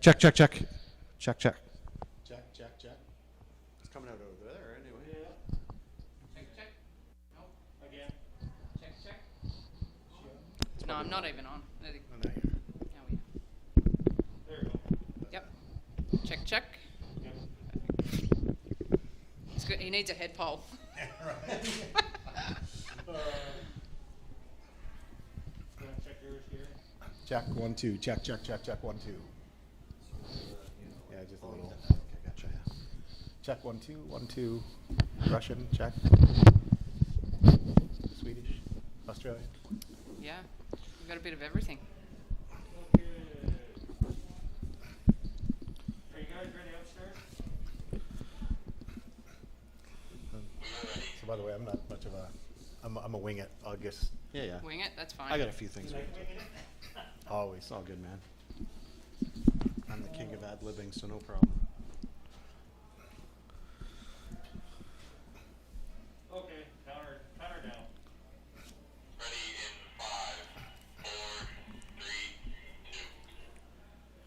Check, check, check. Check, check. Check, check, check. It's coming out over there anyway. Yeah. Check, check. Nope. Again. Check, check. No, I'm not even on. Oh, no, you're. Now we There you go. Yep. Check, check. Yep. It's good. He needs a head pole. Gonna check yours here. Check 1 2. Check check check check 1 2. Yeah, just a little. Okay, gotcha. Check 1 2 1 2. Russian check. Swedish, Australian. Yeah. We've got a bit of everything. Okay. Are you guys ready upstairs? So by the way, I'm not much of a. I'm a wing it. I'll guess. Yeah. Wing it. That's fine. I got a few things. You like winging it? Always, it's all good, man. I'm the king of ad-libbing, so no problem. Okay, counter down.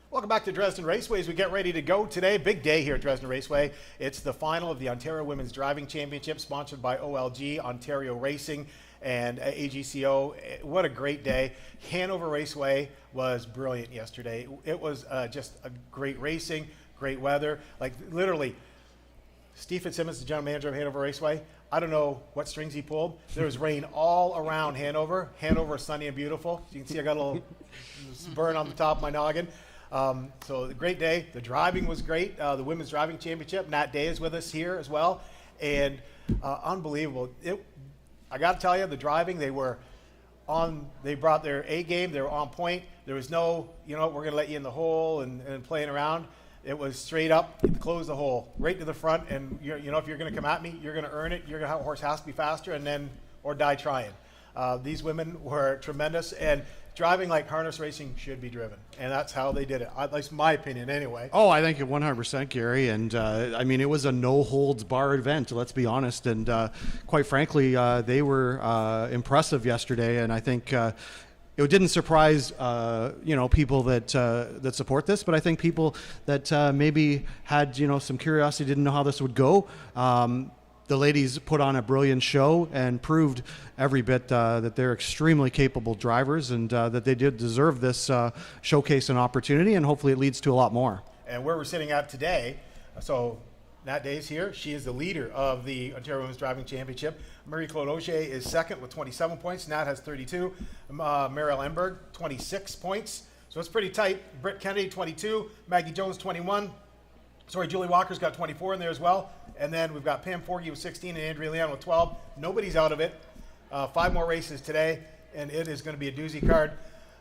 Welcome back to Dresden Raceway as we get ready to go today. Big day here at Dresden Raceway. It's the final of the Ontario Women's Driving Championship, sponsored by OLG, Ontario Racing, and AGCO. What a great day. Hanover Raceway was brilliant yesterday. It was just a great racing, great weather. Like literally, Steve Fitzsimmons, the general manager of Hanover Raceway, I don't know what strings he pulled. There was rain all around Hanover. Hanover is sunny and beautiful. You can see I got a little burn on the top of my noggin. So a great day. The driving was great. The Women's Driving Championship. Nat Day is with us here as well. And unbelievable. I got to tell you, the driving, they brought their A game. They were on point. There was no, we're going to let you in the hole and playing around. It was straight up, close the hole, right to the front. And, if you're going to come at me, you're going to earn it. A horse has to be faster or die trying. These women were tremendous. And driving like harness racing should be driven. And that's how they did it. That's my opinion anyway. Oh, I think 100%, Gary. And it was a no-holds-barred event, let's be honest. And quite frankly, they were impressive yesterday. And I think it didn't surprise, people that support this. But I think people that maybe had, some curiosity, didn't know how this would go. The ladies put on a brilliant show and proved every bit that they're extremely capable drivers and that they did deserve this showcase and opportunity, and hopefully it leads to a lot more. And where we're sitting at today, so Nat Day's here. She is the leader of the Ontario Women's Driving Championship. Marie-Claude Auger is second with 27 points. Nat has 32. Marielle Enberg, 26 points. So it's pretty tight. Britt Kennedy, 22. Maggie Jones, 21. Julie Walker's got 24 in there as well. And then we've got Pam Forgy with 16 and Andrea Leon with 12. Nobody's out of it. 5 more races today, and it is going to be a doozy card.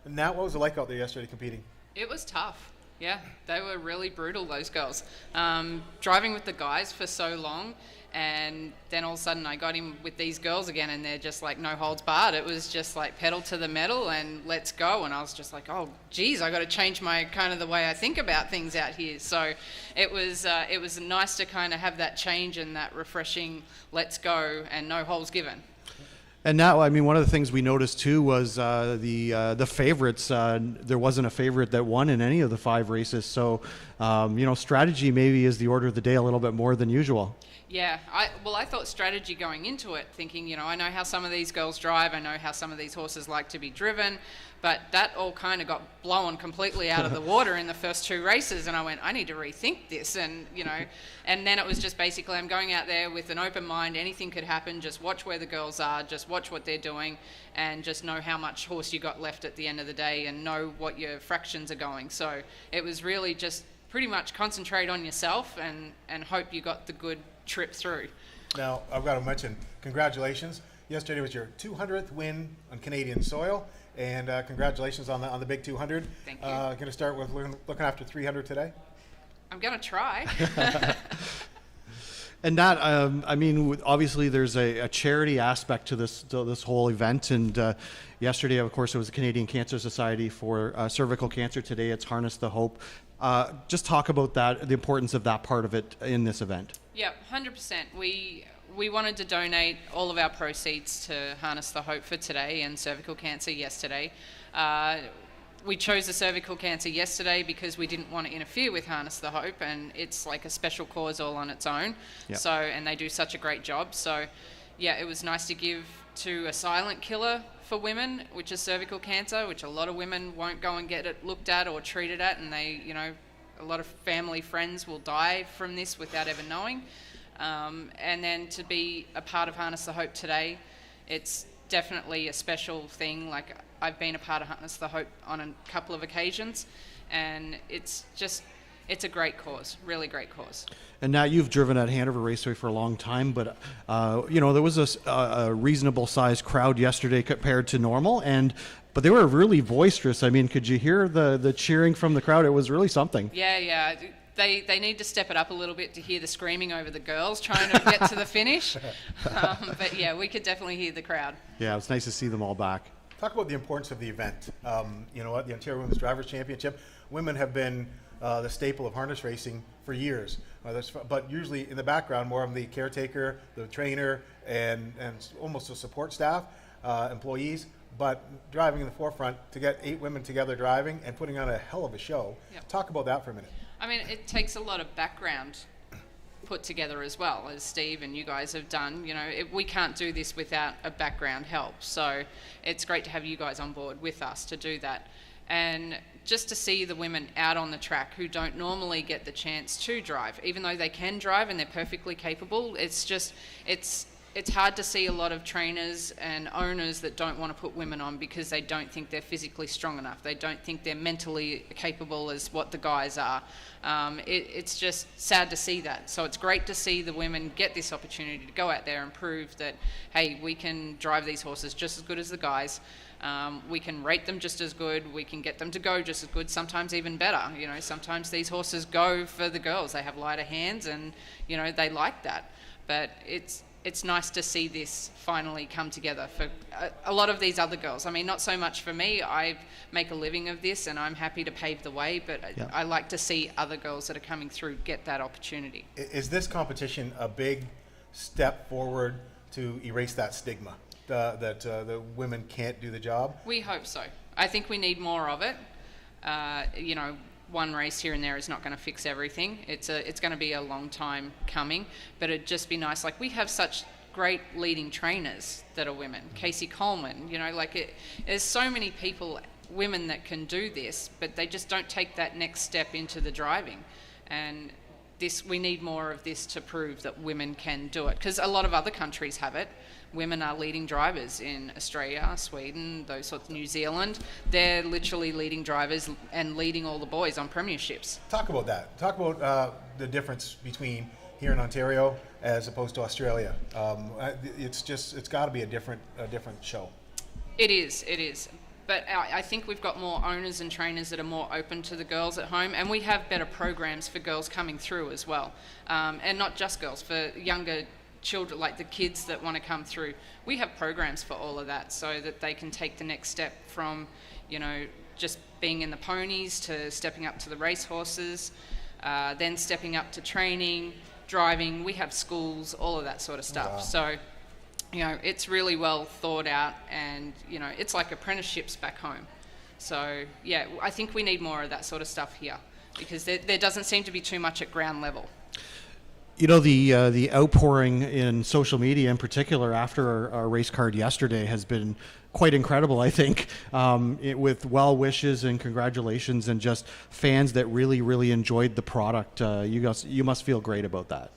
And Nat, what was it like out there yesterday competing? It was tough. Yeah, they were really brutal, those girls. Driving with the guys for so long, and then all of a sudden I got in with these girls again, and they're just like no holds barred. It was just like pedal to the metal and let's go. And I was just like, oh, geez, I got to change my kind of the way I think about things out here. So it was nice to kind of have that change and that refreshing let's go and no holes given. And now, one of the things we noticed too was the favorites. There wasn't a favorite that won in any of the 5 races. So, strategy maybe is the order of the day a little bit more than usual. Yeah, I thought strategy going into it, thinking, I know how some of these girls drive, I know how some of these horses like to be driven, but that all kind of got blown completely out of the water in the first 2 races, and I went, I need to rethink this, and and then it was just basically I'm going out there with an open mind, anything could happen, just watch where the girls are, just watch what they're doing, and just know how much horse you got left at the end of the day, and know what your fractions are going. So it was really just pretty much concentrate on yourself and hope you got the good trip through. Now, I've got to mention, congratulations. Yesterday was your 200th win on Canadian soil, and congratulations on the big 200. Thank you. Going to start with looking after 300 today. I'm going to try. And that, obviously there's a charity aspect to this whole event. And yesterday, of course, it was the Canadian Cancer Society for cervical cancer. Today, it's Harness the Hope. Just talk about that, the importance of that part of it in this event. Yeah, 100%. We wanted to donate all of our proceeds to Harness the Hope for today and cervical cancer yesterday. we chose the cervical cancer yesterday because we didn't want to interfere with Harness the Hope, and it's like a special cause all on its own. Yep. So, and they do such a great job. So, yeah, it was nice to give to a silent killer for women, which is cervical cancer, which a lot of women won't go and get it looked at or treated at, and they, a lot of family friends will die from this without ever knowing. And then to be a part of Harness the Hope today, it's definitely a special thing. Like, I've been a part of Harness the Hope on a couple of occasions, and it's a great cause, really great cause. And now you've driven at Hanover Raceway for a long time, but there was a reasonable sized crowd yesterday compared to normal, but they were really boisterous. I mean, could you hear the cheering from the crowd? It was really something. Yeah. They need to step it up a little bit to hear the screaming over the girls trying to get to the finish. But yeah, we could definitely hear the crowd. Yeah, it was nice to see them all back. Talk about the importance of the event. You know what? The Ontario Women's Drivers' Championship, women have been the staple of harness racing for years. But usually in the background, more of the caretaker, the trainer, and almost the support staff, employees. But driving in the forefront, to get 8 women together driving and putting on a hell of a show. Yep. Talk about that for a minute. I mean, it takes a lot of background put together as well, as Steve and you guys have done. We can't do this without a background help. So it's great to have you guys on board with us to do that. And just to see the women out on the track who don't normally get the chance to drive, even though they can drive and they're perfectly capable, it's hard to see a lot of trainers and owners that don't want to put women on because they don't think they're physically strong enough. They don't think they're mentally capable as what the guys are. It's just sad to see that. So it's great to see the women get this opportunity to go out there and prove that, hey, we can drive these horses just as good as the guys. We can rate them just as good. We can get them to go just as good, sometimes even better. Sometimes these horses go for the girls. They have lighter hands and, they like that. But it's nice to see this finally come together for a lot of these other girls. I mean, not so much for me. I make a living of this and I'm happy to pave the way, but Yeah. I like to see other girls that are coming through get that opportunity. Is this competition a big step forward to erase that stigma that the women can't do the job? We hope so. I think we need more of it. One race here and there is not going to fix everything. It's going to be a long time coming, but it'd just be nice. Like, we have such great leading trainers that are women. Casey Coleman, there's so many people, women that can do this, but they just don't take that next step into the driving. And we need more of this to prove that women can do it, because a lot of other countries have it. Women are leading drivers in Australia, Sweden, those sorts, New Zealand. They're literally leading drivers and leading all the boys on premierships. Talk about that. Talk about the difference between here in Ontario as opposed to Australia. It's got to be a different show. It is. But I think we've got more owners and trainers that are more open to the girls at home, and we have better programs for girls coming through as well. And not just girls, for younger children, like the kids that want to come through. We have programs for all of that so that they can take the next step from, just being in the ponies to stepping up to the race horses, then stepping up to training, driving. We have schools, all of that sort of stuff. Wow. So, it's really well thought out, and, it's like apprenticeships back home. So, yeah, I think we need more of that sort of stuff here, because there doesn't seem to be too much at ground level. The outpouring in social media, in particular, after our race card yesterday, has been quite incredible. I think with well wishes and congratulations, and just fans that really, really enjoyed the product. You must feel great about that.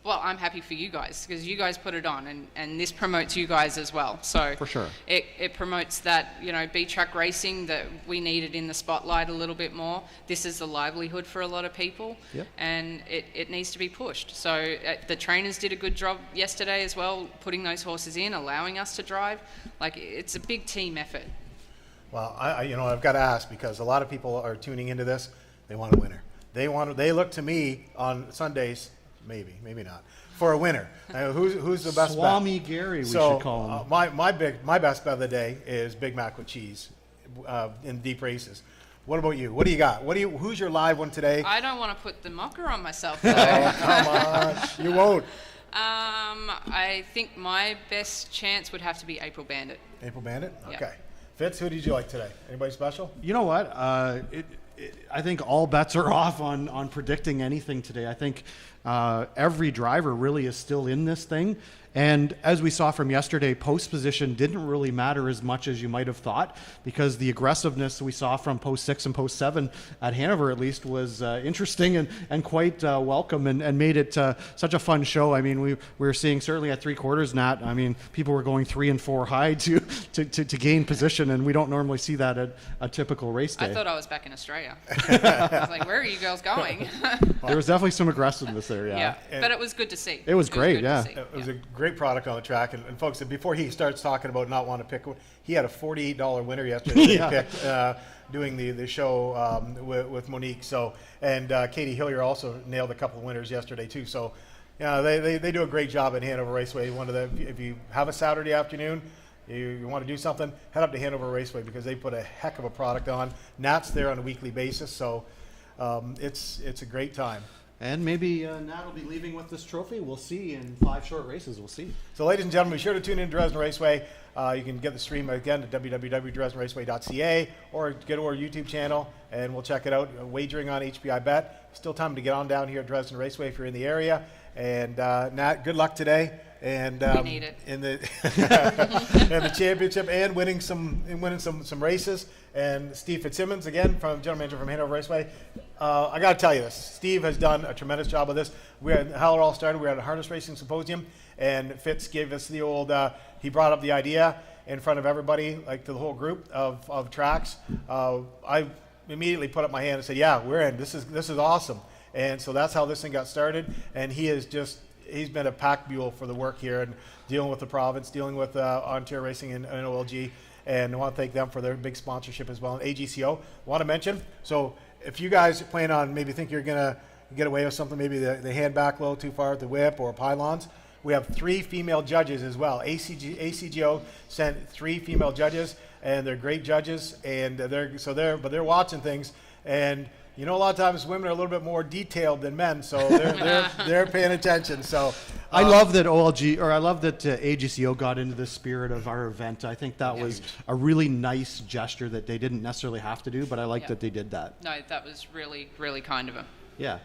Well, I'm happy for you guys, because you guys put it on, and this promotes you guys as well. So For sure. It promotes that, B-truck racing that we needed in the spotlight a little bit more. This is the livelihood for a lot of people, Yep. and it needs to be pushed. So the trainers did a good job yesterday as well, putting those horses in, allowing us to drive. Like, it's a big team effort. Well, I've got to ask, because a lot of people are tuning into this. They want a winner. They look to me on Sundays. Maybe not, for a winner. Who's the best Swami bet? Gary, we should call him. My best bet of the day is Big Mac with cheese in deep races. What about you? What do you got? Who's your live one today? I don't want to put the mocker on myself, though. Oh, come on. You won't. I think my best chance would have to be April Bandit. April Bandit? Yeah. Okay. Fitz, who did you like today? Anybody special? You know what? I think all bets are off on predicting anything today. I think every driver really is still in this thing. And as we saw from yesterday, post position didn't really matter as much as you might have thought, because the aggressiveness we saw from post 6 and post 7 at Hanover at least was interesting and quite welcome, and made it such a fun show. I mean, we were seeing certainly at 3/4, Nat, I mean, people were going 3 and 4 high to gain position, and we don't normally see that at a typical race day. I thought I was back in Australia. I was like, where are you girls going? There was definitely some aggressiveness there, Yeah, but it was good to see. It was great, good to yeah. see. It was a great product on the track, and folks, before he starts talking about not wanting to pick, he had a $48 winner yesterday that he picked doing the show with Monique. So, and Katie Hillier also nailed a couple of winners yesterday too. So, they do a great job at Hanover Raceway. If you have a Saturday afternoon, you want to do something, head up to Hanover Raceway, because they put a heck of a product on. Nat's there on a weekly basis, so it's a great time. And maybe Nat will be leaving with this trophy. We'll see in 5 short races. We'll see. So, ladies and gentlemen, be sure to tune in to Dresden Raceway. You can get the stream again at www.dresdenraceway.ca, or go to our YouTube channel and we'll check it out. Wagering on HPI Bet. Still time to get on down here at Dresden Raceway if you're in the area. And Nat, good luck today. And We need it. in the and the championship, and winning some races. And Steve Fitzsimmons, again, from general manager from Hanover Raceway. I got to tell you this. Steve has done a tremendous job of this. How it all started, we were at a harness racing symposium, and Fitz gave us the old, he brought up the idea in front of everybody, like to the whole group of tracks. I immediately put up my hand and said, yeah, we're in. This is awesome. And so that's how this thing got started. And he's been a pack mule for the work here, and dealing with the province, dealing with Ontario Racing and OLG. And I want to thank them for their big sponsorship as well. And AGCO, want to mention, so if you guys plan on, maybe think you're going to get away with something, maybe the hand back a little too far at the whip or pylons, we have 3 female judges as well. ACGO sent 3 female judges, and they're great judges, and they're watching things. And you know, a lot of times women are a little bit more detailed than men, so they're paying attention. So I love that AGCO got into the spirit of our event. I think that was a really nice gesture that they didn't necessarily have to do, but I like that they did that. No, that was really, really kind of him. Yeah.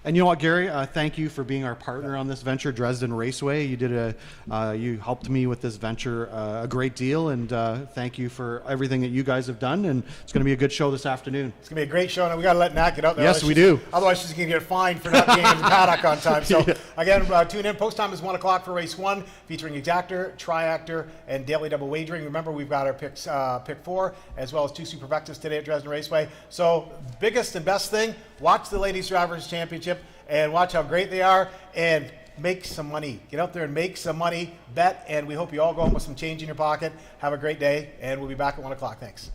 And you know what, Gary? Thank you for being our partner on this venture, Dresden Raceway. You helped me with this venture a great deal, and thank you for everything that you guys have done. And it's going to be a good show this afternoon. It's going to be a great show, and we got to let Nat get out there. Yes, we do. Otherwise, she's going to get fined for not being in the paddock on time. So again, tune in. Post time is 1 o'clock for race 1, featuring exactor, triactor, and daily double wagering. Remember, we've got our picks, pick 4, as well as 2 supervectors today at Dresden Raceway. So biggest and best thing, watch the Ladies Drivers Championship and watch how great they are, and make some money. Get out there and make some money, bet, and we hope you all go home with some change in your pocket. Have a great day, and we'll be back at 1 o'clock. Thanks.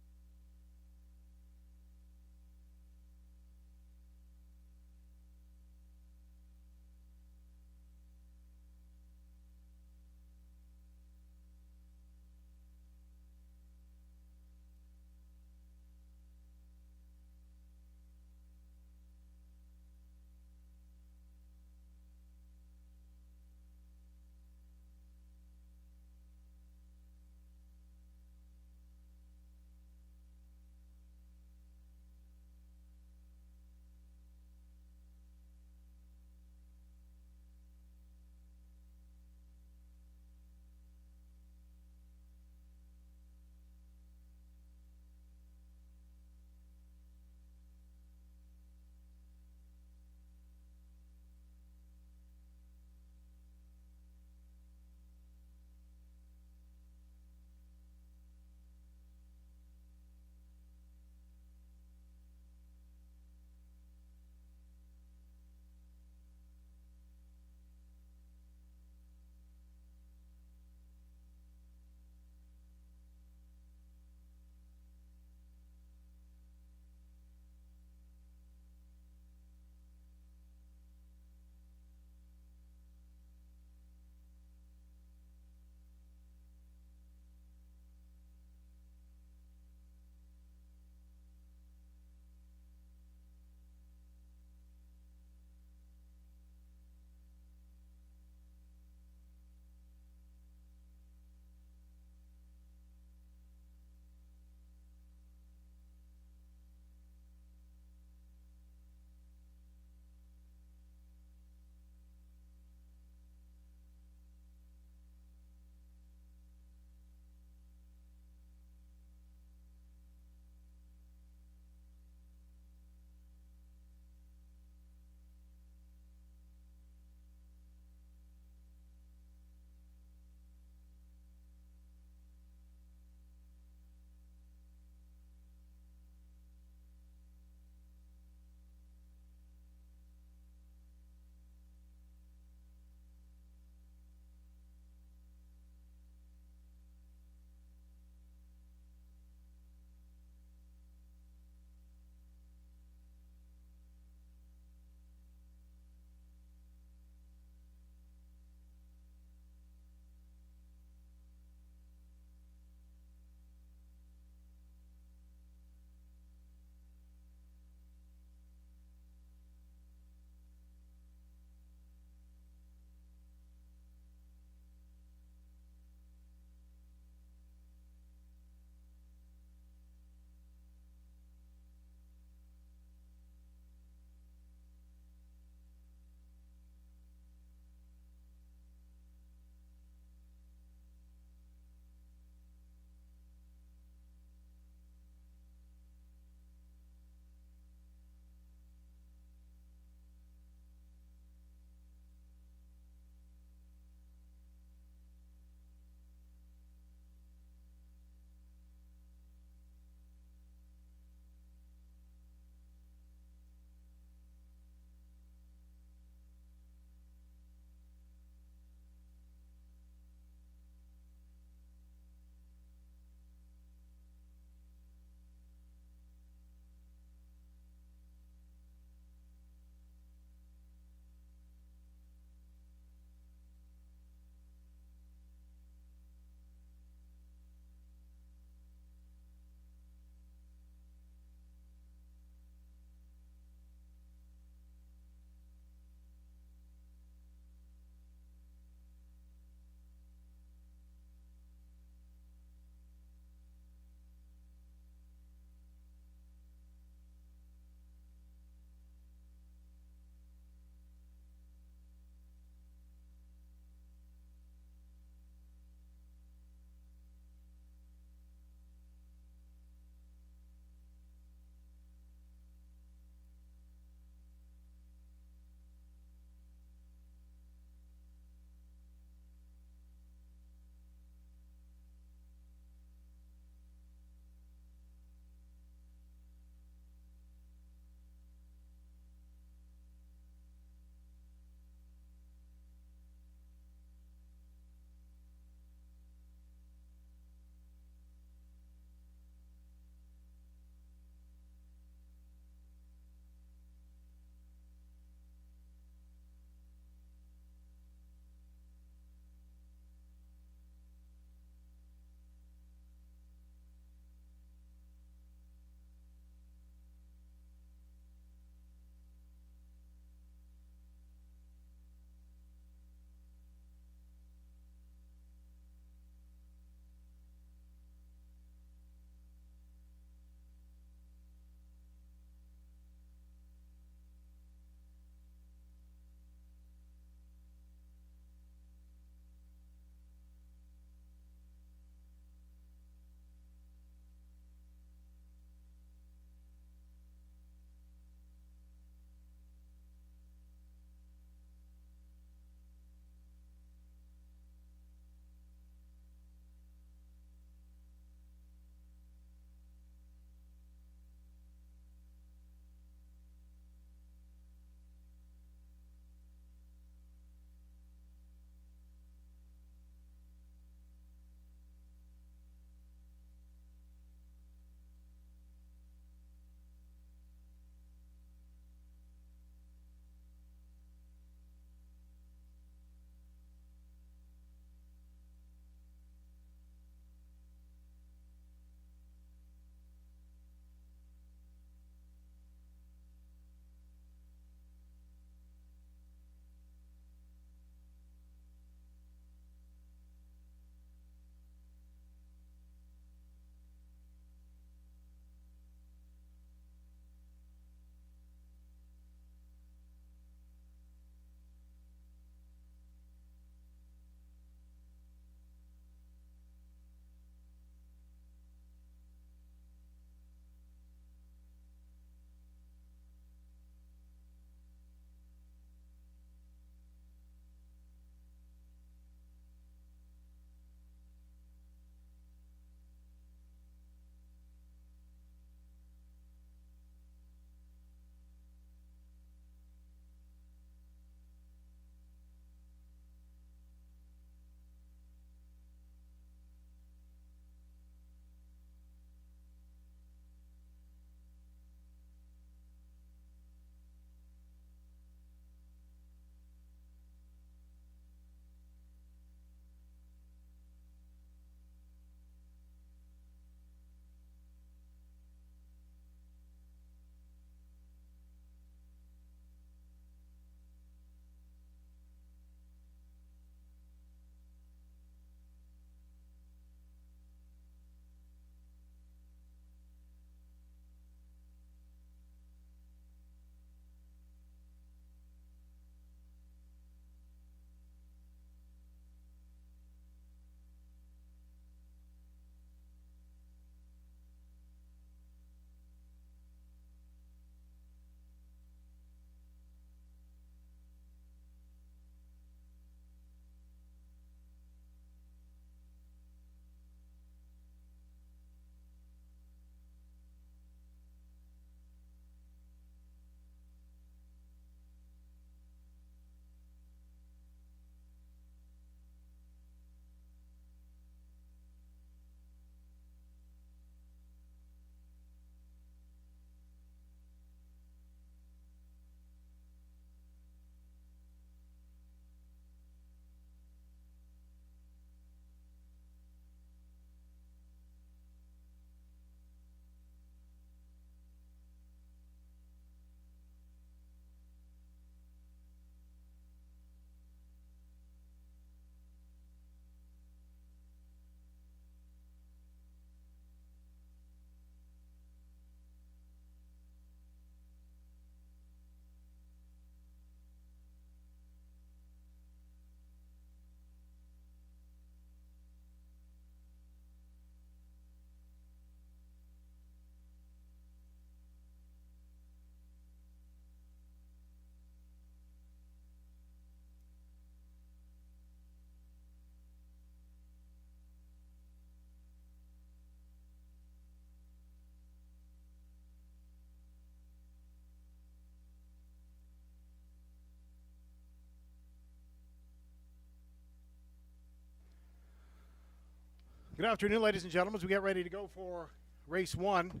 Good afternoon, ladies and gentlemen, as we get ready to go for race 1.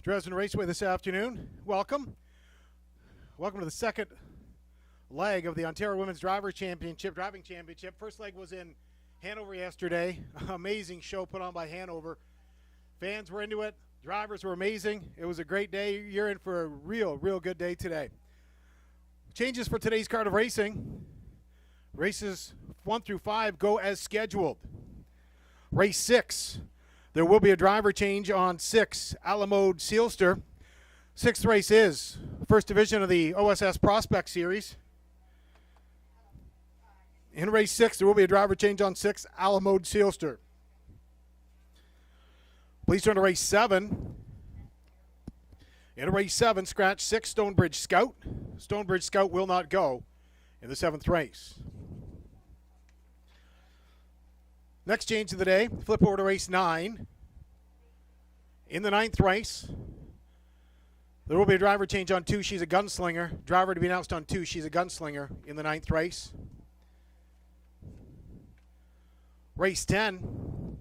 Dresden Raceway this afternoon. Welcome. Welcome to the second leg of the Ontario Women's Driving Championship. First leg was in Hanover yesterday. Amazing show put on by Hanover. Fans were into it. Drivers were amazing. It was a great day. You're in for a real good day today. Changes for today's card of racing. Races 1 through 5 go as scheduled. Race 6, there will be a driver change on 6, Alamode Sealster. 6th race is first division of the OSS Prospect Series. In race 6, there will be a driver change on 6, Alamode Sealster. Please turn to race 7. In race 7, scratch 6, Stonebridge Scout. Stonebridge Scout will not go in the 7th race. Next change of the day, flip over to race 9. In the 9th race, there will be a driver change on 2. She's a gunslinger. Driver to be announced on 2. She's a gunslinger in the 9th race. Race 10,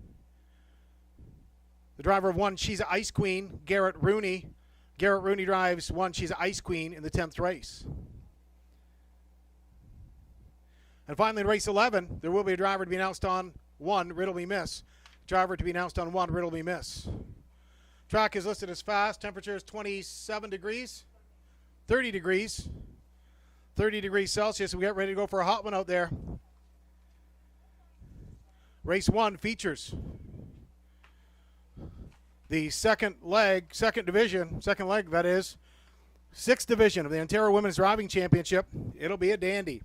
the driver of 1, she's an Ice Queen, Garrett Rooney. Garrett Rooney drives 1. She's an Ice Queen in the 10th race. And finally, in race 11, there will be a driver to be announced on 1, Riddle Me Miss. Driver to be announced on 1, Riddle Me Miss. Track is listed as fast. Temperature is 27 degrees, 30 degrees, 30 degrees Celsius. We get ready to go for a hot one out there. Race 1 features the second leg, second leg, that is, 6th division of the Ontario Women's Driving Championship. It'll be a dandy.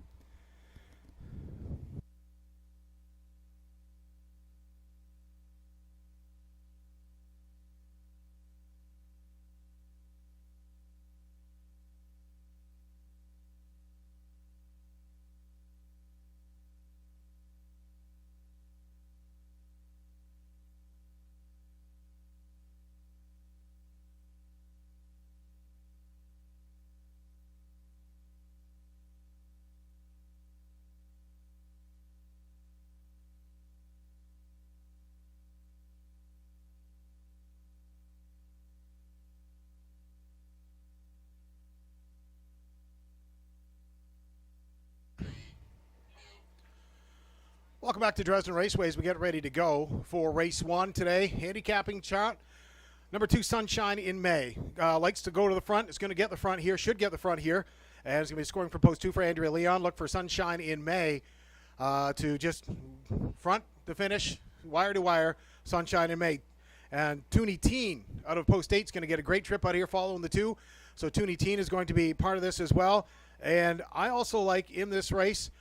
Welcome back to Dresden Raceway as we get ready to go for race 1 today. Handicapping chart. Number 2, Sunshine in May. Likes to go to the front. It's going to get the front here. Should get the front here. And it's going to be scoring for post 2 for Andrea Leon. Look for Sunshine in May to just front to finish, wire to wire, Sunshine in May. And Toonie Teen out of post 8 is going to get a great trip out here following the 2. So Toonie Teen is going to be part of this as well. And I also like in this race,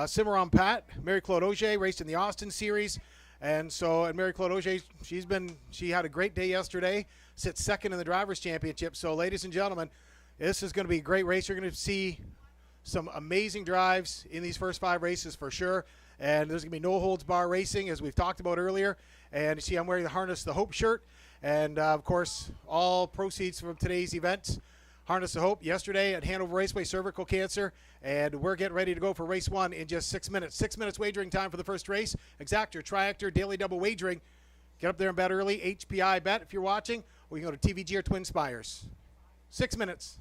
Cimarron Pat, Mary-Claude Auger raced in the Austin Series. And Mary-Claude Auger, she had a great day yesterday, sits second in the Drivers' Championship. So, ladies and gentlemen, this is going to be a great race. You're going to see some amazing drives in these first 5 races for sure. And there's going to be no holds bar racing, as we've talked about earlier. And you see I'm wearing the Harness the Hope shirt. And, of course, all proceeds from today's event, Harness the Hope, yesterday at Hanover Raceway, cervical cancer. And we're getting ready to go for race 1 in just 6 minutes. 6 minutes wagering time for the first race. Exactor, Triactor, Daily Double Wagering. Get up there and bet early. HPI bet if you're watching. Or you can go to TVG or Twin Spires. 6 minutes.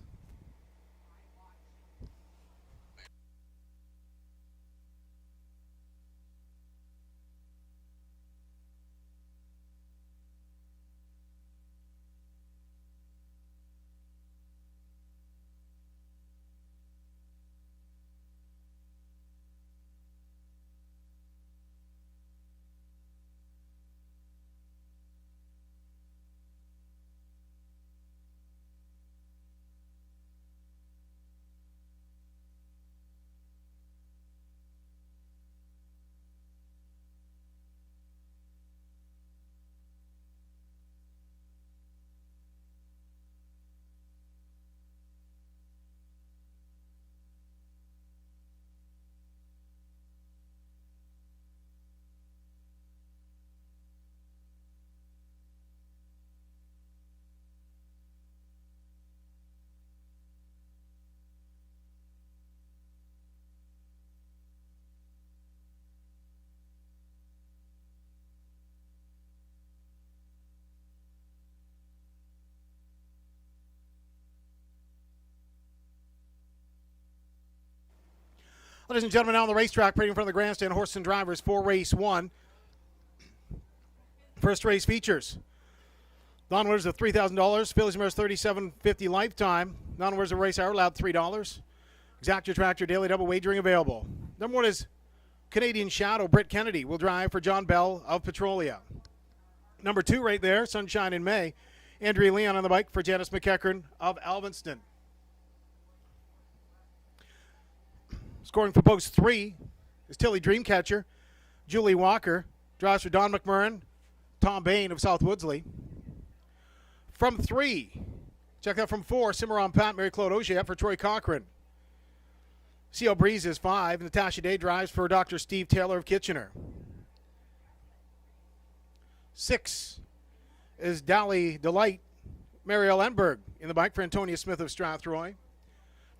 Ladies and gentlemen, now on the racetrack, parading in front of the grandstand, horses and drivers for race 1. First race features non-winners of $3,000. Fillies and Mares $37.50 lifetime. Non-winners of race hour allowed $3. Exact Your Tractor daily double wagering available. Number 1 is Canadian Shadow. Britt Kennedy will drive for John Bell of Petrolia. Number 2 right there, Sunshine in May. Andrea Leon on the bike for Janice McEachern of Alvinston. Scoring for post 3 is Tilly Dreamcatcher. Julie Walker drives for Don McMurrin, Tom Bain of South Woodsley. From 3, check out from 4, Cimarron Pat, Mary Claude Augier for Troy Cochran. CO Breeze is 5. Natasha Day drives for Dr. Steve Taylor of Kitchener. 6 is Dally Delight, Marielle Enberg in the bike for Antonia Smith of Strathroy.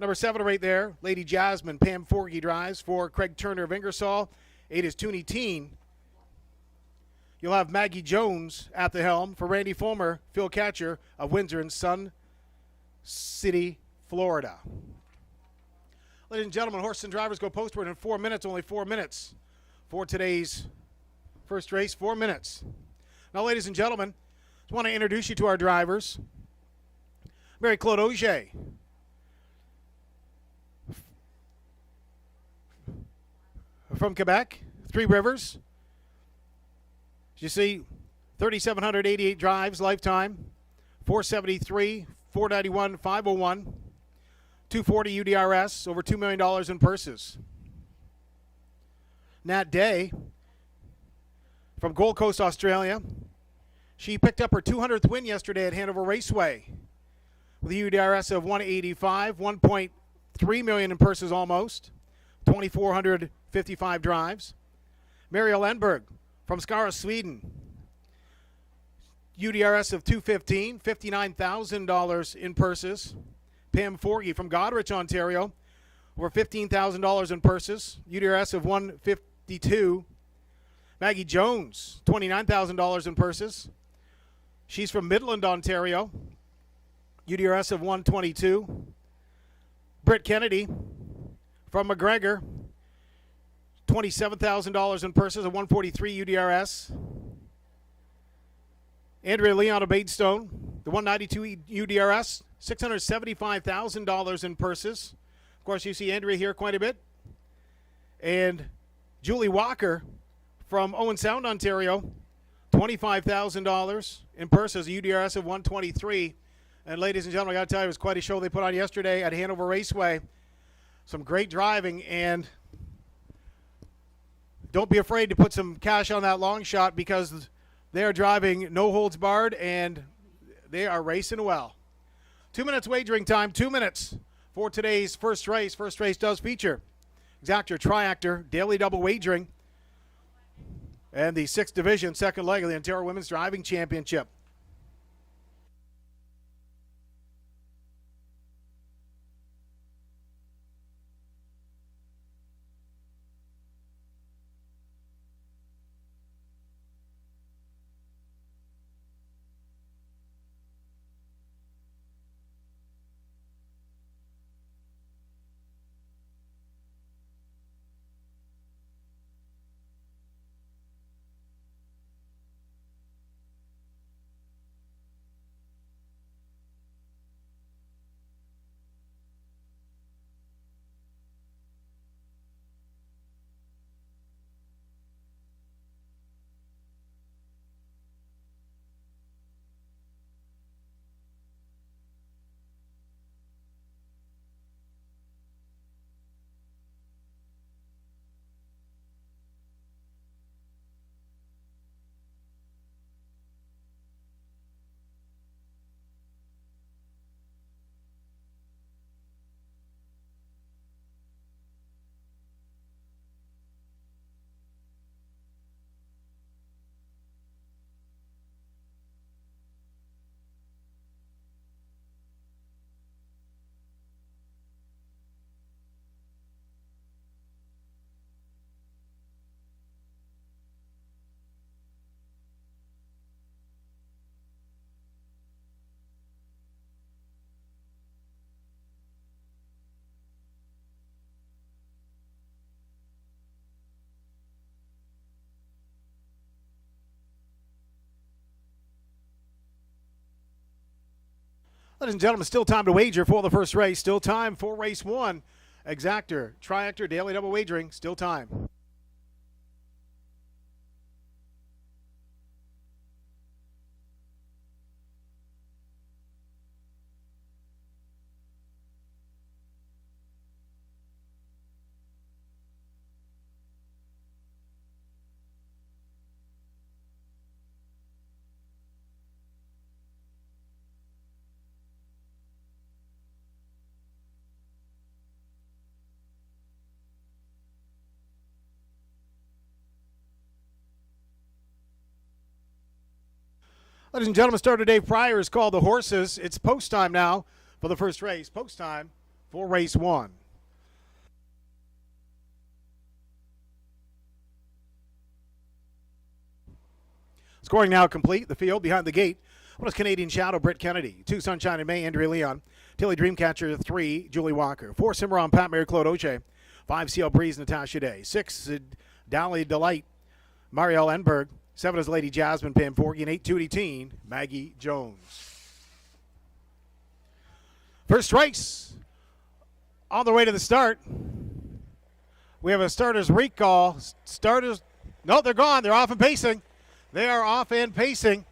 Number 7 right there, Lady Jasmine, Pam Forgy drives for Craig Turner of Ingersoll. 8 is Toonie Teen. You'll have Maggie Jones at the helm for Randy Fulmer, Phil Catcher of Windsor and Sun City, Florida. Ladies and gentlemen, horses and drivers go postward in 4 minutes, only 4 minutes for today's first race, 4 minutes. Now, ladies and gentlemen, I just want to introduce you to our drivers. Mary Claude Augier from Quebec, Three Rivers. As you see, 3,788 drives lifetime, 473, 491, 501, 240 UDRS, over $2 million in purses. Nat Day from Gold Coast, Australia. She picked up her 200th win yesterday at Hanover Raceway with a UDRS of 185, 1.3 million in purses almost, 2,455 drives. Marielle Enberg from Skara, Sweden. UDRS of 215, $59,000 in purses. Pam Forgy from Goderich, Ontario, over $15,000 in purses. UDRS of 152. Maggie Jones, $29,000 in purses. She's from Midland, Ontario. UDRS of 122. Britt Kennedy from McGregor, $27,000 in purses, a 143 UDRS. Andrea Leon of Baidstone, the 192 UDRS, $675,000 in purses. Of course, you see Andrea here quite a bit. And Julie Walker from Owen Sound, Ontario, $25,000 in purses, a UDRS of 123. And ladies and gentlemen, I got to tell you, it was quite a show they put on yesterday at Hanover Raceway. Some great driving, and don't be afraid to put some cash on that long shot because they are driving no holds barred, and they are racing well. 2 minutes wagering time, 2 minutes for today's first race. First race does feature Exactor Triactor, daily double wagering, and the 6th Division, second leg of the Ontario Women's Driving Championship. Ladies and gentlemen, still time to wager for the first race. Still time for race 1. Exactor, Triactor, Daily Double Wagering. Still time. Ladies and gentlemen, starter Dave Pryor is called the horses. It's post time now for the first race. Post time for race 1. Scoring now complete. The field behind the gate. One is Canadian Shadow, Britt Kennedy. 2, Sunshine in May, Andrea Leon. Tilly Dreamcatcher, 3, Julie Walker. 4, Cimarron Pat, Mary Claude Auger. 5, CL Breeze, Natasha Day. 6, Dally Delight, Marielle Enberg. 7 is Lady Jasmine, Pam Forgy. And 8, Tootie Teen, Maggie Jones. First race on the way to the start. We have a starter's recall. Starters, no, they're gone. They're off and pacing. They are off and pacing.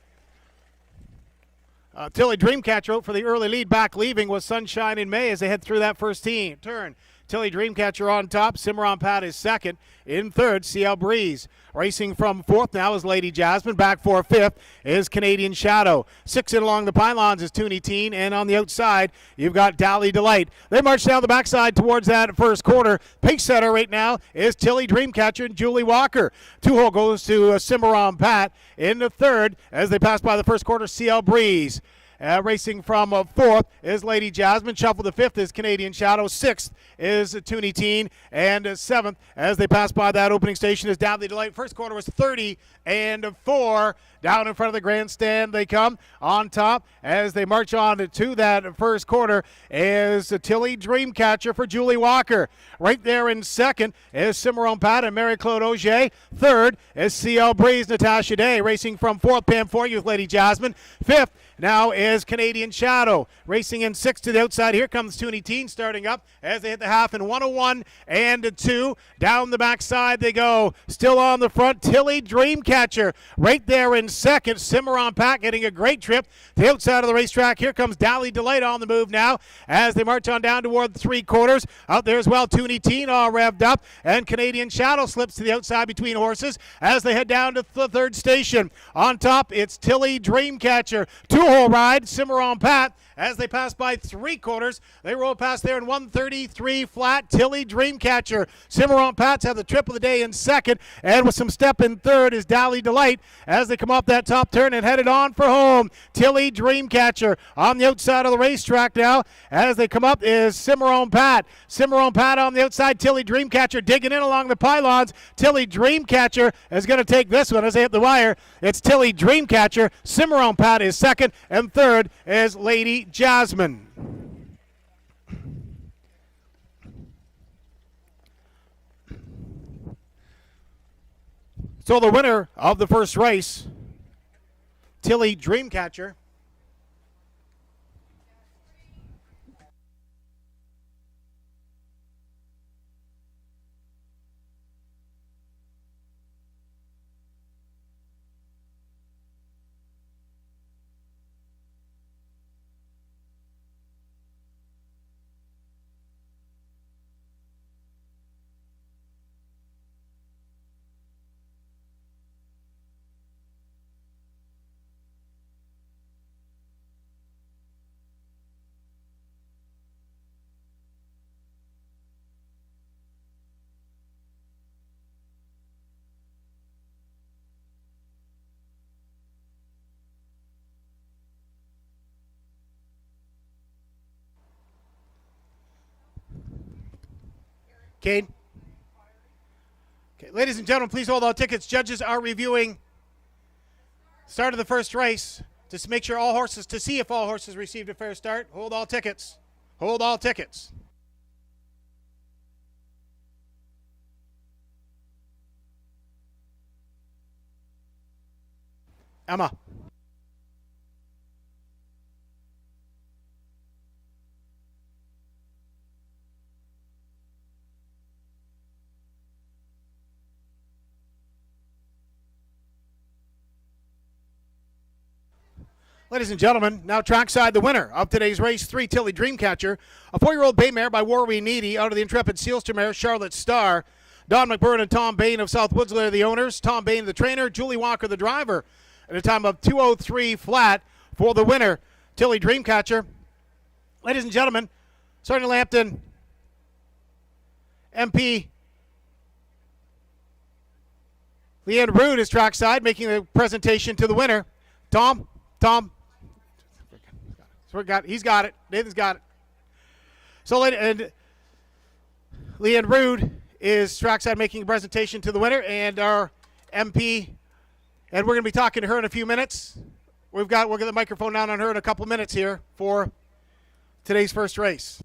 Tilly Dreamcatcher out for the early lead. Back leaving was Sunshine in May as they head through that first turn. Tilly Dreamcatcher on top. Cimarron Pat is second. In third, CL Breeze. Racing from fourth now is Lady Jasmine. Back for fifth is Canadian Shadow. 6 in along the pylons is Toonie Teen. And on the outside, you've got Dally Delight. They march down the backside towards that first quarter. Pace setter right now is Tilly Dreamcatcher and Julie Walker. 2-hole goes to Cimarron Pat. In the third, as they pass by the first quarter, CL Breeze. Racing from fourth is Lady Jasmine. Shuffle to fifth is Canadian Shadow. Sixth is Toonie Teen. And seventh, as they pass by that opening station, is Dally Delight. First quarter was 30-4. Down in front of the grandstand they come. On top, as they march on to that first quarter, is Tilly Dreamcatcher for Julie Walker. Right there in second is Cimarron Pat and Mary Claude Auger. Third is CL Breeze, Natasha Day. Racing from fourth, Pam Forgy with Lady Jasmine. Fifth now is Canadian Shadow. Racing in sixth to the outside. Here comes Toonie Teen starting up as they hit the half in 101-2. Down the backside they go. Still on the front, Tilly Dreamcatcher. Right there in second, Cimarron Pat getting a great trip to the outside of the racetrack. Here comes Dally Delight on the move now as they march on down toward the three quarters. Out there as well, Toonie Teen all revved up, and Canadian Shadow slips to the outside between horses as they head down to the third station. On top, it's Tilly Dreamcatcher. 2-hole ride, Cimarron Pat. As they pass by three quarters, they roll past there in 133 flat. Tilly Dreamcatcher. Cimarron Pats have the trip of the day in second, and with some step in third is Dally Delight as they come up that top turn and headed on for home. Tilly Dreamcatcher on the outside of the racetrack now. As they come up is Cimarron Pat. Cimarron Pat on the outside. Tilly Dreamcatcher digging in along the pylons. Tilly Dreamcatcher is going to take this one as they hit the wire. It's Tilly Dreamcatcher. Cimarron Pat is second, and third is Lady Jasmine. So the winner of the first race, Tilly Dreamcatcher. Cade. Okay, ladies and gentlemen, please hold all tickets. Judges are reviewing start of the first race to make sure all horses, to see if all horses received a fair start. Hold all tickets. Hold all tickets. Emma. Ladies and gentlemen, now trackside the winner of today's race, 3 Tilly Dreamcatcher, a 4-year-old bay mare by Warwee Needy out of the intrepid Sealster mare Charlotte Star. Don McBurn and Tom Bain of South Woodsley are the owners. Tom Bain the trainer, Julie Walker the driver. At a time of 2:03 flat for the winner, Tilly Dreamcatcher. Ladies and gentlemen, Sergeant Lambton, MP Leanne Rude is trackside, making the presentation to the winner. Tom. He's got it. Nathan's got it. So, and Leanne Rude is trackside making a presentation to the winner, and our MP, and we're going to be talking to her in a few minutes. We'll get the microphone down on her in a couple minutes here for today's first race.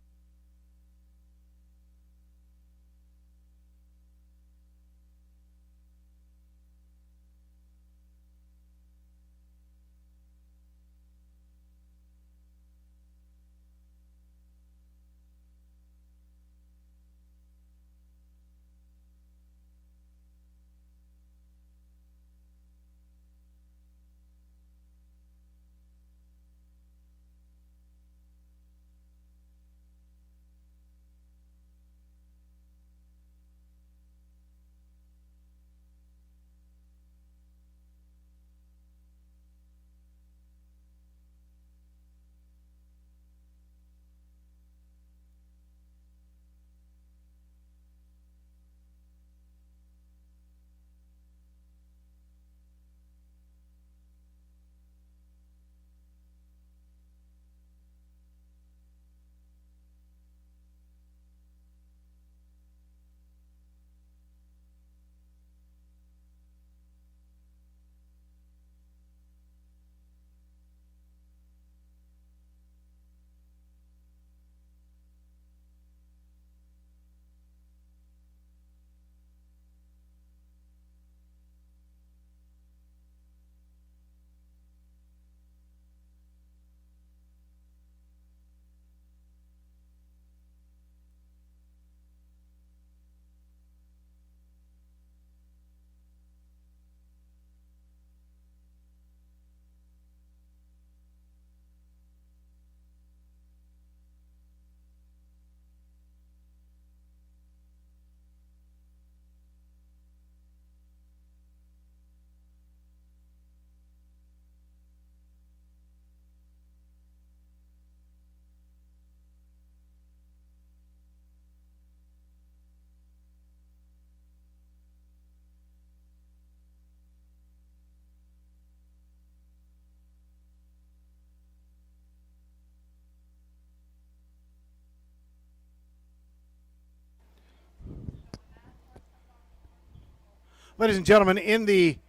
Ladies and gentlemen, in the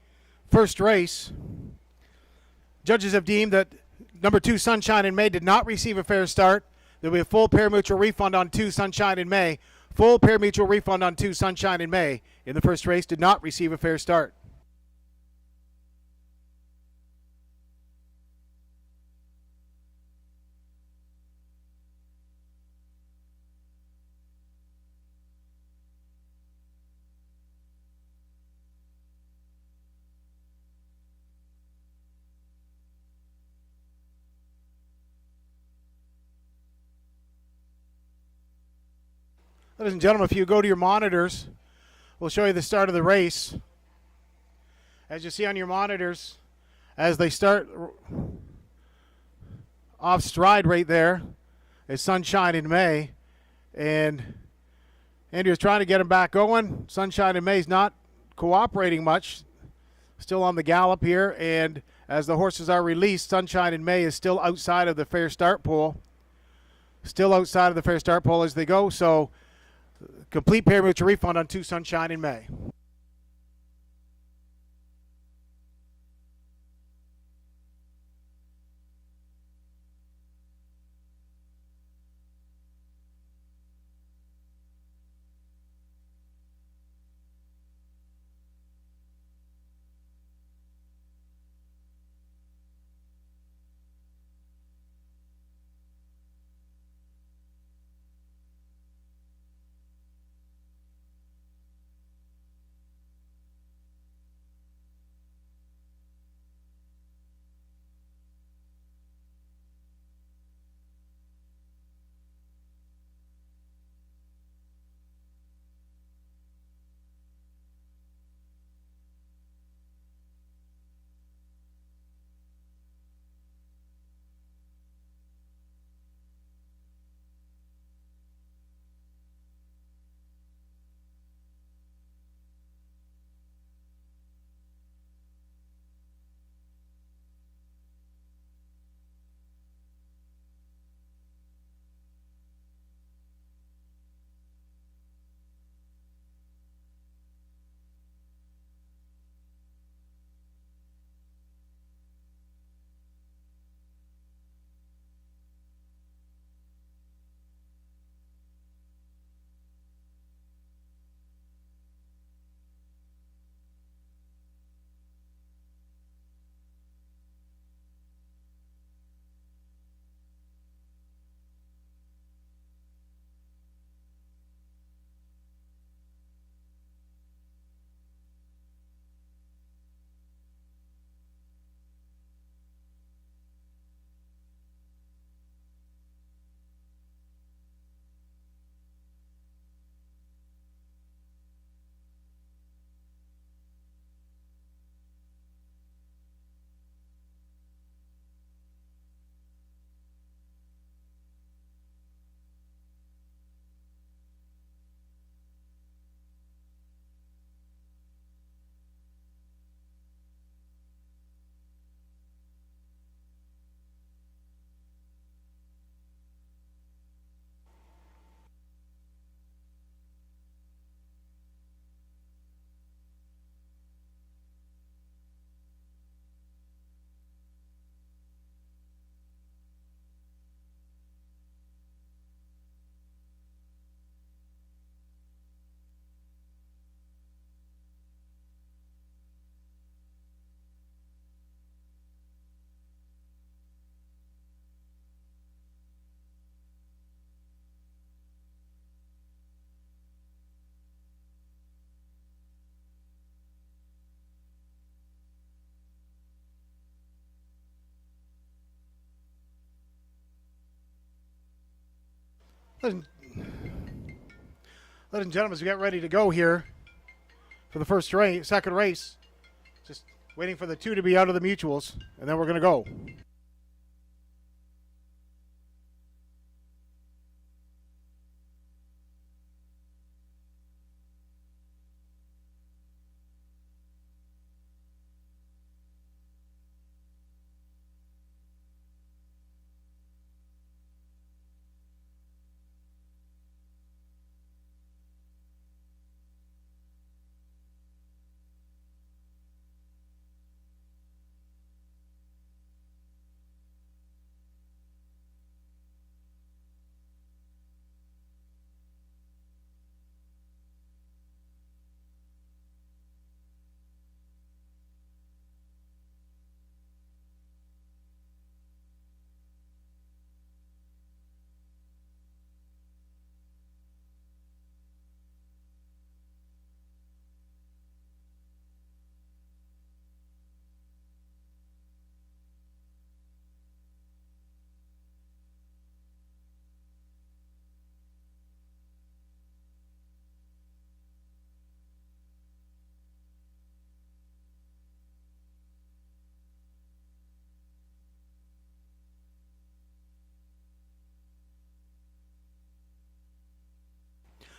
first race, judges have deemed that number 2 Sunshine in May did not receive a fair start. There will be a full pari-mutuel refund on 2 Sunshine in May. Full pari-mutuel refund on 2 Sunshine in May. In the first race, did not receive a fair start. Ladies and gentlemen, if you go to your monitors, we'll show you the start of the race. As you see on your monitors, as they start off stride right there, is Sunshine in May. And Andrew's trying to get him back going. Sunshine in May's not cooperating much. Still on the gallop here. And as the horses are released, Sunshine in May is still outside of the fair start pole. Still outside of the fair start pole as they go. So complete pari-mutuel refund on 2 Sunshine in May. Ladies and gentlemen, as we get ready to go here for the second race, just waiting for the two to be out of the mutuals, and then we're going to go.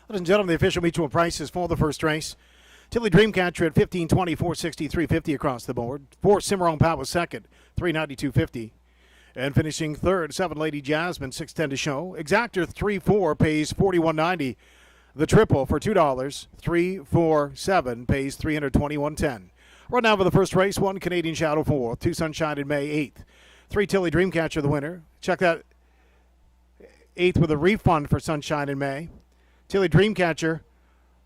Ladies and gentlemen, the official mutual prices for the first race. Tilly Dreamcatcher at $15.20, $4.60, $3.50 across the board. 4 Cimarron Pat was second, $3.92.50. And finishing third, 7 Lady Jasmine, $6.10 to show. Exactor 3-4 pays $41.90. The triple for $2, 3-4-7 pays $321.10. Right now for the first race, 1 Canadian Shadow 4, 2 Sunshine in May 8th. 3 Tilly Dreamcatcher the winner. Check that 8th with a refund for Sunshine in May. Tilly Dreamcatcher,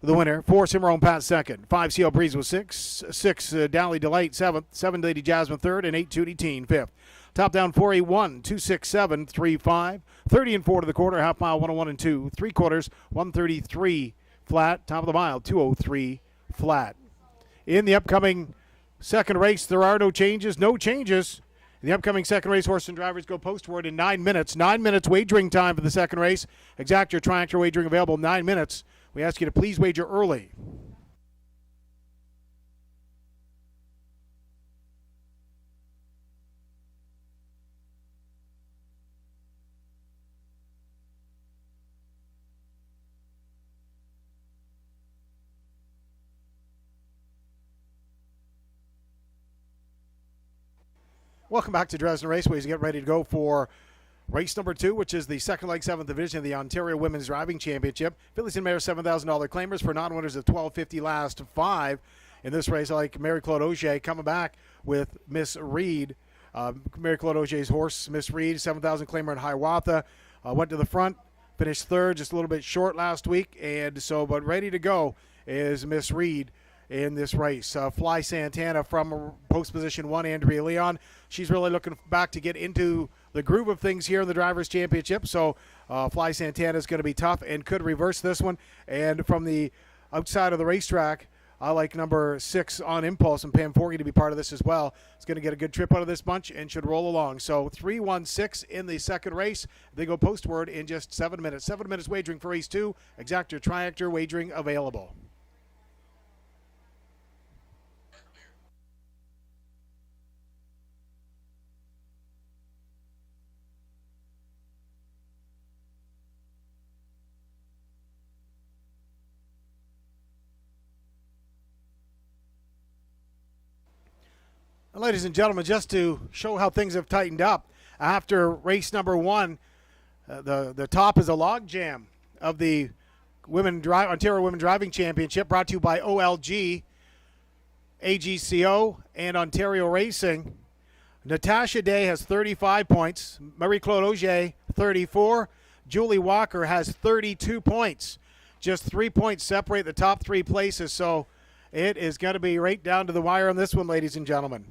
the winner. 4 Cimarron Pat second. 5 CL Breeze was 6. 6 Dally Delight 7th. 7 Lady Jasmine third. And 8 Tootie Teen 5th. Top down 481, 267, 35. 30 and 4 to the quarter. Half mile 101 and 2. 3 quarters 133 flat. Top of the mile 203 flat. In the upcoming second race, there are no changes. No changes. In the upcoming second race, horse and drivers go postward in 9 minutes. 9 minutes wagering time for the second race. Exactor Triactor wagering available 9 minutes. We ask you to please wager early. Welcome back to Dresden Raceway. Get ready to go for race number 2, which is the second leg 7th division of the Ontario Women's Driving Championship. Fillies and Mares $7,000 claimers for non-winners of $12.50 last 5. In this race, I like Mary-Claude Auger coming back with Miss Reed. Mary-Claude Auger's horse, Miss Reed, 7,000 claimer in Hiawatha. Went to the front, finished third, just a little bit short last week. But ready to go is Miss Reed in this race. Fly Santana from post position 1, Andrea Leon. She's really looking back to get into the groove of things here in the Drivers' Championship. So Fly Santana is going to be tough and could reverse this one. And from the outside of the racetrack, I like number 6 On Impulse and Pam Forgy to be part of this as well. It's going to get a good trip out of this bunch and should roll along. So 3-1-6 in the second race. They go postward in just 7 minutes. 7 minutes wagering for race 2. Exactor Triactor wagering available. Ladies and gentlemen, just to show how things have tightened up, after race number 1, the top is a log jam of the Ontario Women Driving Championship, brought to you by OLG, AGCO, and Ontario Racing. Natasha Day has 35 points. Marie-Claude Auger, 34. Julie Walker has 32 points. Just 3 points separate the top 3 places, so it is going to be right down to the wire on this one, ladies and gentlemen.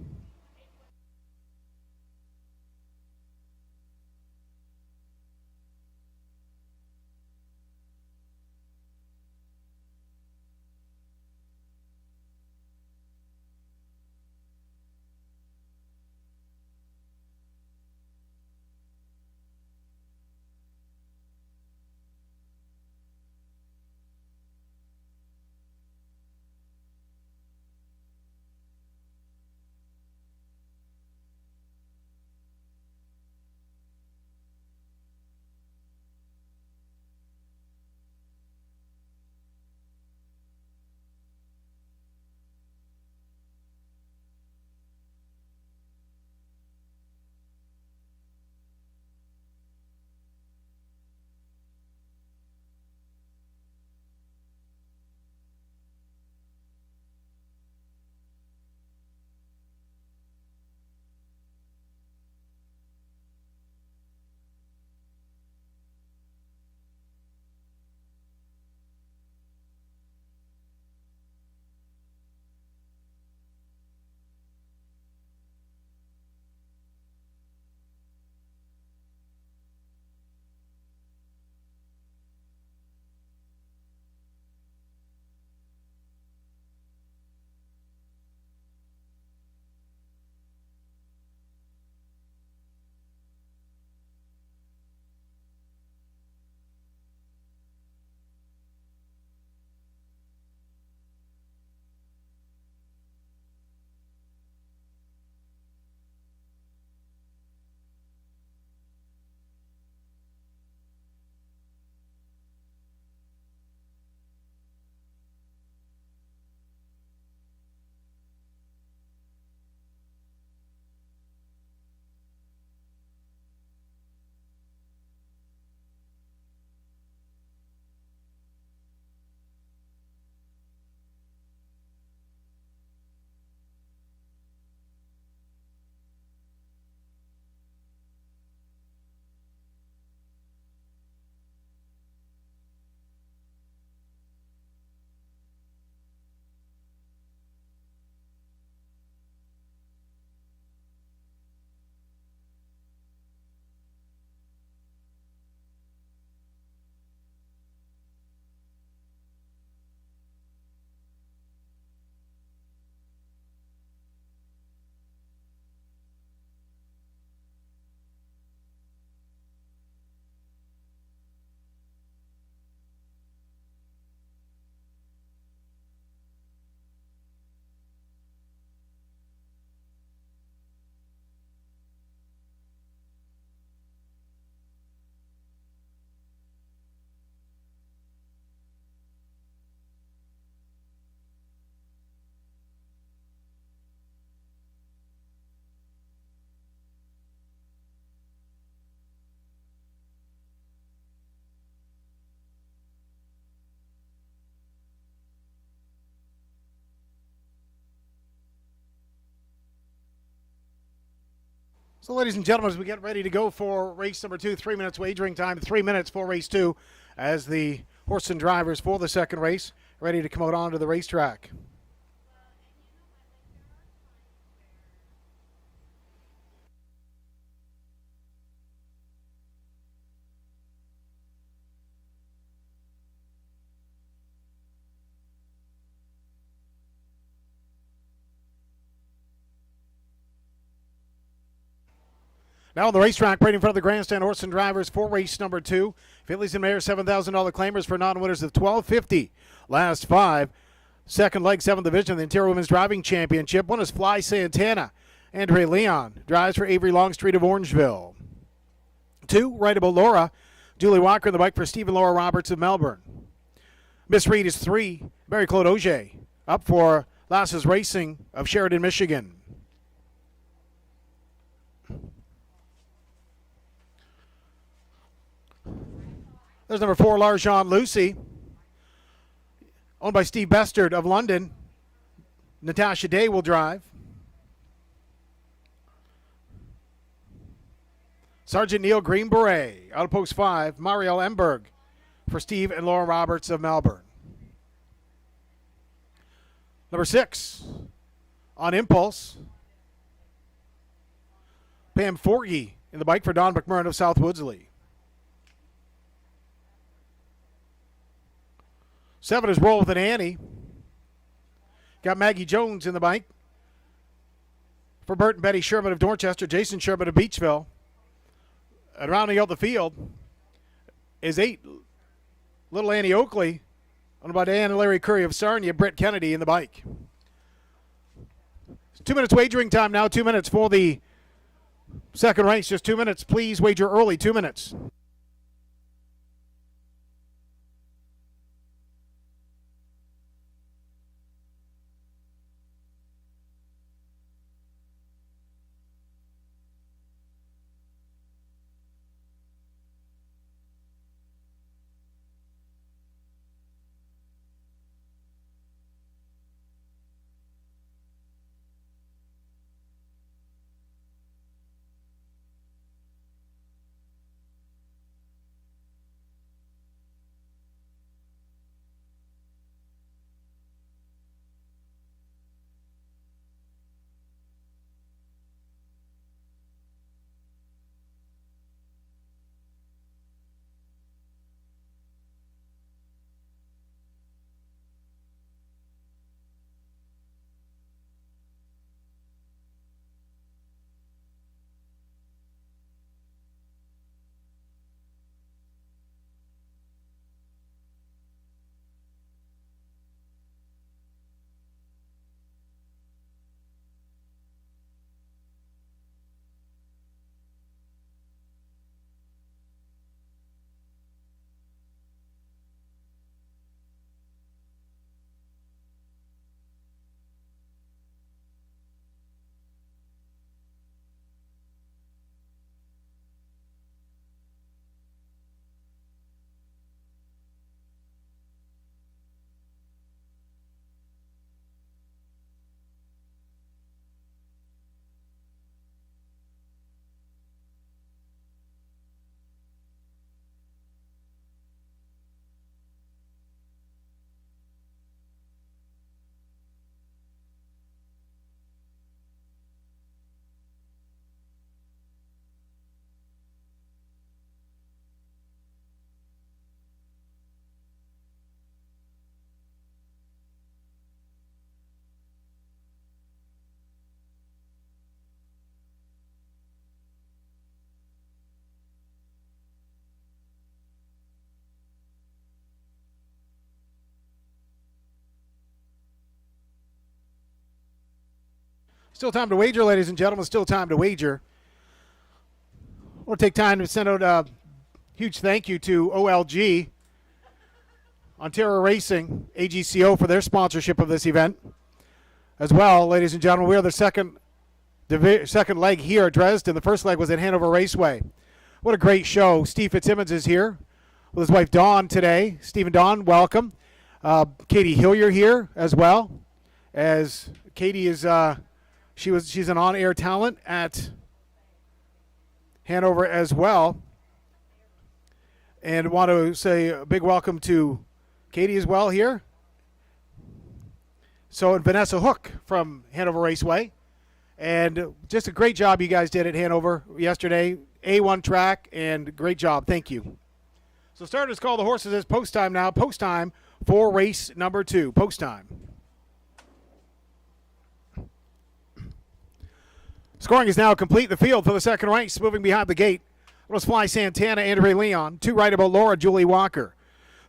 So, ladies and gentlemen, as we get ready to go for race number 2, 3 minutes wagering time, 3 minutes for race 2, as the horse and drivers for the second race ready to come out onto the racetrack. Now on the racetrack, right in front of the grandstand, horse and drivers for race number 2. Finley's and Mayer, $7,000 claimers for non-winners of $12.50. Last 5. Second leg, 7th division, the Ontario Women's Driving Championship. One is Fly Santana. Andre Leon drives for Avery Longstreet of Orangeville. 2, Right About Laura. Julie Walker in the bike for Stephen Laura Roberts of Melbourne. Miss Reed is 3. Mary Claude Auger up for Lasses Racing of Sheridan, Michigan. There's number 4, L'Argent Lucy, owned by Steve Bestard of London. Natasha Day will drive. Sergeant Neil Green Beret, out of post 5, Marielle Emberg for Steve and Laura Roberts of Melbourne. Number 6, on impulse, Pam Forgy in the bike for Don McMurrin of South Woodsley. 7 is Roll with an Annie. Got Maggie Jones in the bike for Bert and Betty Sherman of Dorchester, Jason Sherman of Beachville. And rounding out the field is 8, Little Annie Oakley, owned by Diane and Larry Curry of Sarnia, Brett Kennedy in the bike. 2 minutes wagering time now, 2 minutes for the second race. Just 2 minutes. Please wager early, 2 minutes. Still time to wager, ladies and gentlemen. Still time to wager. We'll take time to send out a huge thank you to OLG, Ontario Racing, AGCO, for their sponsorship of this event. As well, ladies and gentlemen, we are the second leg here at Dresden. The first leg was at Hanover Raceway. What a great show. Steve Fitzsimmons is here with his wife Dawn today. Steve and Dawn, welcome. Katie Hillier here as well. As Katie is, she's an on-air talent at Hanover as well. And want to say a big welcome to Katie as well here. So, and Vanessa Hook from Hanover Raceway. And just a great job you guys did at Hanover yesterday. A1 track, and great job. Thank you. So starters call the horses as post time now. Post time for race number 2. Post time. Scoring is now complete. The field for the second race. Moving behind the gate was Fly Santana, Andre Leon. 2 Right About Laura, Julie Walker.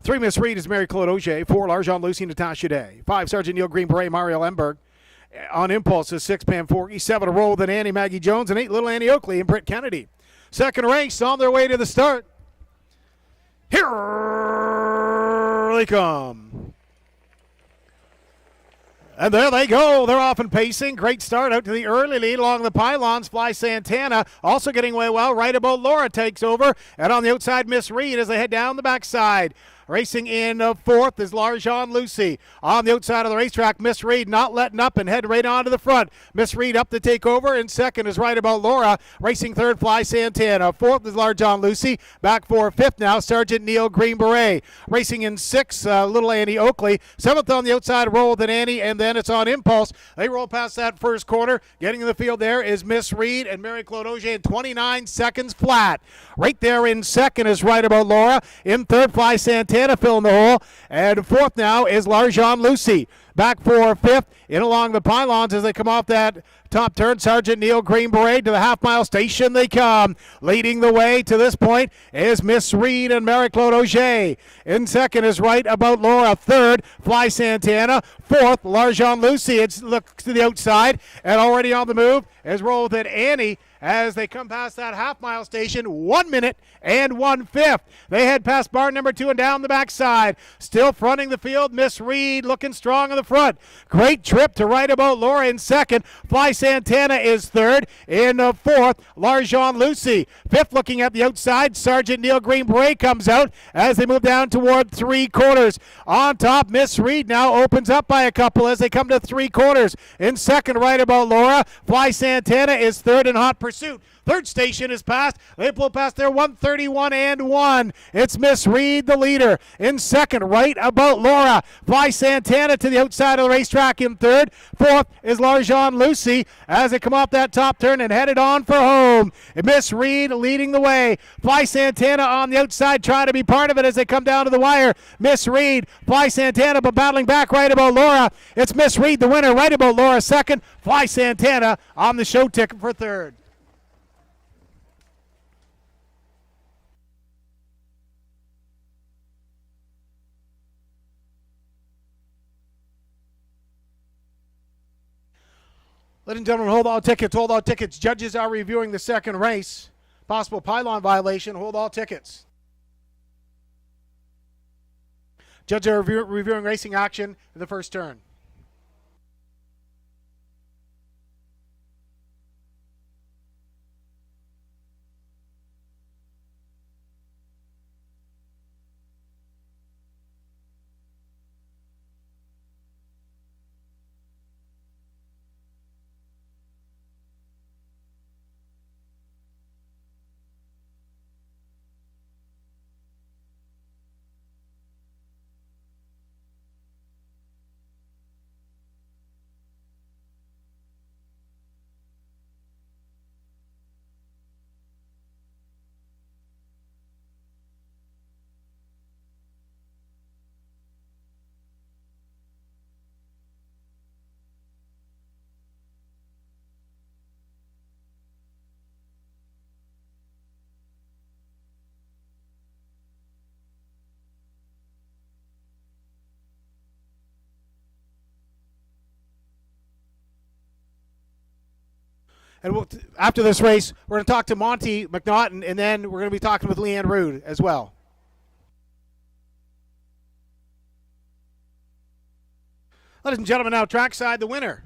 3 Miss Reed is Mary Claude Auger. 4 Larjon Lucy, Natasha Day. 5 Sergeant Neil Green Beret, Mario Lemberg. On impulse is 6 Pam Forky. 7 A Roll Than Annie, Maggie Jones. And 8 Little Annie Oakley and Britt Kennedy. Second race on their way to the start. Here they come. And there they go. They're off and pacing. Great start out to the early lead along the pylons. Fly Santana also getting away well. Right About Laura takes over. And on the outside, Miss Reed as they head down the backside. Racing in fourth is Larjon Lucy. On the outside of the racetrack, Miss Reed not letting up and head right on to the front. Miss Reed up to take over. In second is Right About Laura. Racing third, Fly Santana. Fourth is Larjon Lucy. Back for fifth now, Sergeant Neil Green Beret. Racing in sixth, Little Annie Oakley. Seventh on the outside, Roll Than Annie, and then it's on impulse. They roll past that first corner. Getting in the field there is Miss Reed and Mary Claude Auger in 29 seconds flat. Right there in second is Right About Laura. In third, Fly Santana filling the hole. And fourth now is Larjon Lucy. Back for fifth, in along the pylons as they come off that top turn. Sergeant Neil Green Beret to the half-mile station they come. Leading the way to this point is Miss Reed and Mary Claude Auger. In second is Right About Laura. Third, Fly Santana. Fourth, Larjon Lucy. It looks to the outside, and already on the move is Roll Than Annie as they come past that half-mile station. 1 minute and 1/5. They head past barn number 2 and down the backside. Still fronting the field, Miss Reed looking strong in the front. Great trip to Right About Laura in second. Fly Santana is third. In fourth, Larjon Lucy. Fifth, looking at the outside, Sergeant Neil Green Beret comes out as they move down toward 3/4. On top, Miss Reed now opens up by a couple as they come to 3/4. In second, Right About Laura. Fly Santana is third in hot pursuit. Third station is passed. They pull past their 1:31 and 1. It's Miss Reed, the leader. In second, Right About Laura. Fly Santana to the outside of the racetrack in third. Fourth is Larjon Lucy as they come off that top turn and headed on for home. Miss Reed leading the way. Fly Santana on the outside trying to be part of it as they come down to the wire. Miss Reed, Fly Santana, but battling back Right About Laura. It's Miss Reed, the winner. Right About Laura second. Fly Santana on the show ticket for third. Ladies and gentlemen, hold all tickets, hold all tickets. Judges are reviewing the second race. Possible pylon violation, hold all tickets. Judges are reviewing racing action in the first turn. And after this race, we're going to talk to Monty McNaughton, and then we're going to be talking with Leanne Rude as well. Ladies and gentlemen, now trackside, the winner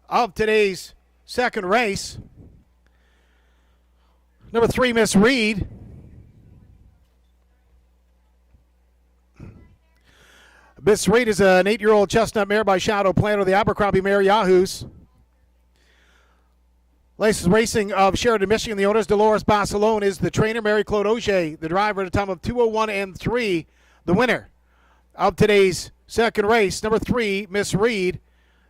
of today's second race, number 3, Miss Reed. Miss Reed is an 8-year-old chestnut mare by Shadow Planter, the Abercrombie Mare Yahoos. Latest racing of Sheridan, Michigan. The owners, Dolores Barcelone, is the trainer. Mary-Claude Auger, the driver, at a time of 2:01 and 3. The winner of today's second race, number 3, Miss Reed,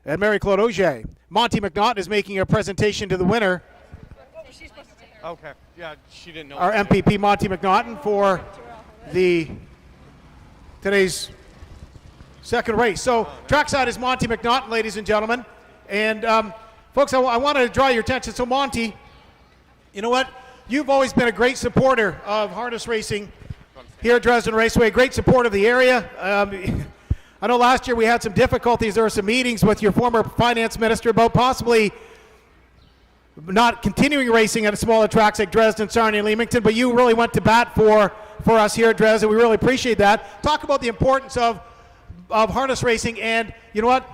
and Mary-Claude Auger. Monty McNaughton is making a presentation to the winner, Okay. Yeah, she didn't know. our MPP Monty McNaughton, for today's second race. So trackside is Monty McNaughton, ladies and gentlemen. And folks, I want to draw your attention. So Monty, you know what? You've always been a great supporter of harness racing here at Dresden Raceway, great support of the area. I know last year we had some difficulties. There were some meetings with your former finance minister about possibly not continuing racing at smaller tracks like Dresden, Sarnia, and Leamington, but you really went to bat for us here at Dresden. We really appreciate that. Talk about the importance of harness racing, and you know what?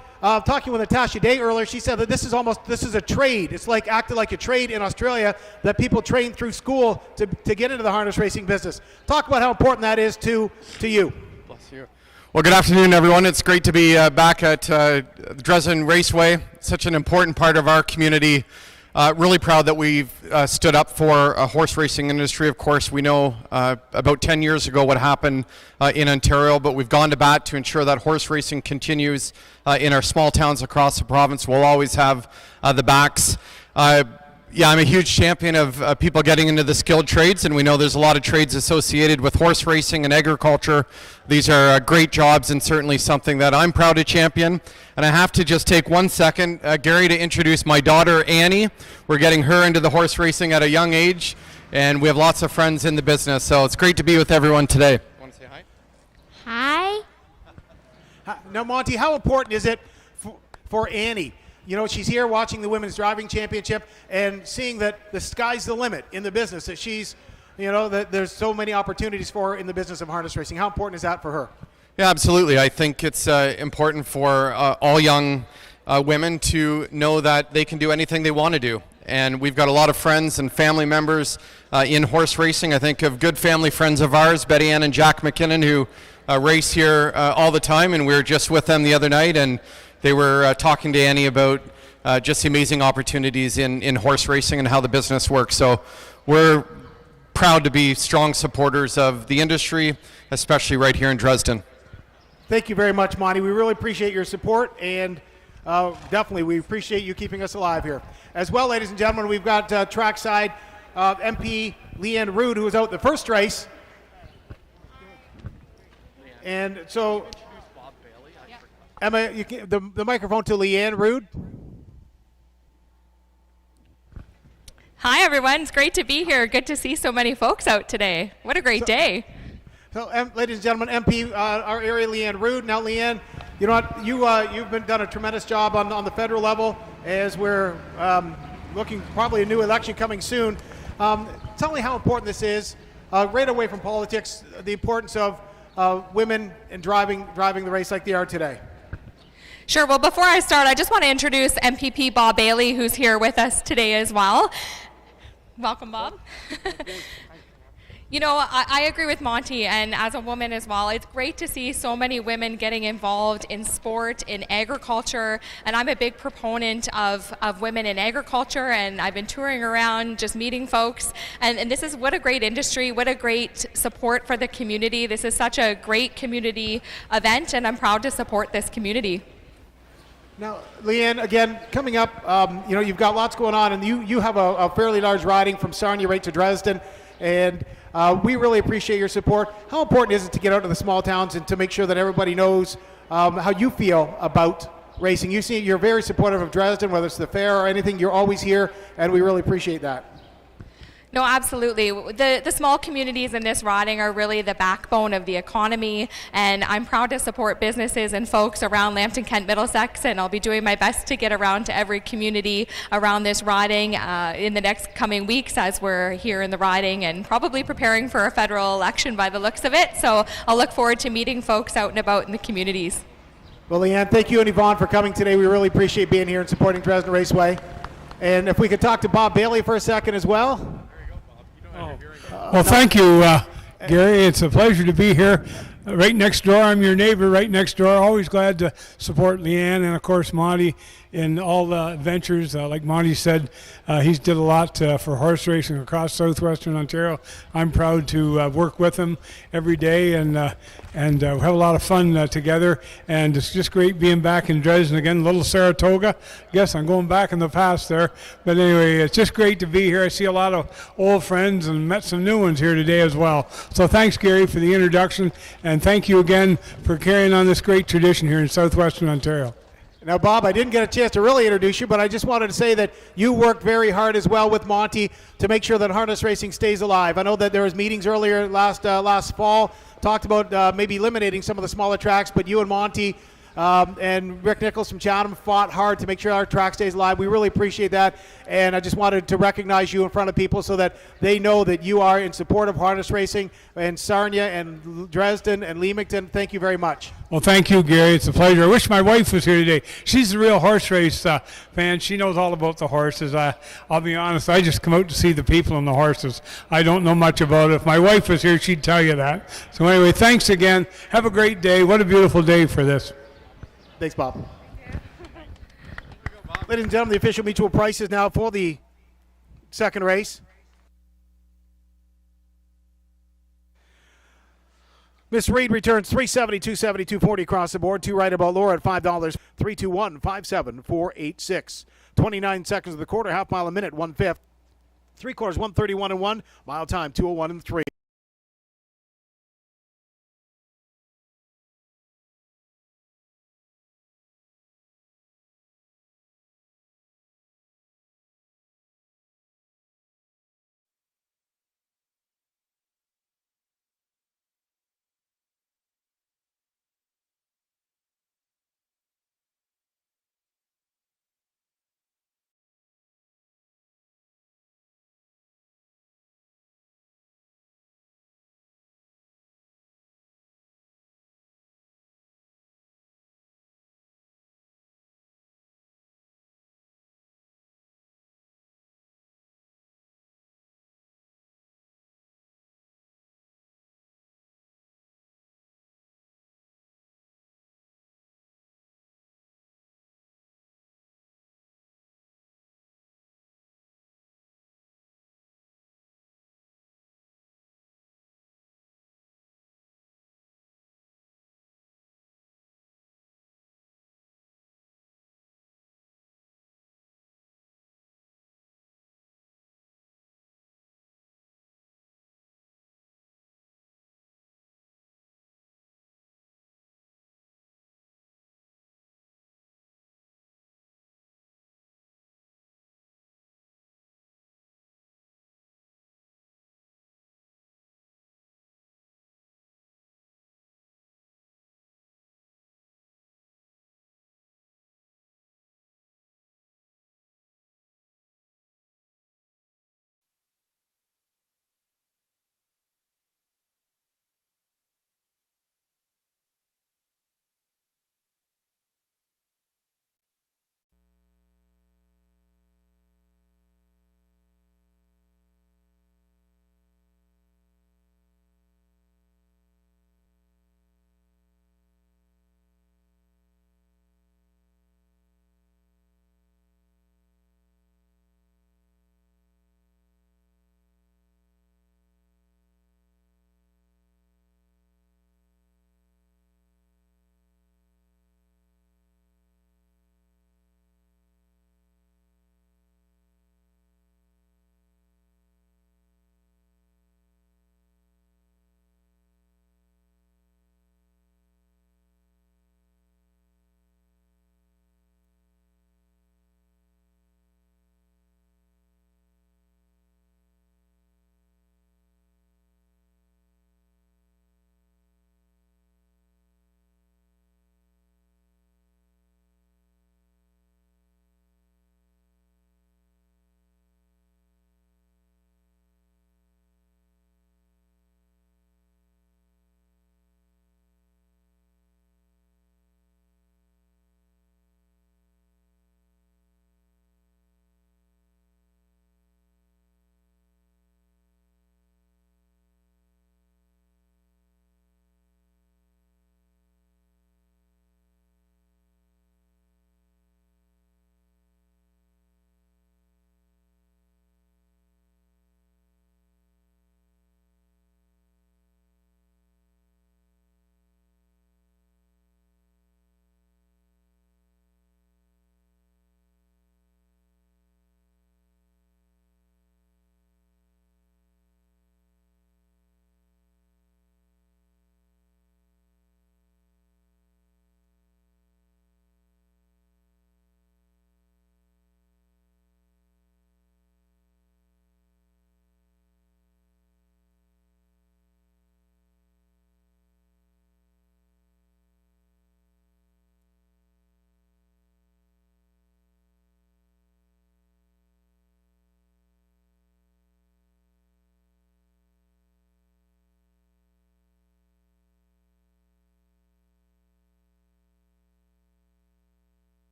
Talking with Natasha Day earlier, she said that this is a trade. It's like acted like a trade in Australia, that people train through school to get into the harness racing business. Talk about how important that is to you. Bless you. Well, good afternoon, everyone. It's great to be back at Dresden Raceway. Such an important part of our community. Really proud that we've stood up for a horse racing industry. Of course, we know about 10 years ago what happened in Ontario, but we've gone to bat to ensure that horse racing continues in our small towns across the province. We'll always have the backs. Yeah, I'm a huge champion of people getting into the skilled trades, and we know there's a lot of trades associated with horse racing and agriculture. These are great jobs, and certainly something that I'm proud to champion. And I have to just take 1 second, Gary, to introduce my daughter, Annie. We're getting her into the horse racing at a young age, and we have lots of friends in the business, so it's great to be with everyone today. Want to say hi? Hi. Now, Monty, how important is it for Annie? You know, she's here watching the Women's Driving Championship and seeing that the sky's the limit in the business, that she's, you know, that there's so many opportunities for her in the business of harness racing. How important is that for her? Yeah, absolutely. I think it's important for all young women to know that they can do anything they want to do. And we've got a lot of friends and family members in horse racing. I think of good family friends of ours, Betty Ann and Jack McKinnon, who race here all the time. And we were just with them the other night, and they were talking to Annie about just the amazing opportunities in horse racing and how the business works. So we're proud to be strong supporters of the industry, especially right here in Dresden. Thank you very much, Monty. We really appreciate your support, and definitely we appreciate you keeping us alive here. As well, ladies and gentlemen, we've got trackside MP Leanne Rude, who was out the first race. And so, Emma, you can, the microphone to Leanne Rude. Hi, everyone. It's great to be here. Good to see so many folks out today. What a great day. So, ladies and gentlemen, MP, our area, Leanne Rude. Now, Leanne, you know what? You've done a tremendous job on the federal level as we're looking probably a new election coming soon. Tell me how important this is, right away from politics, the importance of women in driving the race like they are today. Sure. Well, before I start, I just want to introduce MPP Bob Bailey, who's here with us today as well. Welcome, Bob. You know, I agree with Monty, and as a woman as well, it's great to see so many women getting involved in sport, in agriculture, and I'm a big proponent of women in agriculture, and I've been touring around just meeting folks, and this is what a great industry, what a great support for the community. This is such a great community event, and I'm proud to support this community. Now, Leanne, again, coming up, you know, you've got lots going on, and you have a fairly large riding from Sarnia right to Dresden, and we really appreciate your support. How important is it to get out to the small towns and to make sure that everybody knows how you feel about racing? You're very supportive of Dresden, whether it's the fair or anything. You're always here, and we really appreciate that. No, absolutely. The small communities in this riding are really the backbone of the economy, and I'm proud to support businesses and folks around Lambton, Kent, Middlesex, and I'll be doing my best to get around to every community around this riding in the next coming weeks as we're here in the riding and probably preparing for a federal election by the looks of it. So I'll look forward to meeting folks out and about in the communities. Well, Leanne, thank you and Yvonne for coming today. We really appreciate being here and supporting Dresden Raceway. And if we could talk to Bob Bailey for a second as well. Well, thank you, Gary. It's a pleasure to be here. Right next door, I'm your neighbor right next door. Always glad to support Leanne and, of course, Monty in all the adventures. Like Monty said, he's did a lot for horse racing across southwestern Ontario. I'm proud to work with him every day and have a lot of fun together. And it's just great being back in Dresden again, little Saratoga. Guess I'm going back in the past there. But anyway, it's just great to be here. I see a lot of old friends and met some new ones here today as well. So thanks, Gary, for the introduction. And thank you again for carrying on this great tradition here in southwestern Ontario. Now, Bob, I didn't get a chance to really introduce you, but I just wanted to say that you worked very hard as well with Monty to make sure that harness racing stays alive. I know that there was meetings earlier last fall, talked about maybe eliminating some of the smaller tracks, but you and Monty and Rick Nichols from Chatham fought hard to make sure our track stays alive. We really appreciate that, and I just wanted to recognize you in front of people so that they know that you are in support of harness racing. And Sarnia and Dresden and Leamington, thank you very much. Well, thank you, Gary. It's a pleasure. I wish my wife was here today. She's a real horse race fan. She knows all about the horses. I'll be honest, I just come out to see the people and the horses. I don't know much about it. If my wife was here, she'd tell you that. So anyway, thanks again. Have a great day. What a beautiful day for this. Thanks, Bob. Ladies and gentlemen, the official mutual prices now for the second race. Miss Reed returns 370, 270, 240 across the board. Two right about Laura at $5, 321, 57486. 29 seconds of the quarter, half mile a minute, 1/5. 3/4, 131 and 1. Mile time, 2:01 and 3.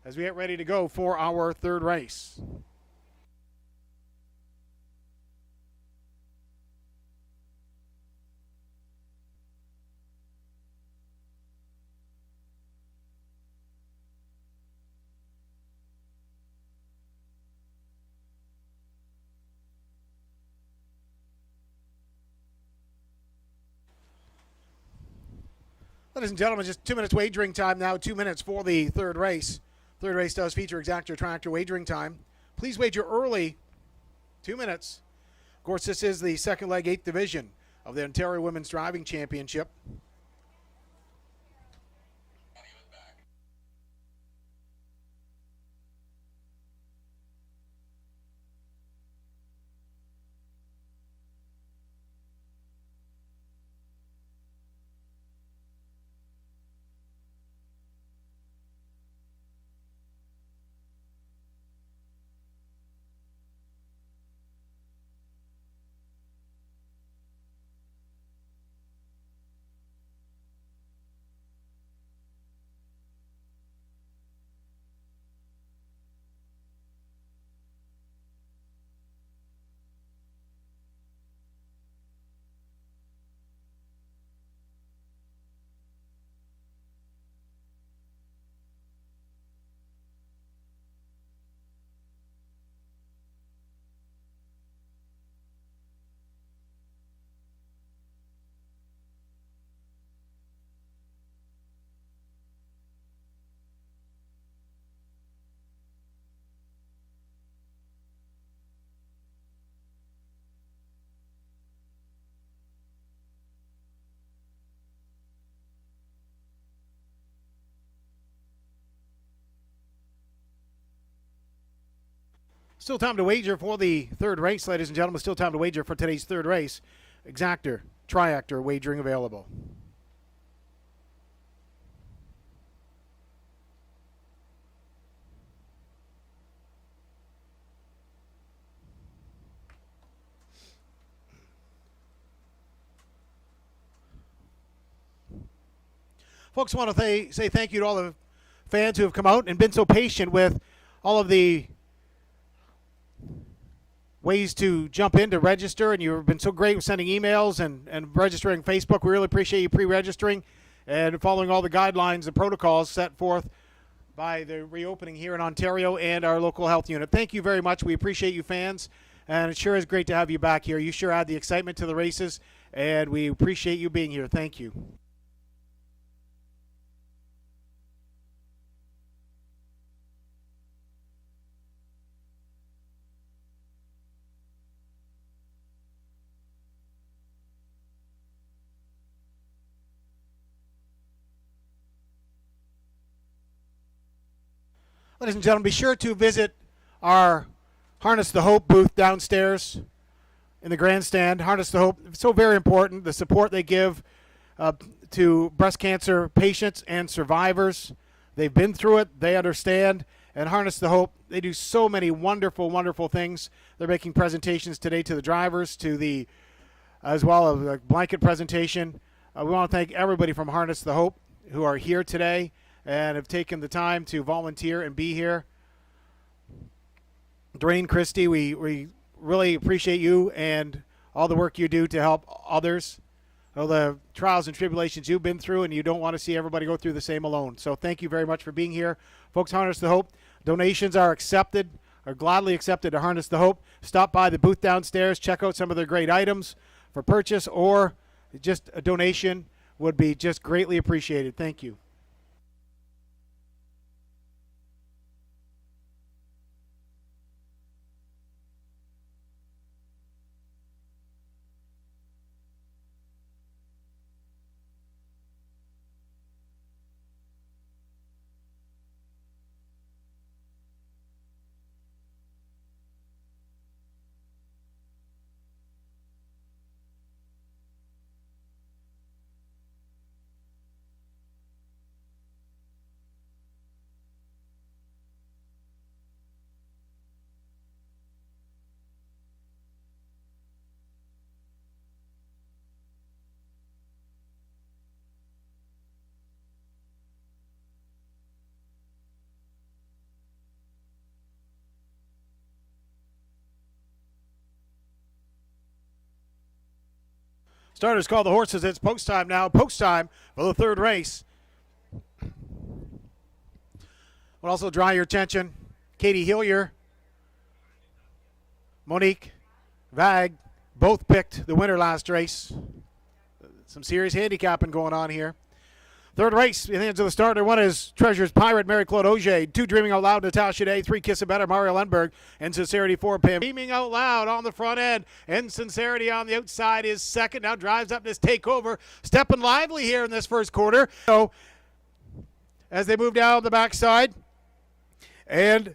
as we get ready to go for our third race. Ladies and gentlemen, just 2 minutes wagering time now. 2 minutes for the third race. Third race does feature exactor tractor wagering time. Please wager early. 2 minutes. Of course, this is the second leg, 8th division of the Ontario Women's Driving Championship. Still time to wager for the third race, ladies and gentlemen. Still time to wager for today's third race. Exactor, triactor wagering available. Folks, I want to say thank you to all the fans who have come out and been so patient with all of the ways to jump in to register, and you've been so great with sending emails and registering Facebook. We really appreciate you pre-registering and following all the guidelines and protocols set forth by the reopening here in Ontario and our local health unit. Thank you very much. We appreciate you, fans, and it sure is great to have you back here. You sure add the excitement to the races, and we appreciate you being here. Thank you. Ladies and gentlemen, be sure to visit our Harness the Hope booth downstairs in the grandstand. Harness the Hope, so very important, the support they give to breast cancer patients and survivors. They've been through it, they understand, and Harness the Hope, they do so many wonderful, wonderful things. They're making presentations today to the drivers, as well as a blanket presentation. We want to thank everybody from Harness the Hope who are here today and have taken the time to volunteer and be here. Dwayne, Christie, we really appreciate you and all the work you do to help others. All the trials and tribulations you've been through, and you don't want to see everybody go through the same alone. So thank you very much for being here. Folks, Harness the Hope, donations are gladly accepted to Harness the Hope. Stop by the booth downstairs, check out some of their great items for purchase, or just a donation would be just greatly appreciated. Thank you. Starters call the horses. It's post time now. Post time for the third race. We'll also draw your attention. Katie Hillier, Monique Vag both picked the winner last race. Some serious handicapping going on here. Third race in the hands of the starter. One is Treasure's Pirate, Mary-Claude Auger. 2, Dreaming Out Loud, Natasha Day. 3, Kiss It Better, Mario Lundberg. And Sincerity, 4, Pam. Dreaming Out Loud on the front end. And Sincerity on the outside is second. Now drives up this takeover. Stepping lively here in this first quarter. So as they move down the backside. And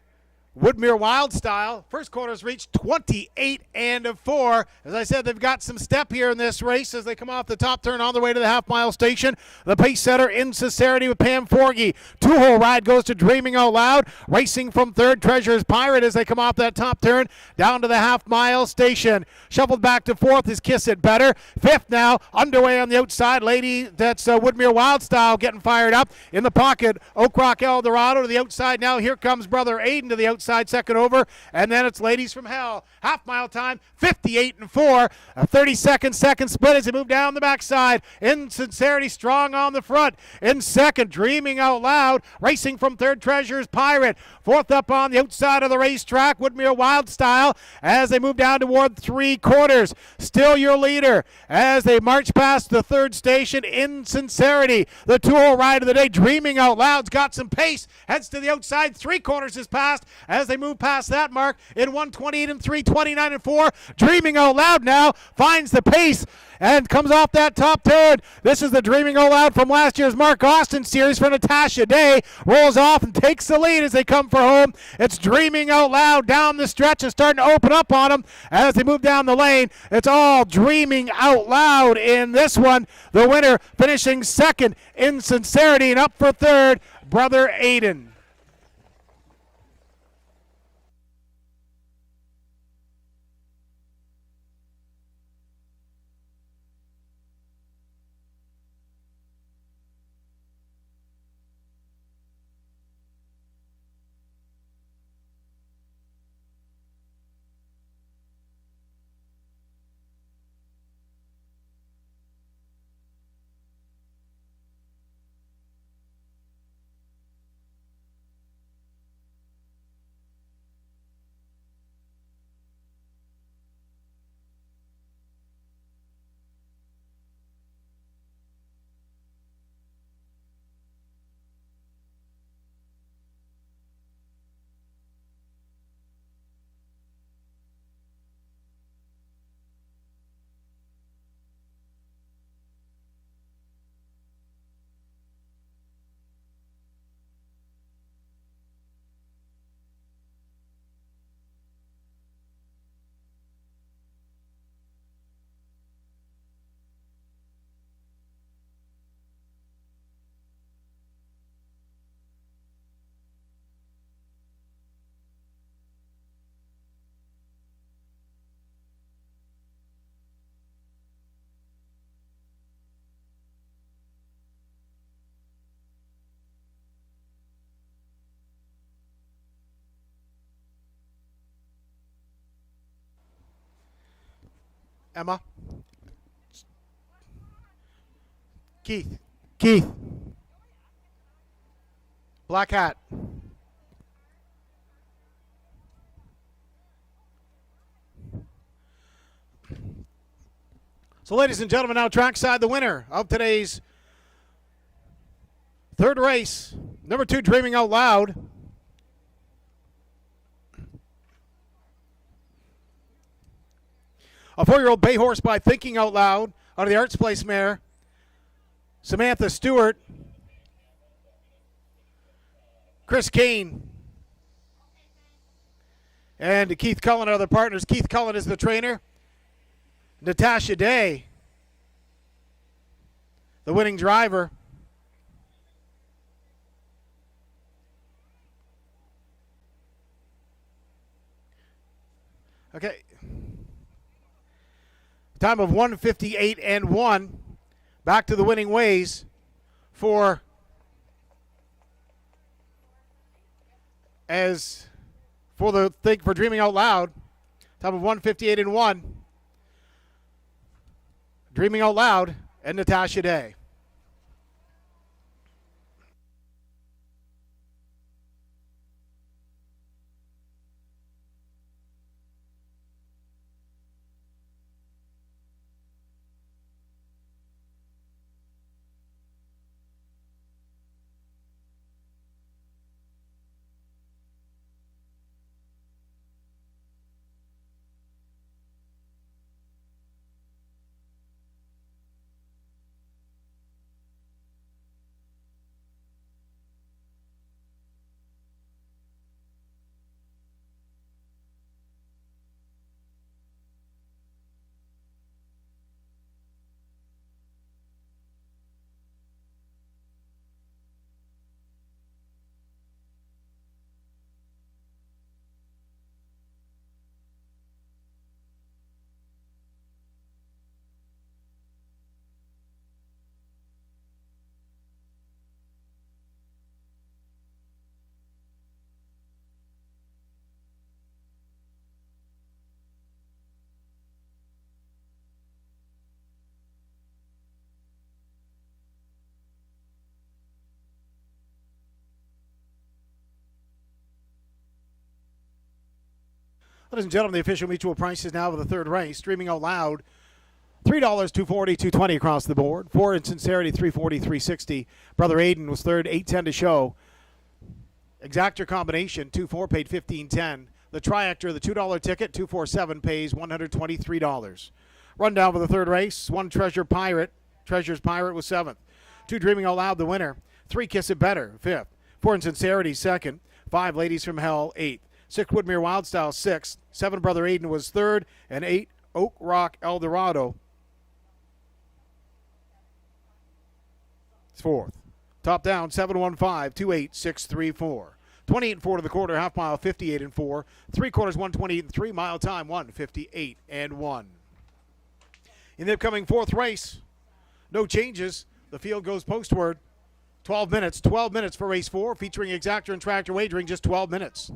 Woodmere Wild Style. First quarter's reached 28 and 4. As I said, they've got some step here in this race as they come off the top turn on the way to the half-mile station. The pace setter in Sincerity with Pam Forgy. 2-hole ride goes to Dreaming Out Loud. Racing from third, Treasure's Pirate as they come off that top turn down to the half-mile station. Shuffled back to fourth is Kiss It Better. Fifth now, underway on the outside. Lady, that's Woodmere Wild Style getting fired up. In the pocket, Oak Rock Eldorado to the outside now. Here comes Brother Aiden to the outside. Second over, and then it's Ladies from Hell. Half mile time, 58 and 4. A 30-second second split as they move down the backside. In Sincerity strong on the front. In second, Dreaming Out Loud. Racing from third, Treasure's Pirate. Fourth up on the outside of the racetrack, Woodmere Wild Style as they move down toward three quarters. Still your leader as they march past the third station. In Sincerity, the 2-hole ride of the day. Dreaming Out Loud's got some pace. Heads to the outside. 3 quarters is passed. As they move past that mark in 128 and 3, 29 and 4. Dreaming Out Loud now finds the pace and comes off that top turn. This is the Dreaming Out Loud from last year's Mark Austin series for Natasha Day. Rolls off and takes the lead as they come for home. It's Dreaming Out Loud down the stretch and starting to open up on them as they move down the lane. It's all Dreaming Out Loud in this one. The winner finishing second in Sincerity, and up for third, Brother Aiden. Emma. Keith. Black hat. So, ladies and gentlemen, now trackside, the winner of today's third race, number 2, Dreaming Out Loud. A 4-year-old bay horse by Thinking Out Loud out of the Arts Place mare, Samantha Stewart. Chris Kane and Keith Cullen are the partners. Keith Cullen is the trainer. Natasha Day, the winning driver. Okay. Time of 1:58 and 1. Back to the winning ways for Dreaming Out Loud. Time of 1:58 and 1. Dreaming Out Loud, and Natasha Day. Ladies and gentlemen, the official mutual prices now for the third race. Streaming Out Loud, $3, $240, $220 across the board. For in Sincerity, $340, $360. Brother Aiden was third, $810 to show. Exactor Combination, 2-4, paid $15.10. The Triactor, the $2 ticket, 247, pays $123. Rundown for the third race. 1 Treasure's Pirate was 7th. 2 Dreaming Out Loud, the winner. 3 Kiss It Better, 5th. 4 in Sincerity, 2nd. 5 Ladies from Hell, 8th. 6 Woodmere Wildstyle, 6th. 7 Brother Aiden was 3rd. And 8 Oak Rock Eldorado is 4th. Top down, 715, 28634. 28 and 4 to the quarter, half mile, 58 and 4. 3 quarters, 128 and 3. Mile time, 158 and 1. In the upcoming fourth race, no changes. The field goes postward. 12 minutes for race 4, featuring Exactor and Tractor wagering, just 12 minutes.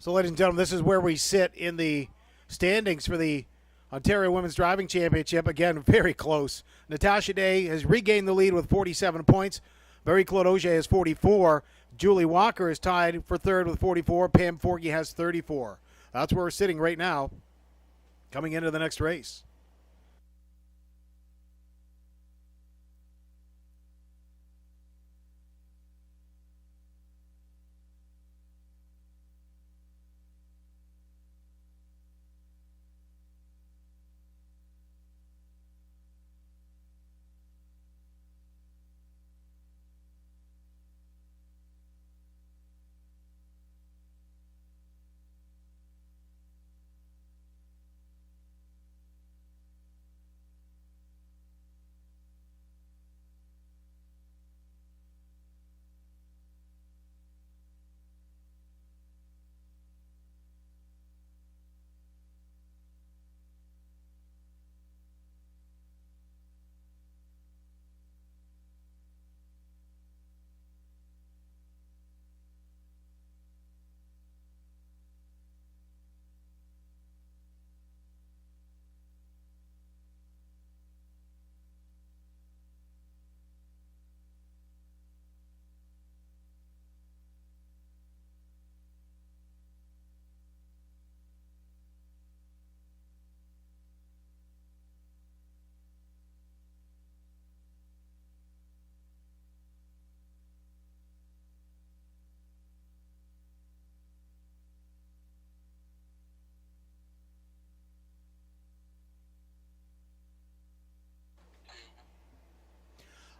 So, ladies and gentlemen, this is where we sit in the standings for the Ontario Women's Driving Championship. Again, very close. Natasha Day has regained the lead with 47 points. Marie-Claude Auger has 44. Julie Walker is tied for third with 44. Pam Forgy has 34. That's where we're sitting right now, coming into the next race.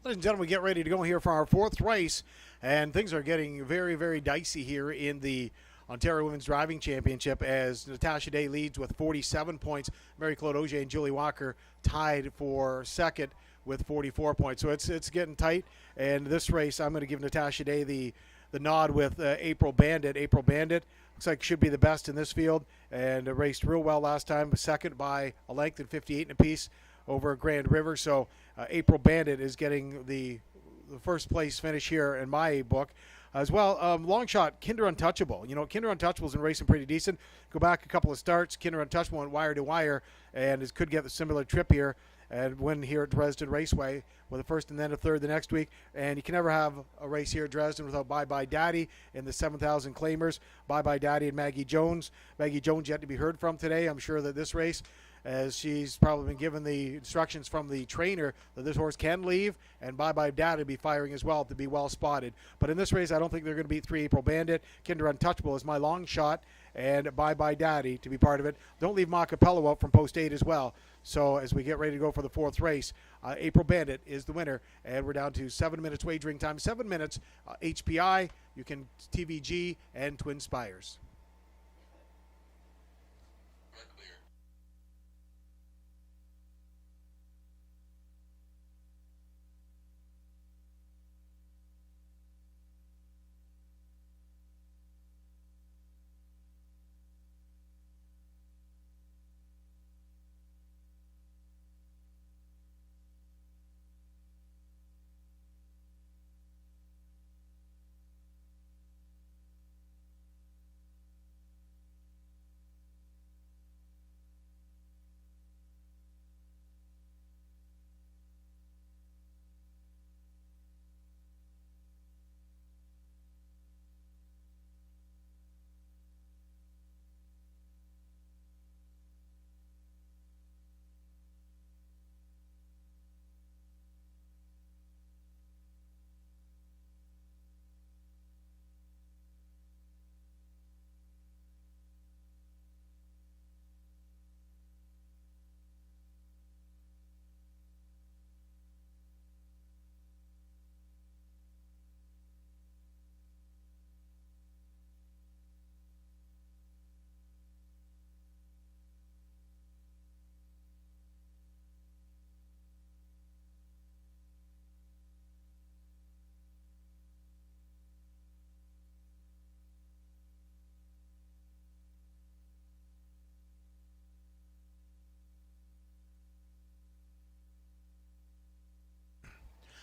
Ladies and gentlemen, we get ready to go here for our fourth race, and things are getting very, very dicey here in the Ontario Women's Driving Championship as Natasha Day leads with 47 points. Mary-Claude Auger and Julie Walker tied for second with 44 points. So it's getting tight, and this race I'm going to give Natasha Day the nod with April Bandit. April Bandit looks like should be the best in this field and raced real well last time, second by a length and 58 and a piece over Grand River. So April Bandit is getting the first place finish here in my book. As well, long shot, Kinder Untouchable. You know, Kinder Untouchable's been racing pretty decent. Go back a couple of starts, Kinder Untouchable went wire to wire and could get a similar trip here and win here at Dresden Raceway with a first and then a third the next week. And you can never have a race here at Dresden without Bye Bye Daddy in the 7,000 claimers. Bye Bye Daddy and Maggie Jones. Maggie Jones yet to be heard from today. I'm sure that this race, as she's probably been given the instructions from the trainer that this horse can leave, and Bye Bye Dad will be firing as well to be well spotted. But in this race, I don't think they're going to beat 3 April Bandit. Kinder Untouchable is my long shot, and Bye Bye Daddy to be part of it. Don't leave Ma Capello out from post 8 as well. So as we get ready to go for the fourth race, April Bandit is the winner, and we're down to 7 minutes wagering time. 7 minutes, HPI, you can TVG, and Twin Spires.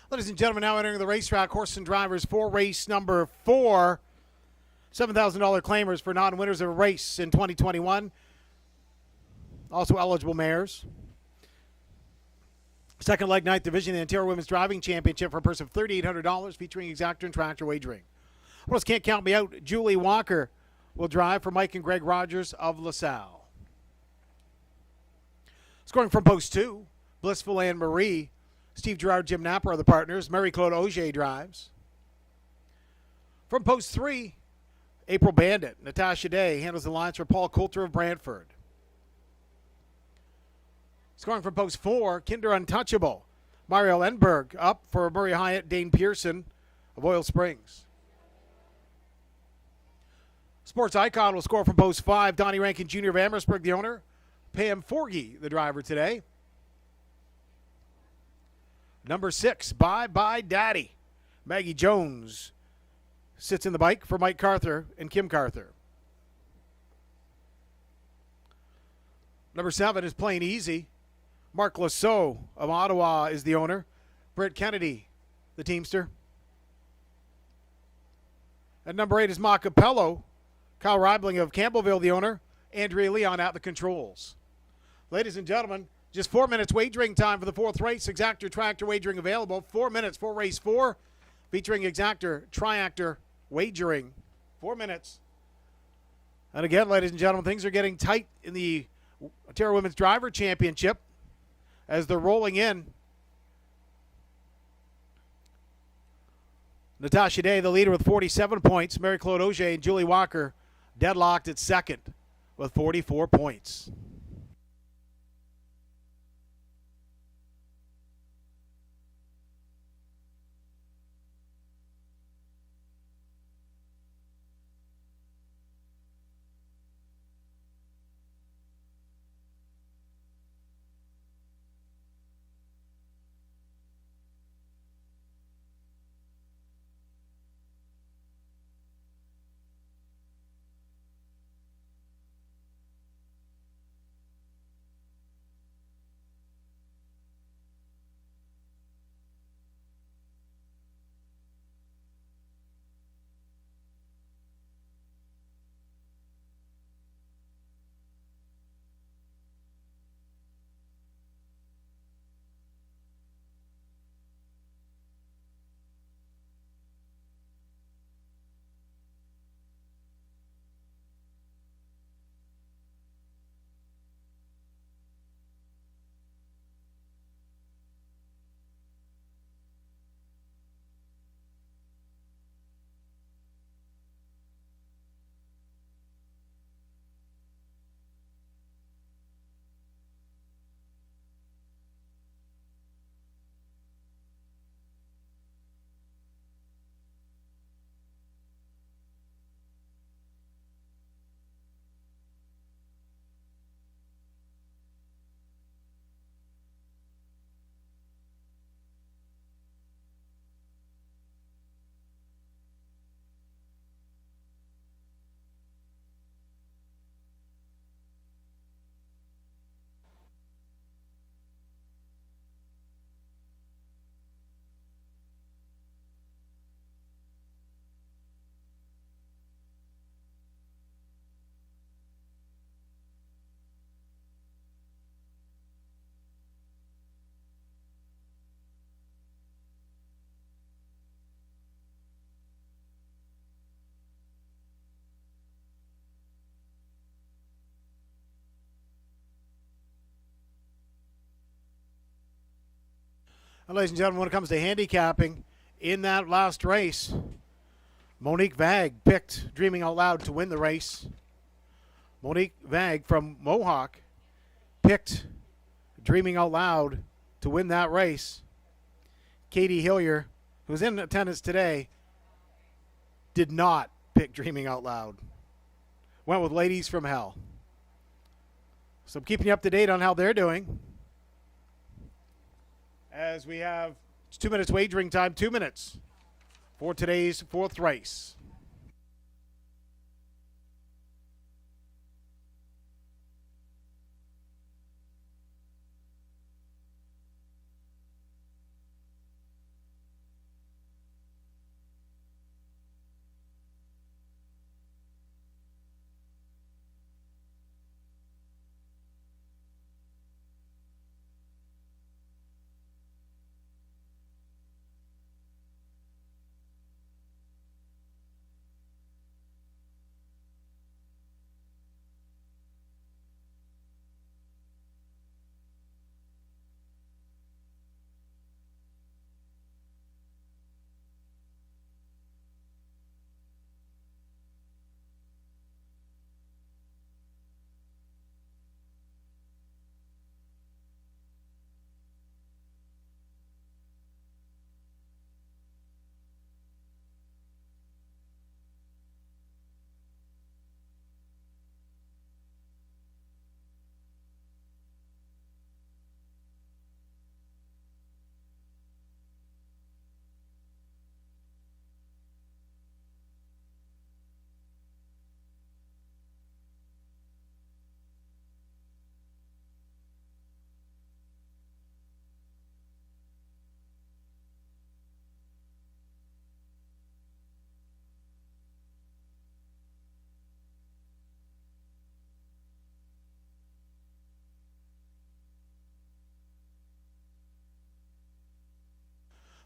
Ladies and gentlemen, now entering the racetrack, horse and drivers for race number 4. $7,000 claimers for non-winners of a race in 2021. Also eligible mares. Second leg, 9th division, the Ontario Women's Driving Championship for a purse of $3,800 featuring exactor and tractor wagering. Horse Can't Count Me Out, Julie Walker will drive for Mike and Greg Rogers of LaSalle. Scoring from post 2, Blissful Anne Marie, Steve Gerard, Jim Napper are the partners. Mary-Claude Auger drives. From post 3, April Bandit. Natasha Day handles the lines for Paul Coulter of Brantford. Scoring from post 4, Kinder Untouchable. Mario Enberg up for Murray Hyatt, Dane Pearson of Oil Springs. Sports Icon will score from post 5. Donnie Rankin Jr. of Amherstburg, the owner. Pam Forgy, the driver today. Number 6, Bye Bye Daddy. Maggie Jones sits in the bike for Mike Carther and Kim Carther. Number 7 is Plain Easy. Mark Lasso of Ottawa is the owner. Brett Kennedy, the teamster. At number 8 is Ma Capello. Kyle Reibling of Campbellville, the owner. Andrea Leon at the controls. Ladies and gentlemen, just 4 minutes wagering time for the fourth race. Exactor tractor wagering available. 4 minutes for race 4, featuring exactor triactor wagering. 4 minutes. And again, ladies and gentlemen, things are getting tight in the Ontario Women's Driver Championship as they're rolling in. Natasha Day, the leader with 47 points. Mary-Claude Auger and Julie Walker deadlocked at second with 44 points. Well, ladies and gentlemen, when it comes to handicapping in that last race, Monique Vag picked Dreaming Out Loud to win the race. Monique Vag from Mohawk picked Dreaming Out Loud to win that race. Katie Hillier, who's in attendance today, did not pick Dreaming Out Loud. Went with Ladies from Hell. So I'm keeping you up to date on how they're doing. As we have 2 minutes wagering time, 2 minutes for today's fourth race.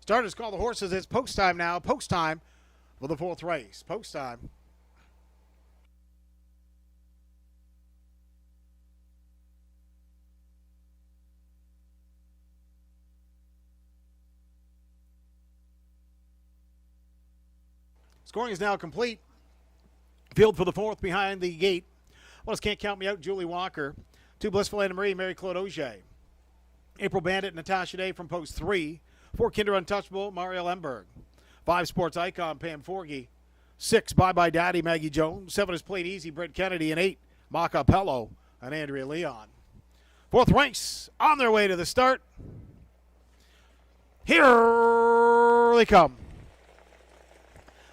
Starters call the horses. It's post time now. Post time for the fourth race. Post time. Scoring is now complete. Field for the fourth behind the gate. Well, this Can't Count Me Out, Julie Walker. 2 Blissful Anna Marie, Mary Claude Auger. April Bandit, Natasha Day from post 3. 4 Kinder Untouchable, Mario Lemberg. 5 Sports Icon, Pam Forgy. 6 Bye Bye Daddy, Maggie Jones. 7 is Played Easy, Brett Kennedy. And 8 Macapello and Andrea Leon. Fourth race on their way to the start. Here they come.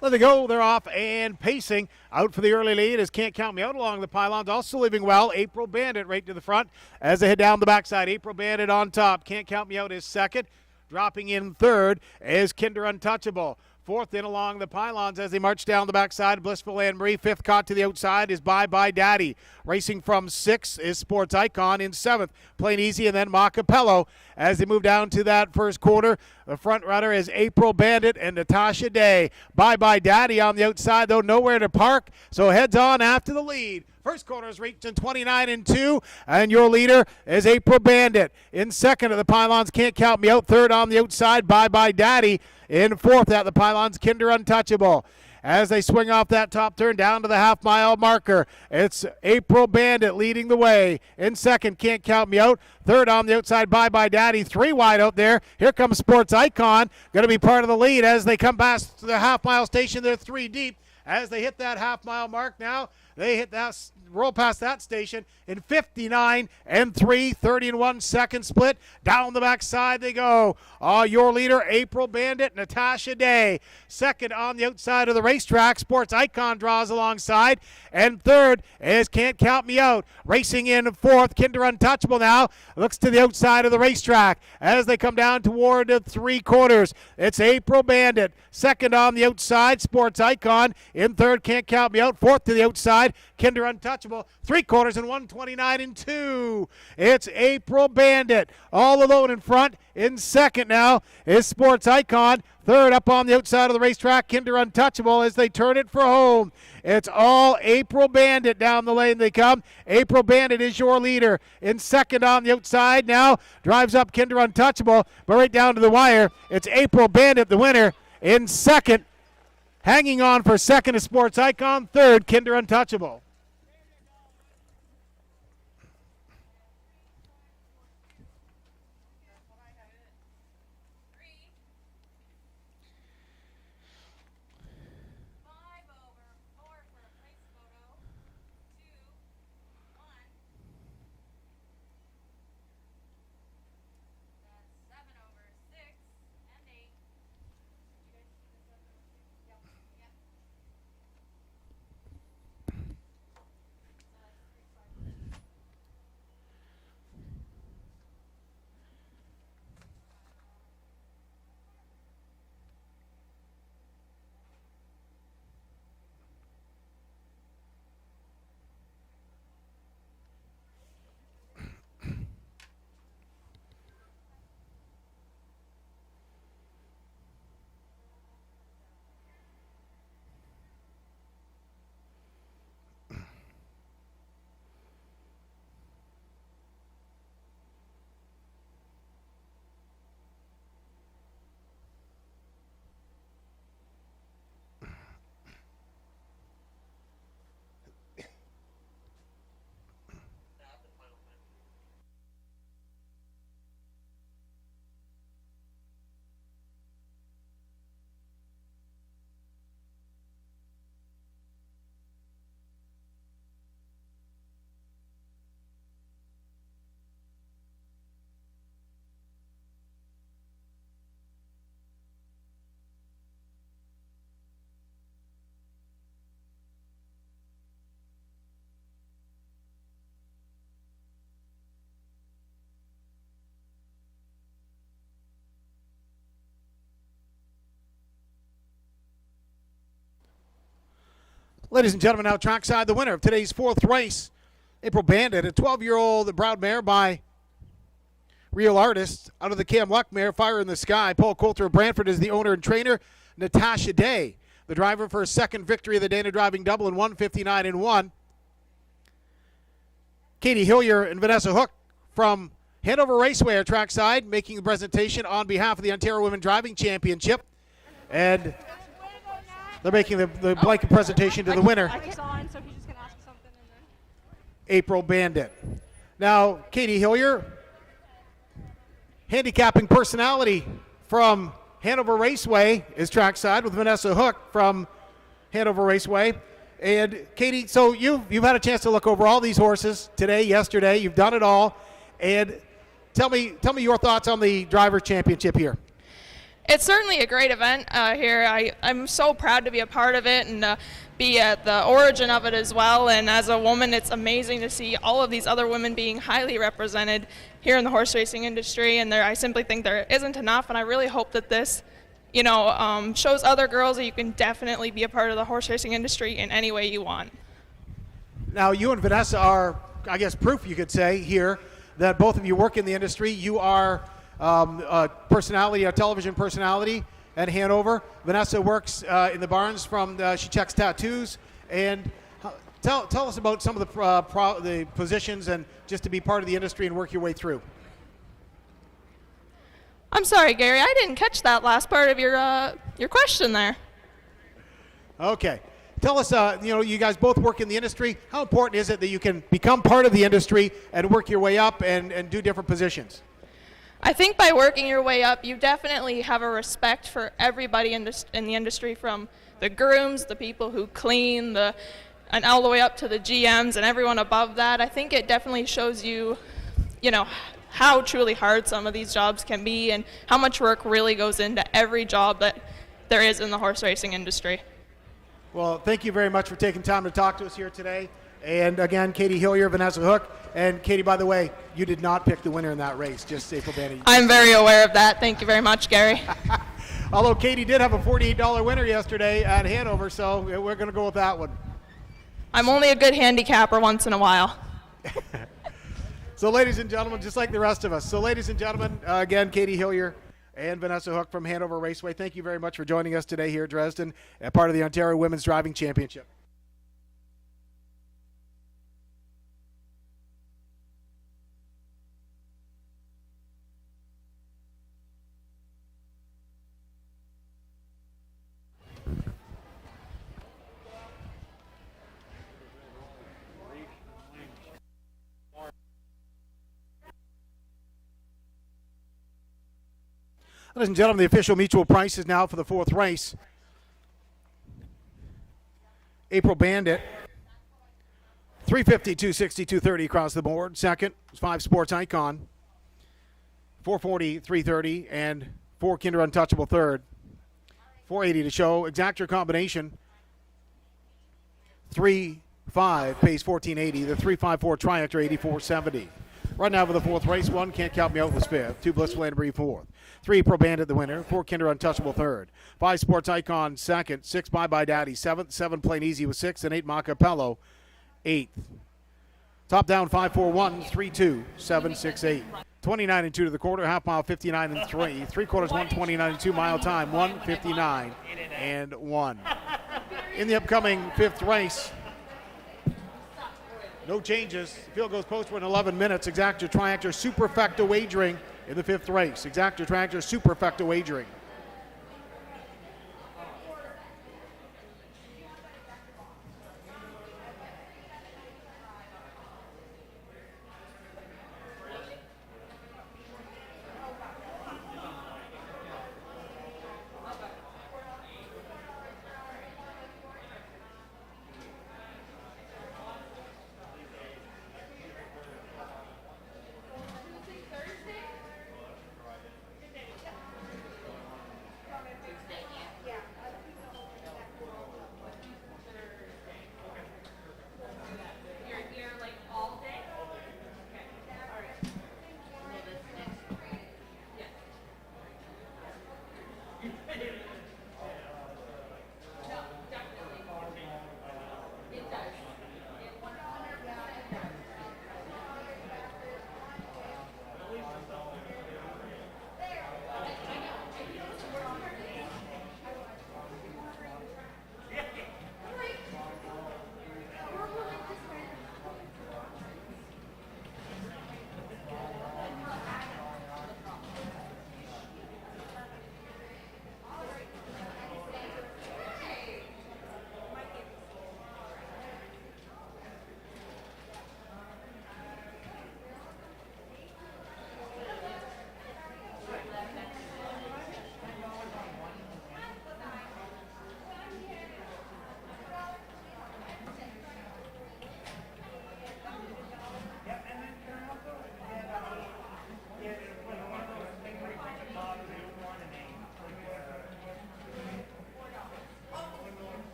Let it go. They're off and pacing. Out for the early lead is Can't Count Me Out along the pylons. Also leaving well, April Bandit right to the front as they head down the backside. April Bandit on top. Can't Count Me Out is second. Dropping in third is Kinder Untouchable. Fourth in along the pylons as they march down the backside. Blissful Anne-Marie. Fifth caught to the outside is Bye Bye Daddy. Racing from 6 is Sports Icon in 7th. Plain Easy and then Macapello as they move down to that first quarter. The front runner is April Bandit and Natasha Day. Bye Bye Daddy on the outside, though nowhere to park. So heads on after the lead. First corner is reached in 29 and 2, and your leader is April Bandit. In second of the pylons, Can't Count Me Out. Third on the outside, Bye Bye Daddy. In fourth at the pylons, Kinder Untouchable. As they swing off that top turn down to the half-mile marker, it's April Bandit leading the way. In second, Can't Count Me Out. Third on the outside, Bye Bye Daddy. 3 wide out there. Here comes Sports Icon, going to be part of the lead as they come past the half-mile station. They're 3 deep. As they hit that half-mile mark now, they hit that, roll past that station in 59 and 3, 30 and 1 second split. Down the backside they go. Your leader, April Bandit, Natasha Day. Second on the outside of the racetrack, Sports Icon draws alongside. And third is Can't Count Me Out. Racing in fourth, Kinder Untouchable now. Looks to the outside of the racetrack as they come down toward the 3 quarters. It's April Bandit. Second on the outside, Sports Icon. In third, Can't Count Me Out. Fourth to the outside, Kinder Untouchable. Untouchable. 3/4 and 129 and 2. It's April Bandit all alone in front. In second now is Sports Icon. Third up on the outside of the racetrack, Kinder Untouchable as they turn it for home. It's all April Bandit down the lane they come. April Bandit is your leader. In second on the outside now, drives up Kinder Untouchable, but right down to the wire, it's April Bandit the winner. In second, hanging on for second is Sports Icon. Third, Kinder Untouchable. Ladies and gentlemen, now trackside, the winner of today's fourth race, April Bandit, a 12-year-old brown mare by Real Artist. Out of the Cam Luck mare, Fire in the Sky. Paul Coulter of Brantford is the owner and trainer. Natasha Day, the driver for a second victory of the Dana Driving Double in 159 and 1. Katie Hillier and Vanessa Hook from Hanover Raceway are trackside, making the presentation on behalf of the Ontario Women Driving Championship. And they're making the blanket presentation to the winner, April Bandit. Now, Katie Hillier, handicapping personality from Hanover Raceway, is trackside with Vanessa Hook from Hanover Raceway. And Katie, so you've had a chance to look over all these horses today, yesterday. You've done it all. And tell me your thoughts on the Driver Championship here. It's certainly a great event here. I'm so proud to be a part of it and be at the origin of it as well. And as a woman, it's amazing to see all of these other women being highly represented here in the horse racing industry. And I simply think there isn't enough. And I really hope that this, shows other girls that you can definitely be a part of the horse racing industry in any way you want. Now, you and Vanessa are, I guess, proof, you could say, here that both of you work in the industry. You are a television personality at Hanover. Vanessa works in the barns she checks tattoos. And tell us about some of the positions and just to be part of the industry and work your way through. I'm sorry, Gary, I didn't catch that last part of your question there. Okay. Tell us, you guys both work in the industry. How important is it that you can become part of the industry and work your way up and do different positions? I think by working your way up, you definitely have a respect for everybody in the industry, from the grooms, the people who clean, and all the way up to the GMs and everyone above that. I think it definitely shows you, how truly hard some of these jobs can be and how much work really goes into every job that there is in the horse racing industry. Well, thank you very much for taking time to talk to us here today. And again, Katie Hillier, Vanessa Hook. And Katie, by the way, you did not pick the winner in that race, just April Bandit. I'm very aware of that. Thank you very much, Gary. Although Katie did have a $48 winner yesterday at Hanover, so we're going to go with that one. I'm only a good handicapper once in a while. So, ladies and gentlemen, just like the rest of us. So, ladies and gentlemen, again, Katie Hillier and Vanessa Hook from Hanover Raceway, thank you very much for joining us today here at Dresden, part of the Ontario Women's Driving Championship. Ladies and gentlemen, the official mutual price is now for the fourth race. April Bandit, $350, $260, $230 across the board. Second is 5 Sports Icon, $440, $330, and 4 Kinder Untouchable third. $480 to show. Exact your combination. 3-5 pays $14.80. The 3-5-4 Triactor $84.70. Right now for the fourth race, 1 Can't Count Me Out was fifth, 2 Blissful Landry fourth, 3 Pro Bandit the winner, 4 Kinder Untouchable third, 5 Sports Icon second, 6 Bye Bye Daddy seventh, 7 Plain Easy was sixth, and 8 Macapello eighth. Top down 5-4-1, 3-2, 7-6-8. 29 and 2 to the quarter, half mile 59 and 3, 3/4 129 and 2, mile time 1:59 and 1. In the upcoming fifth race, no changes. Field goes post for 11 minutes. Exact your Triactor Superfecta wagering in the fifth race. Exact your Triactor Superfecta wagering.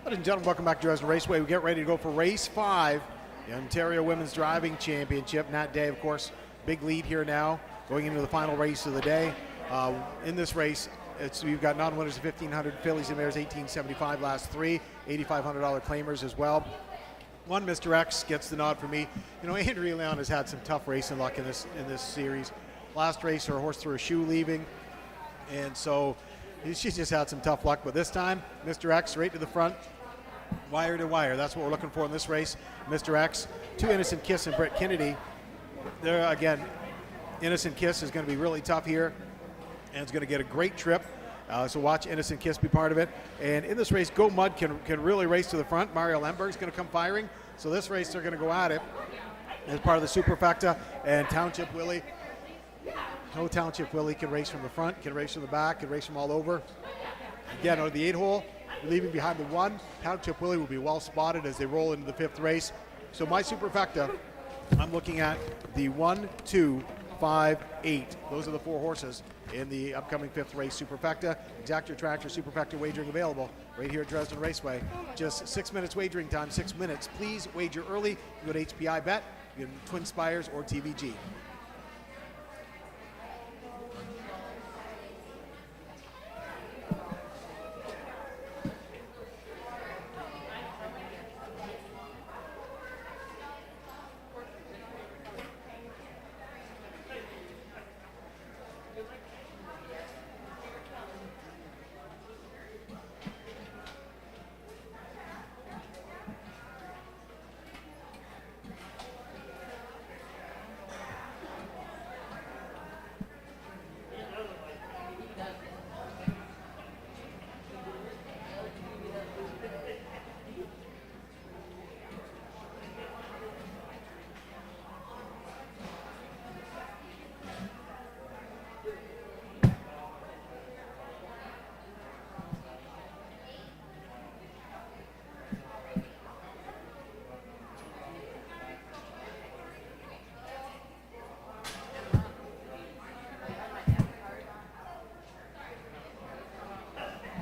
Ladies and gentlemen, welcome back to Dresden Raceway. We get ready to go for race 5, the Ontario Women's Driving Championship. Nat Day, of course, big lead here now, going into the final race of the day. In this race, we've got non-winners of 1,500, fillies and mares 1875 last 3, $8,500 claimers as well. One, Mr. X gets the nod for me. You know, Andrea Leon has had some tough racing luck in this series. Last race, her horse threw a shoe leaving, and so she's just had some tough luck. But this time, Mr. X right to the front, wire to wire. That's what we're looking for in this race. Mr. X, 2 Innocent Kiss and Brett Kennedy. There again, Innocent Kiss is going to be really tough here, and it's going to get a great trip. So watch Innocent Kiss be part of it. And in this race, Go Mud can really race to the front. Mario Lemberg's going to come firing. So this race, they're going to go at it as part of the Superfecta. And Township Willie, Township Willie can race from the front, can race from the back, can race from all over. Again, on the 8-hole, leaving behind the 1, Township Willie will be well spotted as they roll into the 5th race. So my Superfecta, I'm looking at the 1, 2, 5, 8. Those are the 4 horses in the upcoming 5th race, Superfecta. Exact Your Tractor Superfecta wagering available right here at Dresden Raceway. Just 6 minutes wagering time, 6 minutes. Please wager early. You go to HPI Bet, you can Twin Spires or TVG.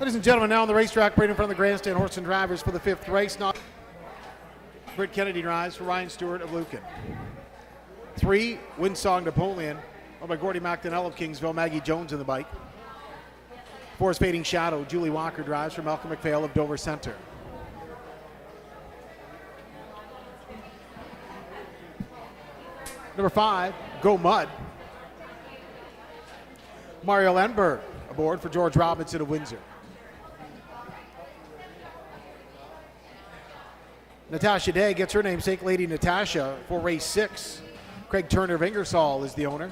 Ladies and gentlemen, now on the racetrack, right in front of the grandstand, horse and drivers for the 5th race. Britt Kennedy drives for Ryan Stewart of Lucan. 3, Windsong Napoleon, owned by Gordy McDonnell of Kingsville, Maggie Jones in the bike. 4 is Fading Shadow, Julie Walker drives for Malcolm McPhail of Dover Center. Number 5, Go Mud. Mario Lenberg aboard for George Robinson of Windsor. Natasha Day gets her namesake, Lady Natasha, for race 6. Craig Turner of Ingersoll is the owner.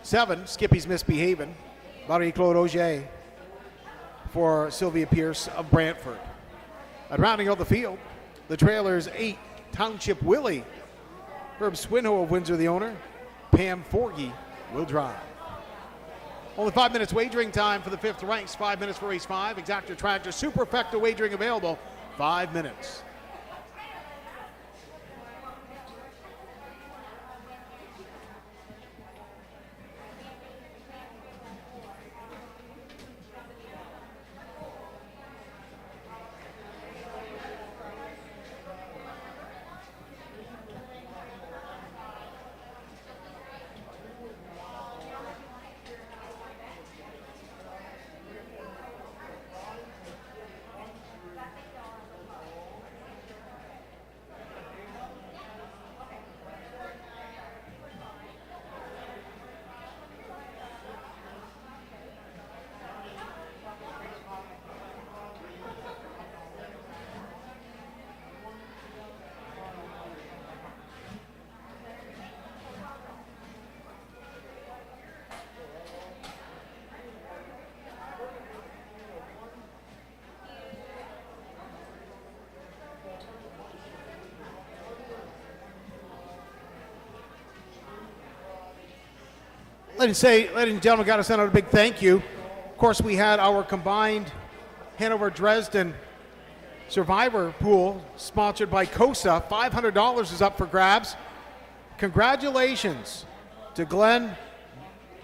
7, Skippy's Misbehavin', Marie-Claude Auger for Sylvia Pierce of Brantford. And rounding out the field, the trailers 8, Township Willie, Herb Swinho of Windsor, the owner. Pam Forgy will drive. Only 5 minutes wagering time for the 5th race. 5 minutes for race 5. Exact Your Tractor Superfecta wagering available. 5 minutes. Ladies and gentlemen, got to send out a big thank you. Of course, we had our combined Hanover-Dresden Survivor Pool sponsored by COSA. $500 is up for grabs. Congratulations to Glenn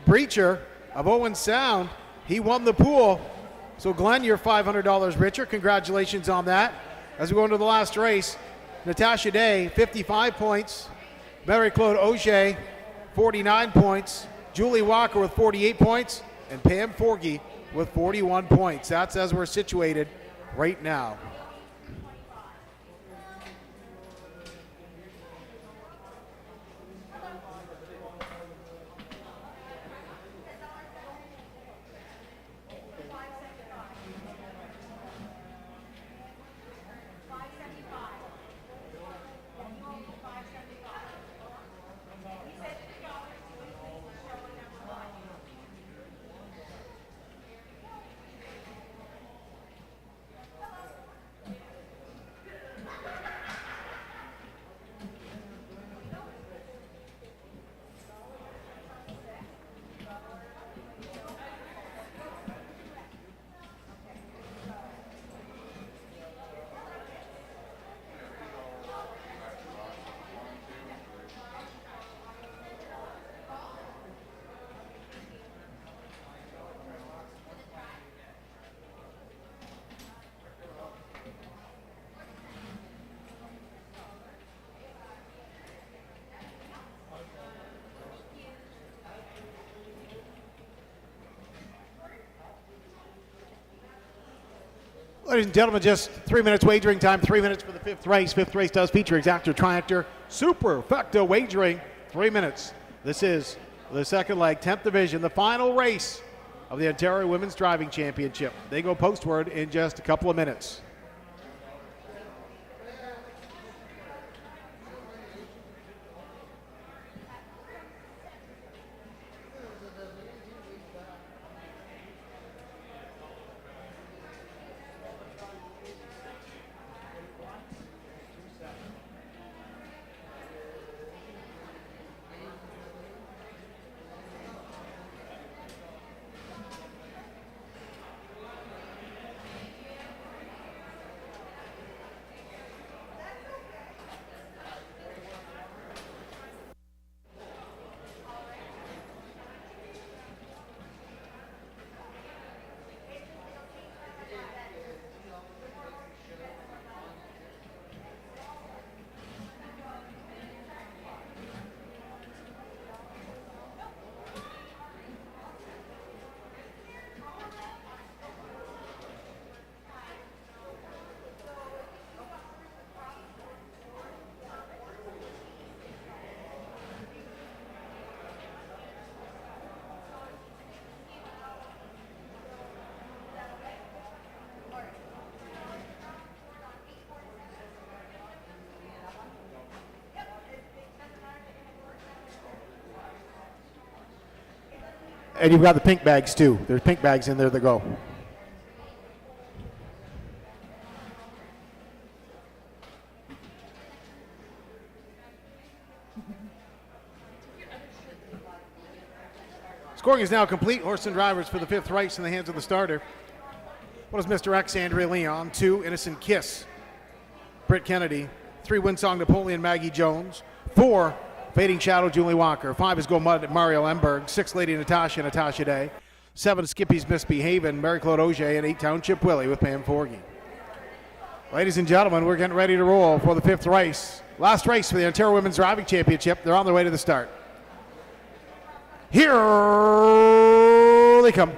Breacher of Owen Sound. He won the pool. So, Glenn, you're $500 richer. Congratulations on that. As we go into the last race, Natasha Day, 55 points. Marie-Claude Auger, 49 points. Julie Walker with 48 points. And Pam Forgy with 41 points. That's as we're situated right now. Ladies and gentlemen, just 3 minutes wagering time, 3 minutes for the fifth race. Fifth race does feature Exactor Triactor Superfecta wagering, 3 minutes. This is the second leg, 10th division, the final race of the Ontario Women's Driving Championship. They go postward in just a couple of minutes. And you've got the pink bags too. There's pink bags in there that go. Scoring is now complete. Horse and drivers for the fifth race in the hands of the starter. What is Mr. X, Andrea Leon? 2, Innocent Kiss, Britt Kennedy. 3, Winsong Napoleon, Maggie Jones. 4, Fading Shadow, Julie Walker. 5 is Go Mud, Mario Lemberg. 6, Lady Natasha, Natasha Day. 7, Skippy's Misbehavin', Mary Claude Auger. And 8, Township Willie with Pam Forgy. Ladies and gentlemen, we're getting ready to roll for the fifth race. Last race for the Ontario Women's Driving Championship. They're on their way to the start. Here they come.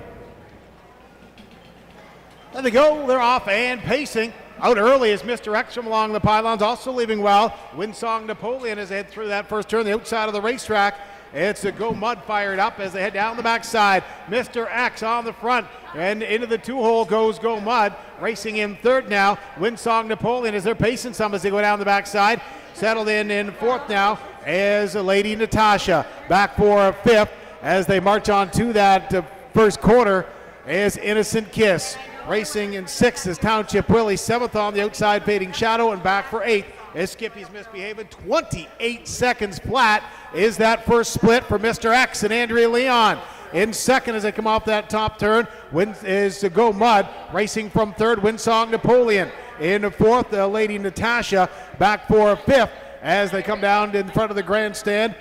There they go. They're off and pacing. Out early is Mr. X from along the pylons, also leaving well. Winsong Napoleon as they head through that first turn, the outside of the racetrack. It's a Go Mud fired up as they head down the backside. Mr. X on the front, and into the two-hole goes Go Mud. Racing in third now, Winsong Napoleon as they're pacing some as they go down the backside. Settled in fourth now is Lady Natasha. Back for fifth as they march on to that first quarter is Innocent Kiss. Racing in sixth is Township Willie. Seventh on the outside, Fading Shadow, and back for eighth is Skippy's Misbehavin'. 28 seconds flat is that first split for Mr. X and Andrea Leon. In second as they come off that top turn is to Go Mud. Racing from third, Winsong Napoleon. In fourth, Lady Natasha. Back for fifth as they come down in front of the grandstand.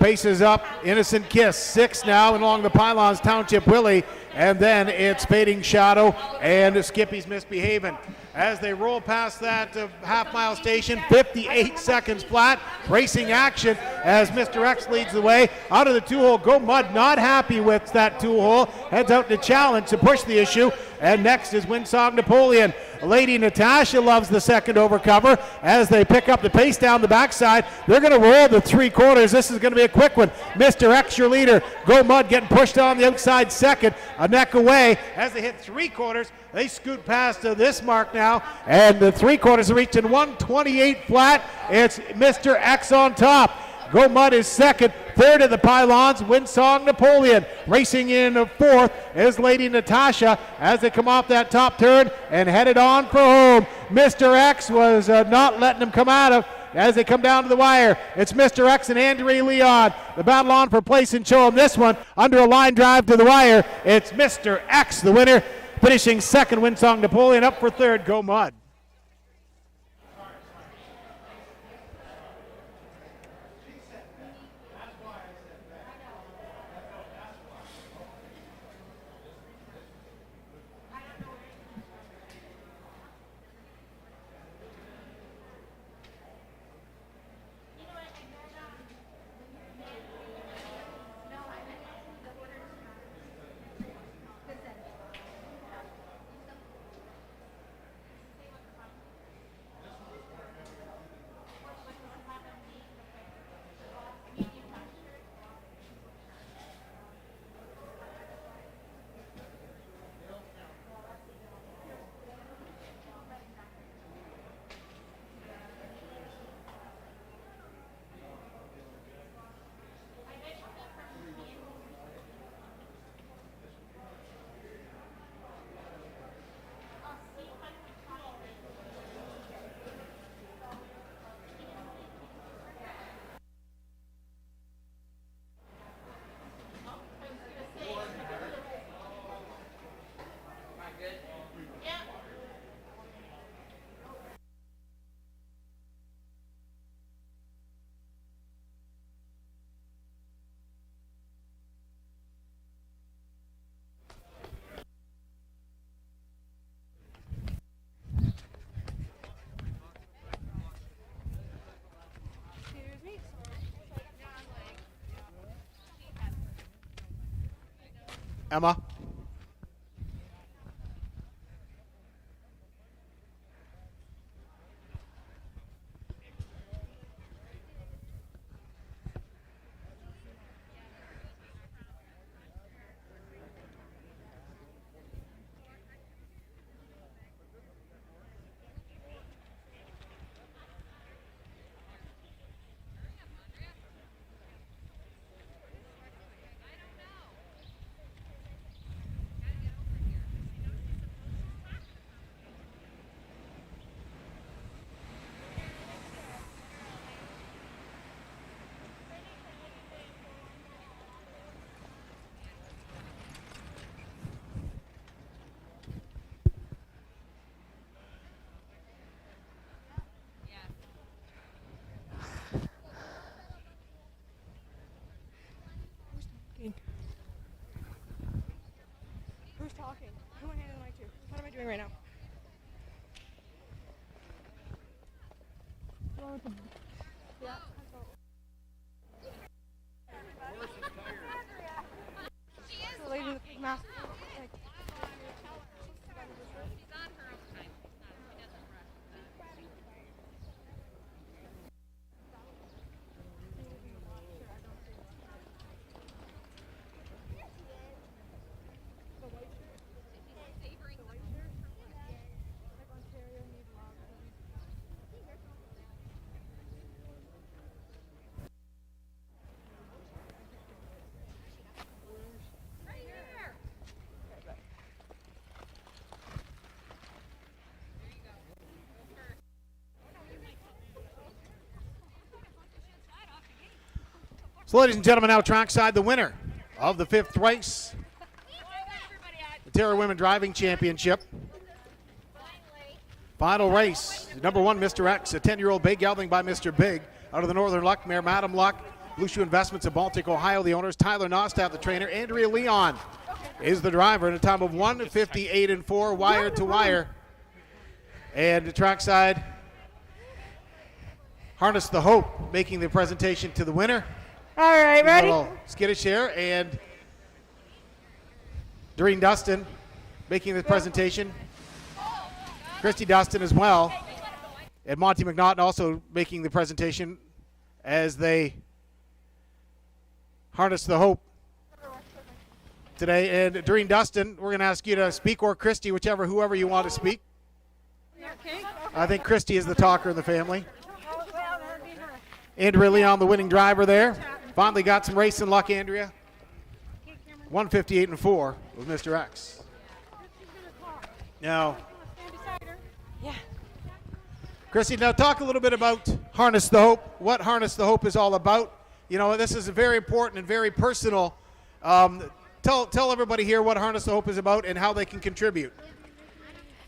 Paces up, Innocent Kiss. Sixth now, and along the pylons, Township Willie. And then it's Fading Shadow and Skippy's Misbehavin'. As they roll past that half-mile station, 58 seconds flat. Racing action as Mr. X leads the way. Out of the two-hole, Go Mud not happy with that two-hole. Heads out to challenge to push the issue. And next is Winsong Napoleon. Lady Natasha loves the second overcover as they pick up the pace down the backside. They're going to roll the three quarters. This is going to be a quick one. Mr. X, your leader. Go Mud getting pushed on the outside second. A neck away as they hit three quarters. They scoot past this mark now, and the three quarters are reaching 128 flat. It's Mr. X on top. Go Mud is second. Third of the pylons, Winsong Napoleon. Racing in fourth is Lady Natasha as they come off that top turn and headed on for home. Mr. X was not letting them come out of as they come down to the wire. It's Mr. X and Andrea Leon. The battle on for place and show 'em this one under a line drive to the wire. It's Mr. X, the winner. Finishing second, Winsong Napoleon. Up for third, Go Mud. Emma. Who's talking? Who am I handing the mic to? What am I doing right now? Yeah. The lady in the mask. So, ladies and gentlemen, now trackside, the winner of the 5th race, Ontario Women Driving Championship. Final race, number 1, Mr. X, a 10-year-old bay gelding by Mr. Big, out of the Northern Luck mare, Madam Luck. Blue Shoe Investments of Baltic, Ohio, the owners. Tyler Nostap, the trainer. Andrea Leon is the driver in a time of 1:58.4, wire to wire. And the trackside, Harness the Hope, making the presentation to the winner. All right, ready? A little skittish here, and Doreen Dustin making the presentation. Christy Dustin as well. And Monty McNaughton also making the presentation as they harness the hope today. And Doreen Dustin, we're going to ask you to speak, or Christy, whoever you want to speak. I think Christy is the talker in the family. Andrea Leon, the winning driver there. Finally got some racing luck, Andrea. 1:58.4 with Mr. X. Now, Christy, now talk a little bit about Harness the Hope, what Harness the Hope is all about. You know, this is very important and very personal. Tell everybody here what Harness the Hope is about and how they can contribute.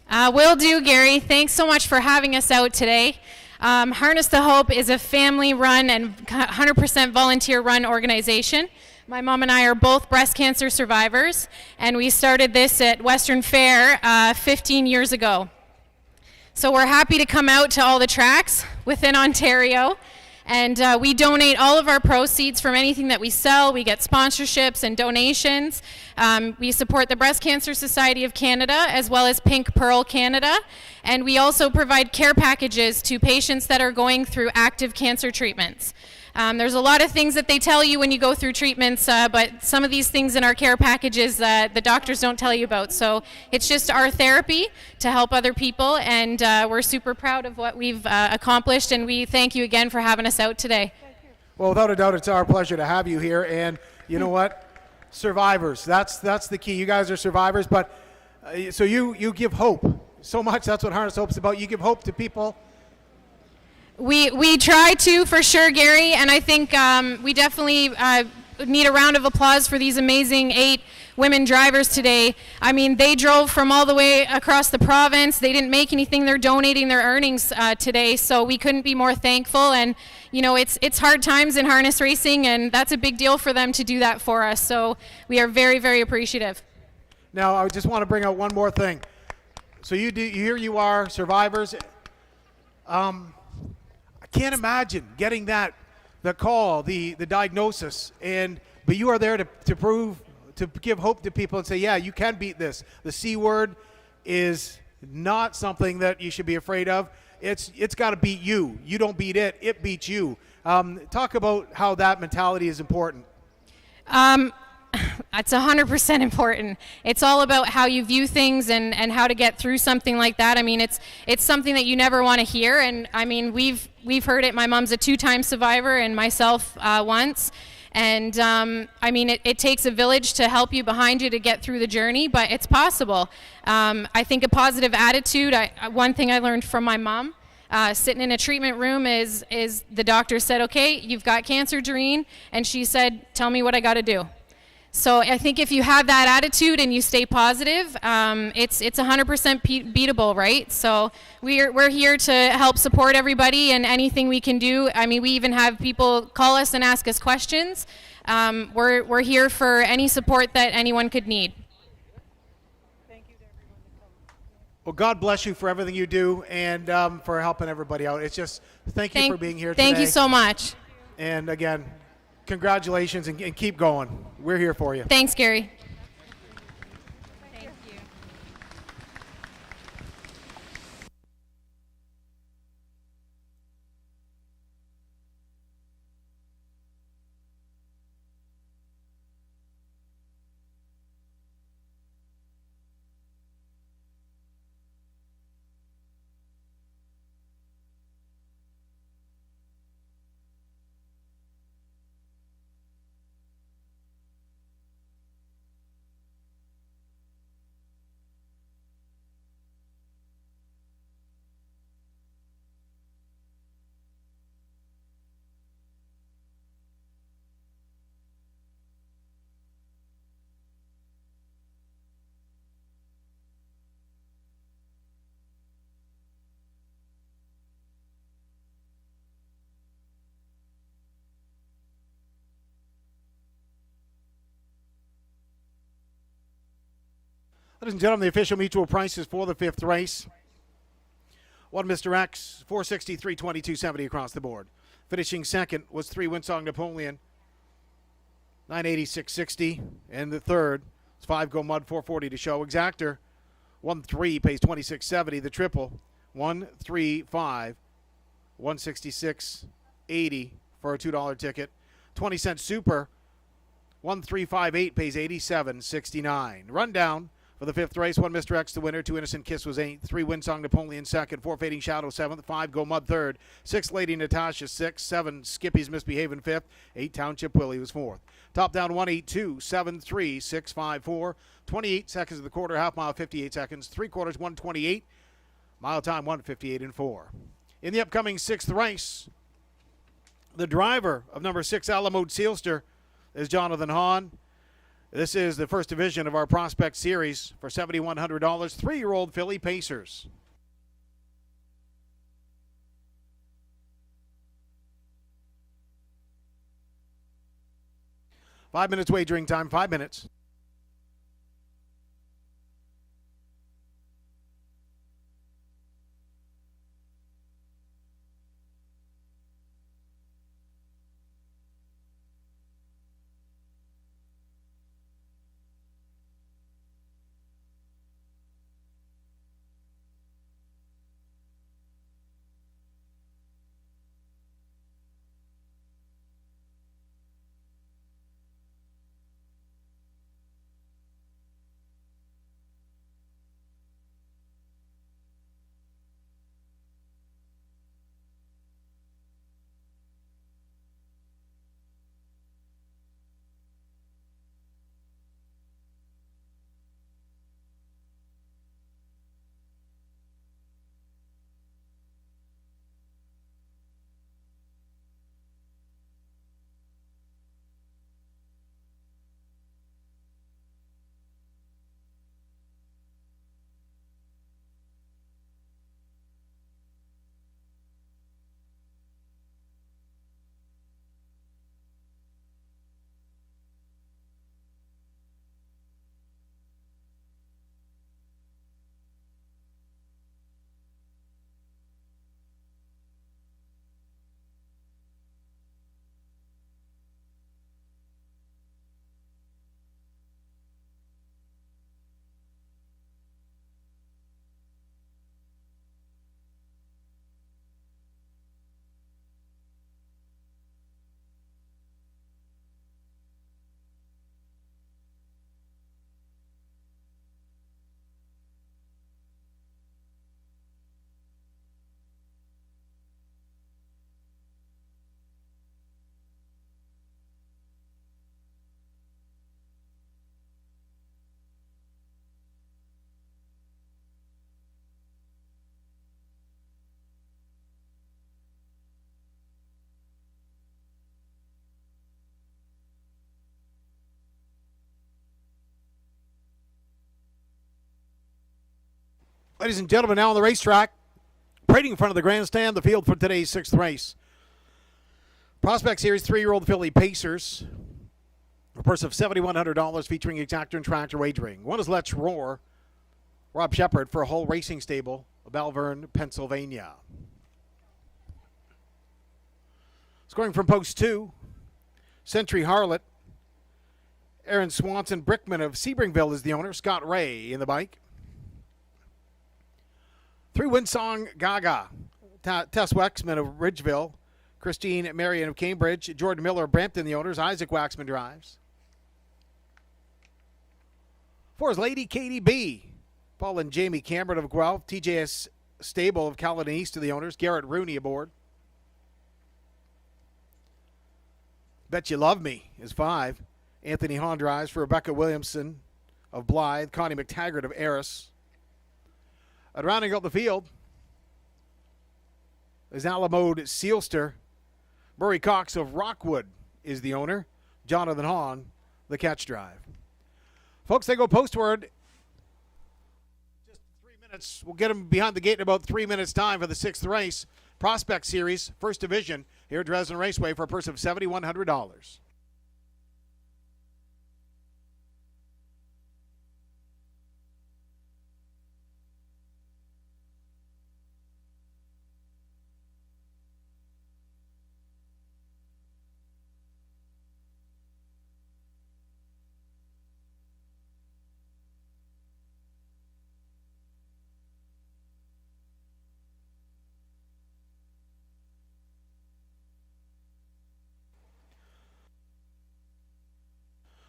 Will do, Gary. Thanks so much for having us out today. Harness the Hope is a family-run and 100% volunteer-run organization. My mom and I are both breast cancer survivors, and we started this at Western Fair 15 years ago. So we're happy to come out to all the tracks within Ontario, and we donate all of our proceeds from anything that we sell. We get sponsorships and donations. We support the Breast Cancer Society of Canada as well as Pink Pearl Canada, and we also provide care packages to patients that are going through active cancer treatments. There's a lot of things that they tell you when you go through treatments, but some of these things in our care packages the doctors don't tell you about. So it's just our therapy to help other people, and we're super proud of what we've accomplished, and we thank you again for having us out today. Well, without a doubt, it's our pleasure to have you here. And you know what? Survivors. That's the key. You guys are survivors, but so you give hope so much. That's what Harness Hope's about. You give hope to people. We try to, for sure, Gary, and I think we definitely need a round of applause for these amazing 8 women drivers today. I mean, they drove from all the way across the province. They didn't make anything. They're donating their earnings today, so we couldn't be more thankful. And you know, it's hard times in harness racing, and that's a big deal for them to do that for us. So we are very, very appreciative. Now, I just want to bring out one more thing. So here you are, survivors. I can't imagine getting the call, the diagnosis, but you are there to prove to give hope to people and say, yeah, you can beat this. The C word is not something that you should be afraid of. It's got to beat you. You don't beat it. It beats you. Talk about how that mentality is important. It's 100% important. It's all about how you view things and how to get through something like that. I mean, it's something that you never want to hear. And I mean, we've heard it. My mom's a 2-time survivor and myself once. And I mean, it takes a village to help you behind you to get through the journey, but it's possible. I think a positive attitude, one thing I learned from my mom, sitting in a treatment room is the doctor said, okay, you've got cancer, Doreen, and she said, tell me what I got to do. So I think if you have that attitude and you stay positive, it's 100% beatable, right? So we're here to help support everybody and anything we can do. I mean, we even have people call us and ask us questions. We're here for any support that anyone could need. Well, God bless you for everything you do and for helping everybody out. It's just thank you for being here today. Thank you so much. And again, congratulations and keep going. We're here for you. Thanks, Gary. Thank you. Ladies and gentlemen, the official mutual prices for the 5th race. One Mr. X, 463, 2270 across the board. Finishing second was 3 Winsong Napoleon, 986.60. And the third was 5 Go Mud, 440 to show. Exactor, 1-3 pays 26.70. The triple, 1-3-5, 166.80 for a $2 ticket. 20-cent super, 1-3-5-8 pays 87.69. Rundown. For the 5th race, 1 Mr. X the winner, 2 Innocent Kiss was 8th, 3 Winsong Napoleon 2nd, 4 Fading Shadow 7th, 5 Go Mud 3rd, 6 Lady Natasha 6th, 7 Skippy's Misbehavin' 5th, 8 Township Willie was 4th. Top down 182, 7-3, 6-5-4, 28 seconds of the quarter, half mile 58 seconds, 3 quarters 128, mile time 158 and 4. In the upcoming 6th race, the driver of number 6 Alamode Sealster is Jonathan Hahn. This is the first division of our Prospect Series for $7,100, 3-year-old filly Pacers. Five minutes wagering time, 5 minutes. Ladies and gentlemen, now on the racetrack, parading in front of the grandstand, the field for today's 6th race. Prospect Series 3-year-old filly Pacers. A purse of $7,100 featuring exactor and tractor wagering. One is Let's Roar. Rob Shepard for Hull Racing Stable of Malvern, Pennsylvania. Scoring from post 2, Century Harlot. Aaron Swanson Brickman of Sebringville is the owner. Scott Ray in the bike. 3 Windsong Gaga. Tess Waxman of Ridgeville. Christine Marion of Cambridge. Jordan Miller of Brampton, the owners. Isaac Waxman drives. 4 is Lady Katie B. Paul and Jamie Cameron of Guelph. TJS Stable of Caledon East are the owners. Garrett Rooney aboard. Bet You Love Me is 5. Anthony Hahn drives for Rebecca Williamson of Blythe. Connie McTaggart of Eris. And rounding out the field is Alamode Sealster. Murray Cox of Rockwood is the owner. Jonathan Hahn, the catch drive. Folks, they go postward. Just 3 minutes. We'll get them behind the gate in about 3 minutes' time for the 6th race. Prospect Series, First Division, here at Dresden Raceway for a purse of $7,100.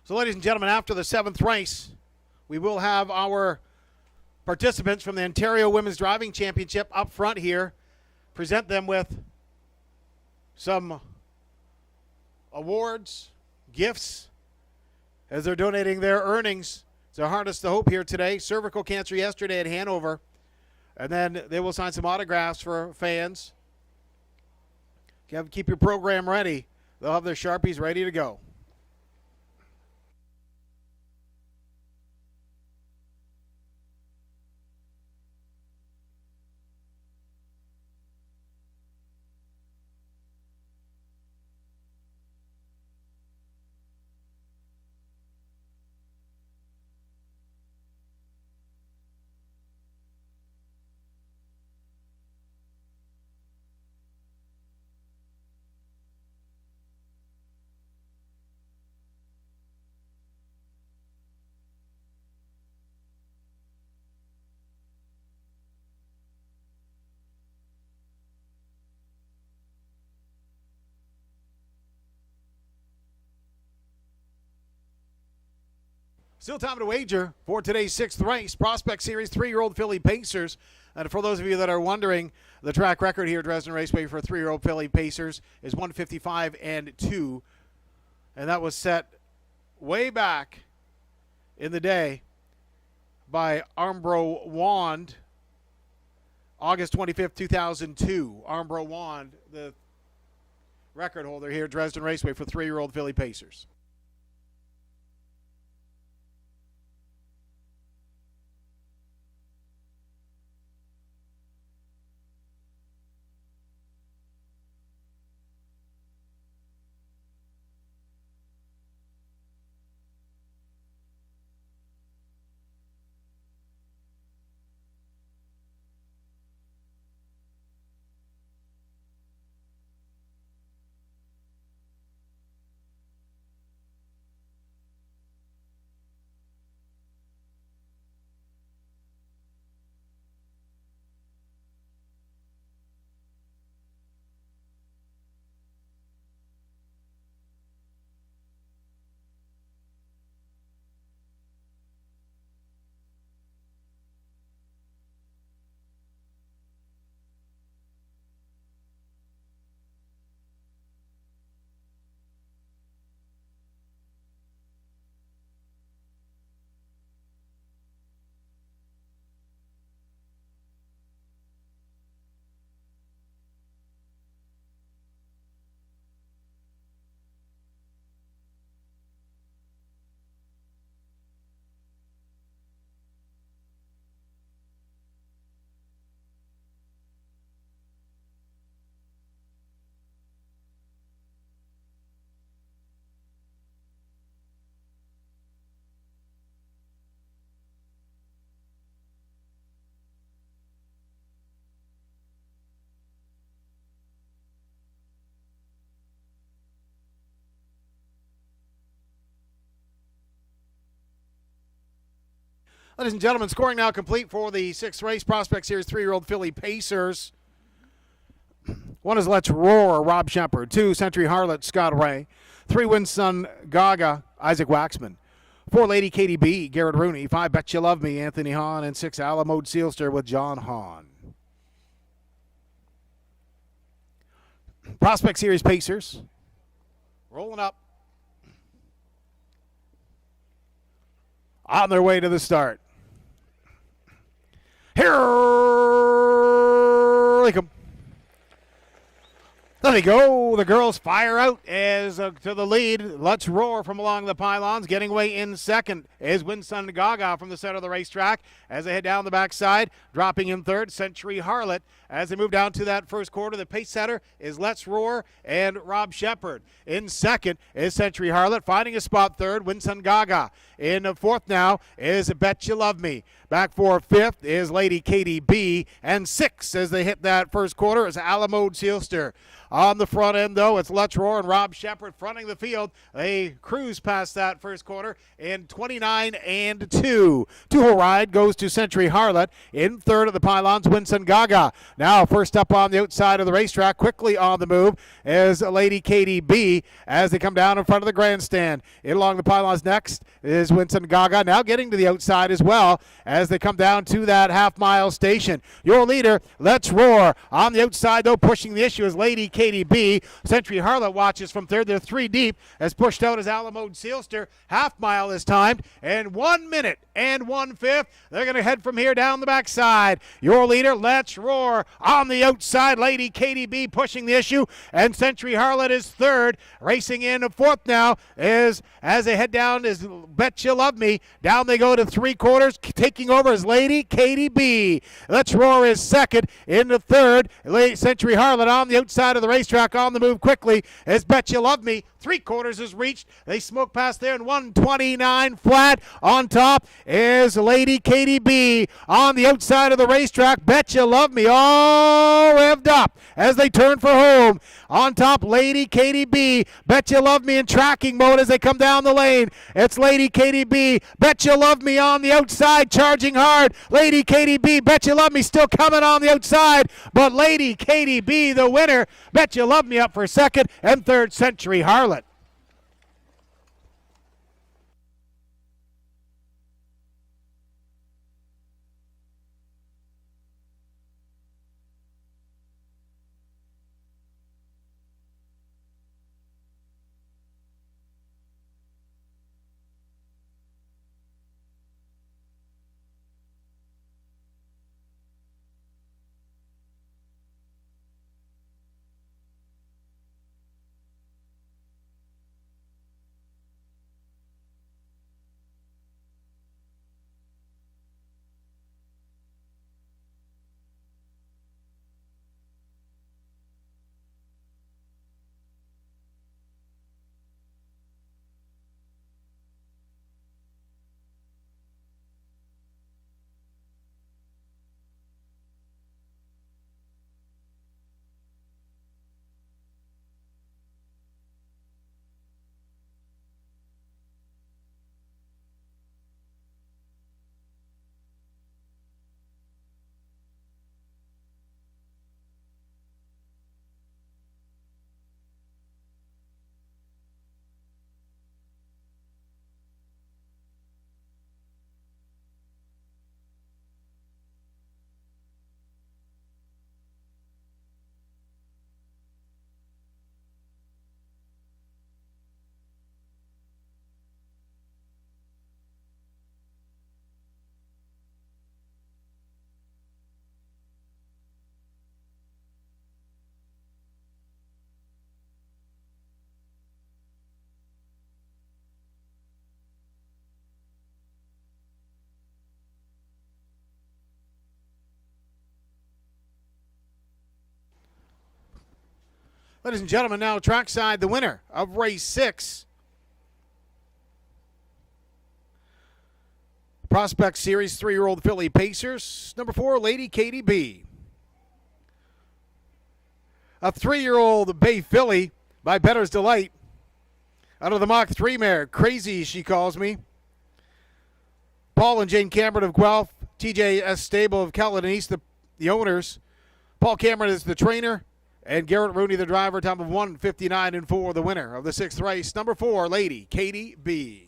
So, ladies and gentlemen, after the 7th race, we will have our participants from the Ontario Women's Driving Championship up front here. Present them with some awards, gifts, as they're donating their earnings to Harness the Hope here today. Cervical cancer yesterday at Hanover. And then they will sign some autographs for fans. Keep your program ready. They'll have their Sharpies ready to go. Still time to wager for today's 6th race. Prospect Series 3-year-old filly Pacers. And for those of you that are wondering, the track record here at Dresden Raceway for 3-year-old filly Pacers is 155-2. And that was set way back in the day by Armbro Wand, August 25th, 2002. Armbro Wand, the record holder here at Dresden Raceway for 3-year-old filly Pacers. Ladies and gentlemen, scoring now complete for the 6th race, Prospect Series 3-year-old filly Pacers. 1 is Let's Roar, Rob Shepard. 2, Century Harlot, Scott Ray. 3, Winsun Gaga, Isaac Waxman. 4, Lady Katie B, Garrett Rooney. 5, Bet You Love Me, Anthony Hahn. And 6, Alamode Sealster with John Hahn. Prospect Series Pacers. Rolling up. On their way to the start. Here they come. There they go. The girls fire out as to the lead. Let's Roar from along the pylons. Getting away in second is Winsun Gaga from the center of the racetrack as they head down the backside. Dropping in third, Century Harlot. As they move down to that first quarter, the pace setter is Let's Roar and Rob Shepard. In second is Century Harlot. Finding a spot third, Winsun Gaga. In fourth now is Bet You Love Me. Back for fifth is Lady Katie B. And sixth as they hit that first quarter is Alamode Sealster. On the front end, though, it's Let's Roar and Rob Shepard fronting the field. They cruise past that first quarter in 29-2. Two-hole ride goes to Century Harlot. In third of the pylons, Winsun Gaga. Now first up on the outside of the racetrack, quickly on the move, is Lady Katie B. as they come down in front of the grandstand. In along the pylons next is Winsun Gaga. Now getting to the outside as well as they come down to that half-mile station. Your leader, Let's Roar. On the outside, though, pushing the issue is Lady Katie B. Century Harlot watches from third. They're 3 deep. As pushed out as Alamode Sealster. Half mile is timed. And 1 minute and 1/5. They're going to head from here down the backside. Your leader, Let's Roar. On the outside, Lady Katie B pushing the issue. And Century Harlot is third. Racing in fourth now is as they head down is Bet You Love Me. Down they go to 3/4. Taking over is Lady Katie B. Let's Roar is second. Into third, Century Harlot on the outside of the racetrack on the move quickly as Bet You Love Me. 3/4 is reached. They smoke past there in 129 flat. On top is Lady Katie B. On the outside of the racetrack, Bet You Love Me all revved up as they turn for home. On top, Lady Katie B. Bet You Love Me in tracking mode as they come down the lane. It's Lady Katie B. Bet You Love Me on the outside, charging hard. Lady Katie B. Bet You Love Me still coming on the outside, but Lady Katie B. the winner. Bet You Love Me up for second, and third, Century Harlot. Ladies and gentlemen, now trackside, the winner of race 6. Prospect Series 3-year-old filly Pacers. Number 4, Lady Katie B. A 3-year-old bay filly by Bettor's Delight. Out of the Mach 3 mare, Crazy she calls me. Paul and Jane Cameron of Guelph, TJS Stable of Kellan and East, the owners. Paul Cameron is the trainer, and Garrett Rooney the driver. Time of 1:59.4, the winner of the 6th race. Number 4, Lady Katie B.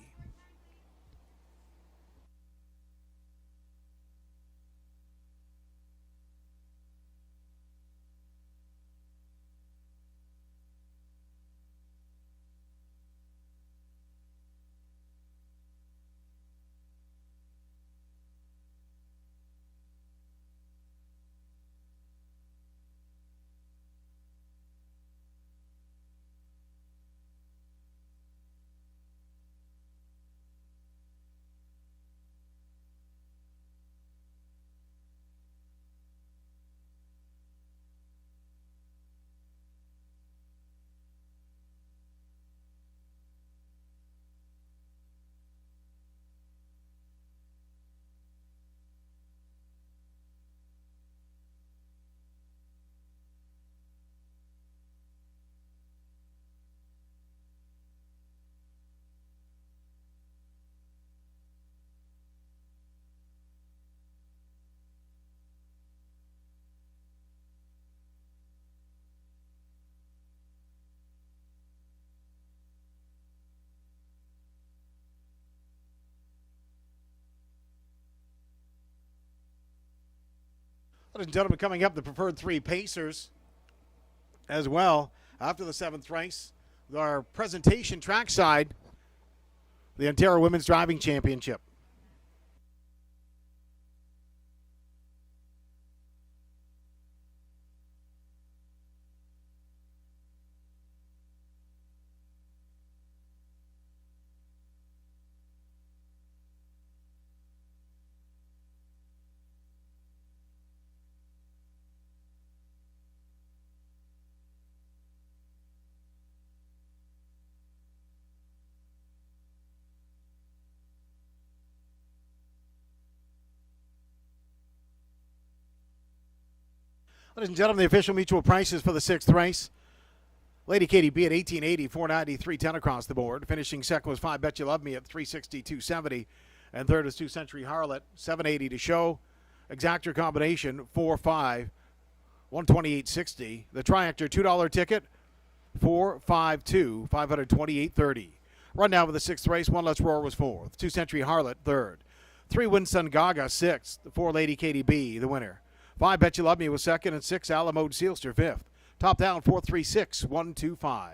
Ladies and gentlemen, coming up, the preferred 3 Pacers as well. After the 7th race, our presentation trackside, the Ontario Women's Driving Championship. Ladies and gentlemen, the official mutual prices for the 6th race. Lady Katie B at $18.80, $4.90, $3.10 across the board. Finishing second was 5 Bet You Love Me at $3.60, $2.70. And third is 2 Century Harlot, $7.80 to show. Exactor combination, 4-5, $128.60. The Triactor $2 ticket, 4-5-2, $528.30. Run down for the 6th race. 1 Let's Roar was 4th. 2 Century Harlot, 3rd. 3 Winsun Gaga, 6th. 4 Lady Katie B, the winner. 5 Bet You Love Me was 2nd, and 6 Alamode Sealster 5th. Top down 4-3-6, 1-2-5.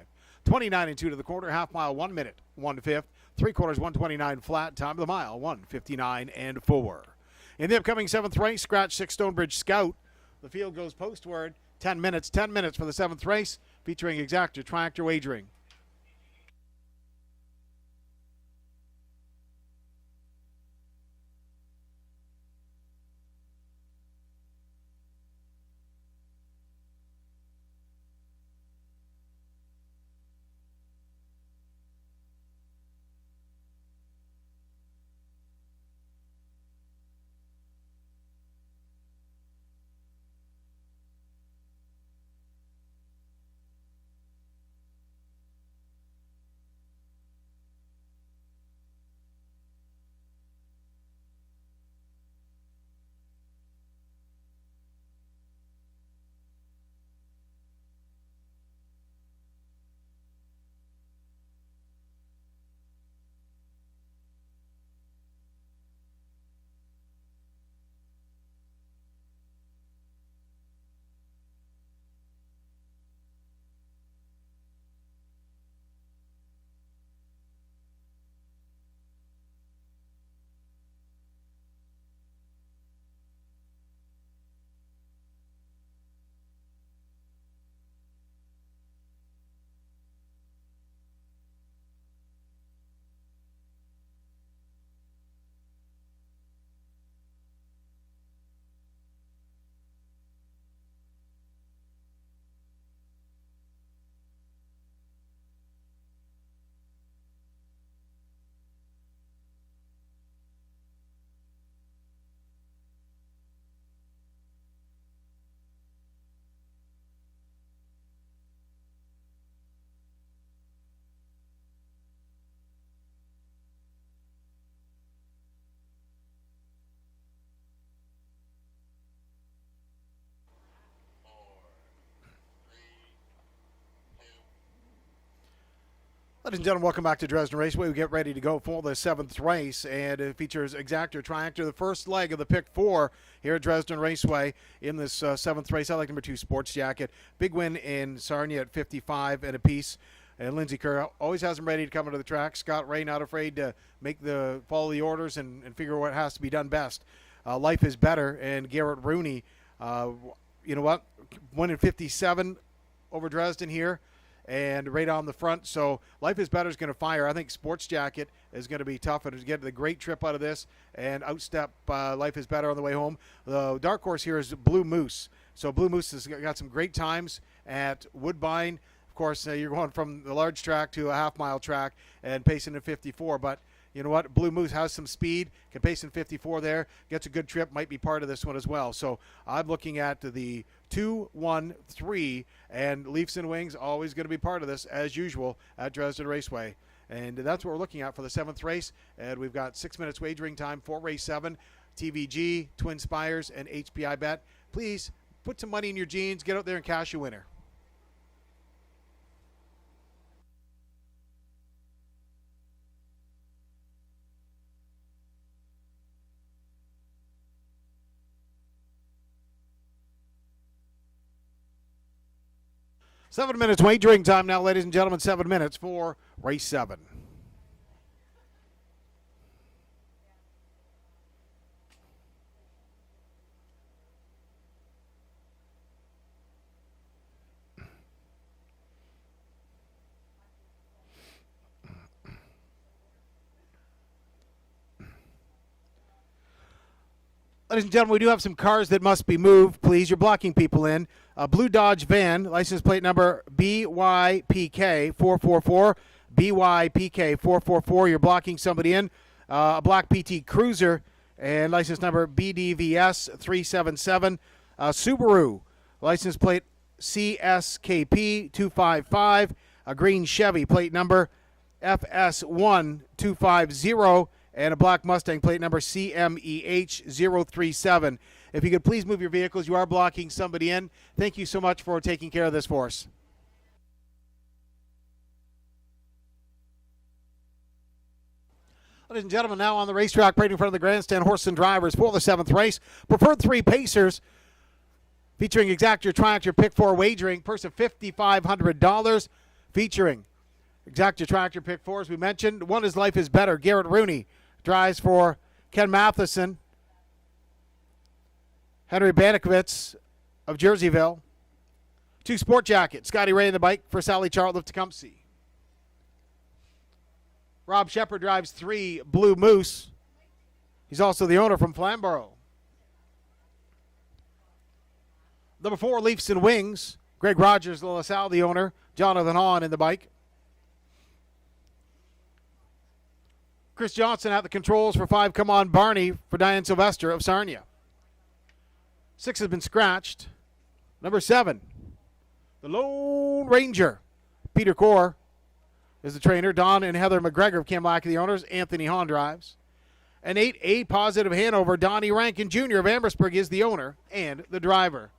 29 and 2 to the quarter, half mile 1 minute, 1/5. 3/4 129 flat, time of the mile 1:59 and 4. In the upcoming 7th race, scratch 6 Stonebridge Scout. The field goes postward, 10 minutes for the 7th race, featuring Exactor Tractor wagering. Ladies and gentlemen, welcome back to Dresden Raceway. We get ready to go for the 7th race, and it features Exactor Triactor, the first leg of the pick 4 here at Dresden Raceway in this 7th race. I like number 2, Sports Jacket. Big win in Sarnia at 55 and a piece. And Lindsay Kerr always has them ready to come into the track. Scott Ray not afraid to follow the orders and figure what has to be done best. Life is Better, and Garrett Rooney, you know what, won in 57 over Dresden here. And right on the front. So Life is Better is going to fire. I think Sports Jacket is going to be tough and get a great trip out of this and outstep Life is Better on the way home. The dark horse here is Blue Moose. So Blue Moose has got some great times at Woodbine. Of course, you're going from the large track to a half-mile track and pacing at 54. But you know what? Blue Moose has some speed, can pace in 54 there, gets a good trip, might be part of this one as well. So I'm looking at the 2, 1, 3, and Leafs and Wings always going to be part of this as usual at Dresden Raceway. And that's what we're looking at for the 7th race. And we've got 6 minutes wagering time for race 7. TVG, Twin Spires, and HPI Bet. Please put some money in your jeans. Get out there and cash a winner. Seven minutes wagering time now, ladies and gentlemen. 7 minutes for race 7. Ladies and gentlemen, we do have some cars that must be moved, please. You're blocking people in. A blue Dodge van, license plate number BYPK444. BYPK444. You're blocking somebody in. A black PT Cruiser and license number BDVS377. Subaru, license plate CSKP255. A green Chevy, plate number FS1250. And a black Mustang, plate number CMEH037. If you could please move your vehicles, you are blocking somebody in. Thank you so much for taking care of this for us. Ladies and gentlemen, now on the racetrack, right in front of the grandstand, horses and drivers for the 7th race. Preferred 3 Pacers, featuring Exactor Triactor Pick 4 wagering, purse of $5,500, featuring Exactor Tractor Pick 4, as we mentioned. One is Life is Better. Garrett Rooney drives for Ken Matheson. Henry Banikowitz of Jerseyville. 2 Sport Jacket. Scotty Ray in the bike for Sally Charlotte of Tecumseh. Rob Shepard drives 3 Blue Moose. He's also the owner from Flamborough. Number 4 Leafs and Wings. Greg Rogers, the LaSalle, the owner. Jonathan Hahn in the bike. Chris Johnson at the controls for 5 Come On Barney for Diane Sylvester of Sarnia. 6 has been scratched. Number 7, the Lone Ranger. Peter Core is the trainer. Don and Heather McGregor of Kamlaki, the owners. Anthony Hahn drives. And 8, A Positive Hanover. Donnie Rankin Jr. of Amherstburg is the owner and the driver.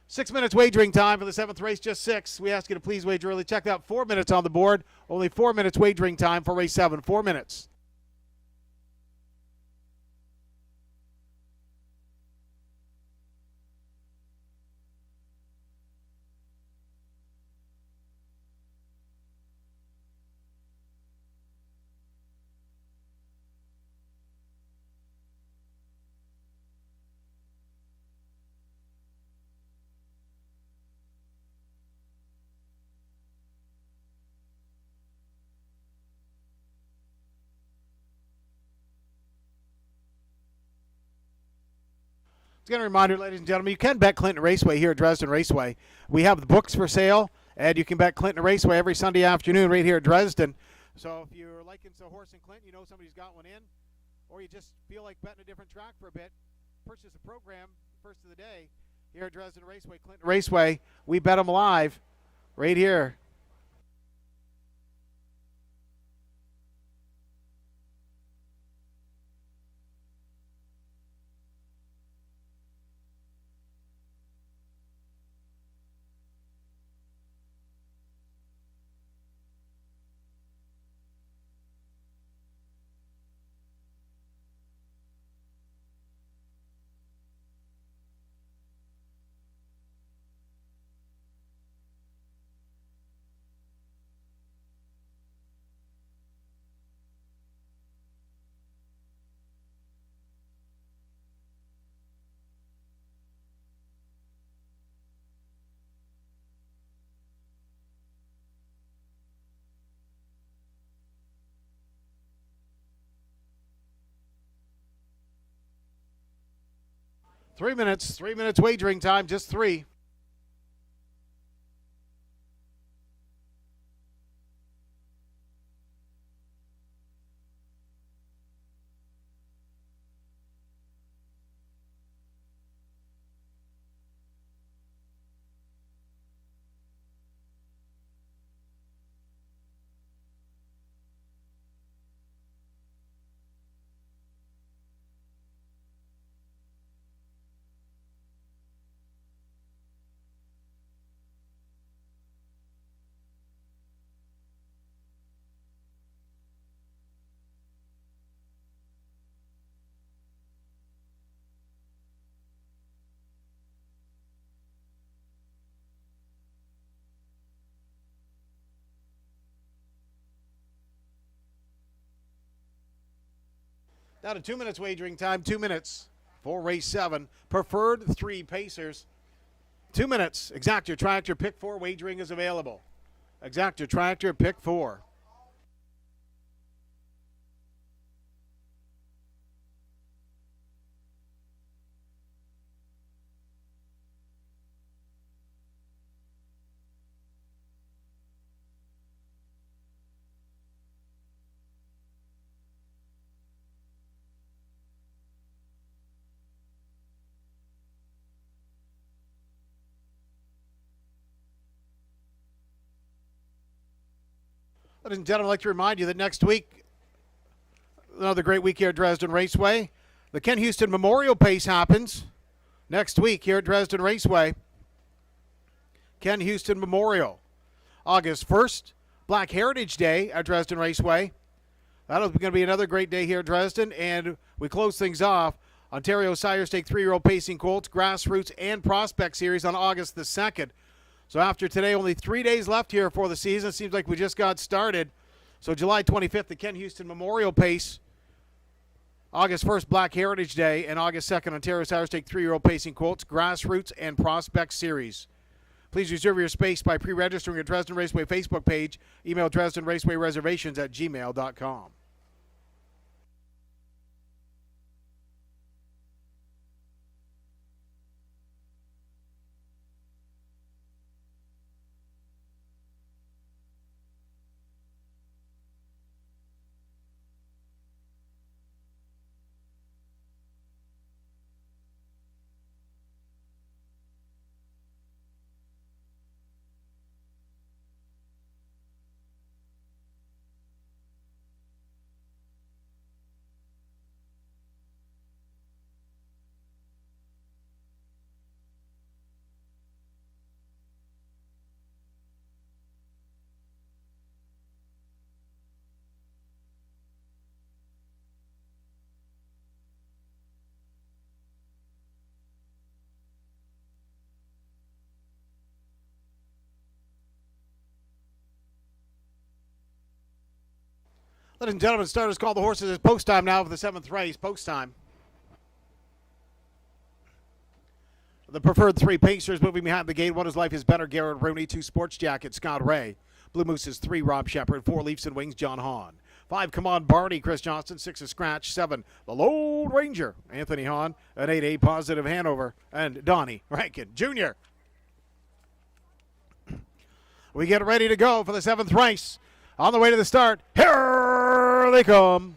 6 minutes wagering time for the 7th race, just 6. We ask you to please wager early. Check out 4 minutes on the board. Only 4 minutes wagering time for race 7. 4 minutes. Again, a reminder, ladies and gentlemen, you can bet Clinton Raceway here at Dresden Raceway. We have the books for sale, and you can bet Clinton Raceway every Sunday afternoon right here at Dresden. So if you're liking a horse in Clinton, you know somebody's got one in, or you just feel like betting a different track for a bit, purchase a program first of the day here at Dresden Raceway, Clinton Raceway. We bet them live right here. 3 minutes. 3 minutes wagering time, just 3. Down to 2 minutes wagering time, 2 minutes for race 7. Preferred 3 pacers. 2 minutes. Exact your tractor, pick 4 wagering is available. Exact your tractor, pick 4. Ladies and gentlemen, I'd like to remind you that next week, another great week here at Dresden Raceway. The Ken Houston Memorial Pace happens next week here at Dresden Raceway. Ken Houston Memorial. August 1st, Black Heritage Day at Dresden Raceway. That'll going to be another great day here at Dresden. And we close things off. Ontario Sire Stake 3-year-old Pacing Colts, Grassroots, and Prospect Series on August the 2nd. So after today, only 3 days left here for the season. Seems like we just got started. So July 25th, the Ken Houston Memorial Pace. August 1st, Black Heritage Day. And August 2nd, Ontario Sire Stake 3-year-old Pacing Colts, Grassroots, and Prospect Series. Please reserve your space by pre-registering at Dresden Raceway Facebook page. Email Dresden Raceway Reservations at gmail.com. Ladies and gentlemen, starters call the horses. It's post time now for the 7th race. Post time. The preferred 3 pacers moving behind the gate. 1 is Life is Better, Garrett Rooney. 2 Sports Jacket, Scott Ray. Blue Moose is 3, Rob Shepard. 4 Leafs and Wings, John Hahn. 5, Come On Barney, Chris Johnston. 6 is Scratch. 7, The Lone Ranger, Anthony Hahn. And 8, A Positive Hanover, and Donnie Rankin Jr. We get ready to go for the 7th race. On the way to the start, here they come.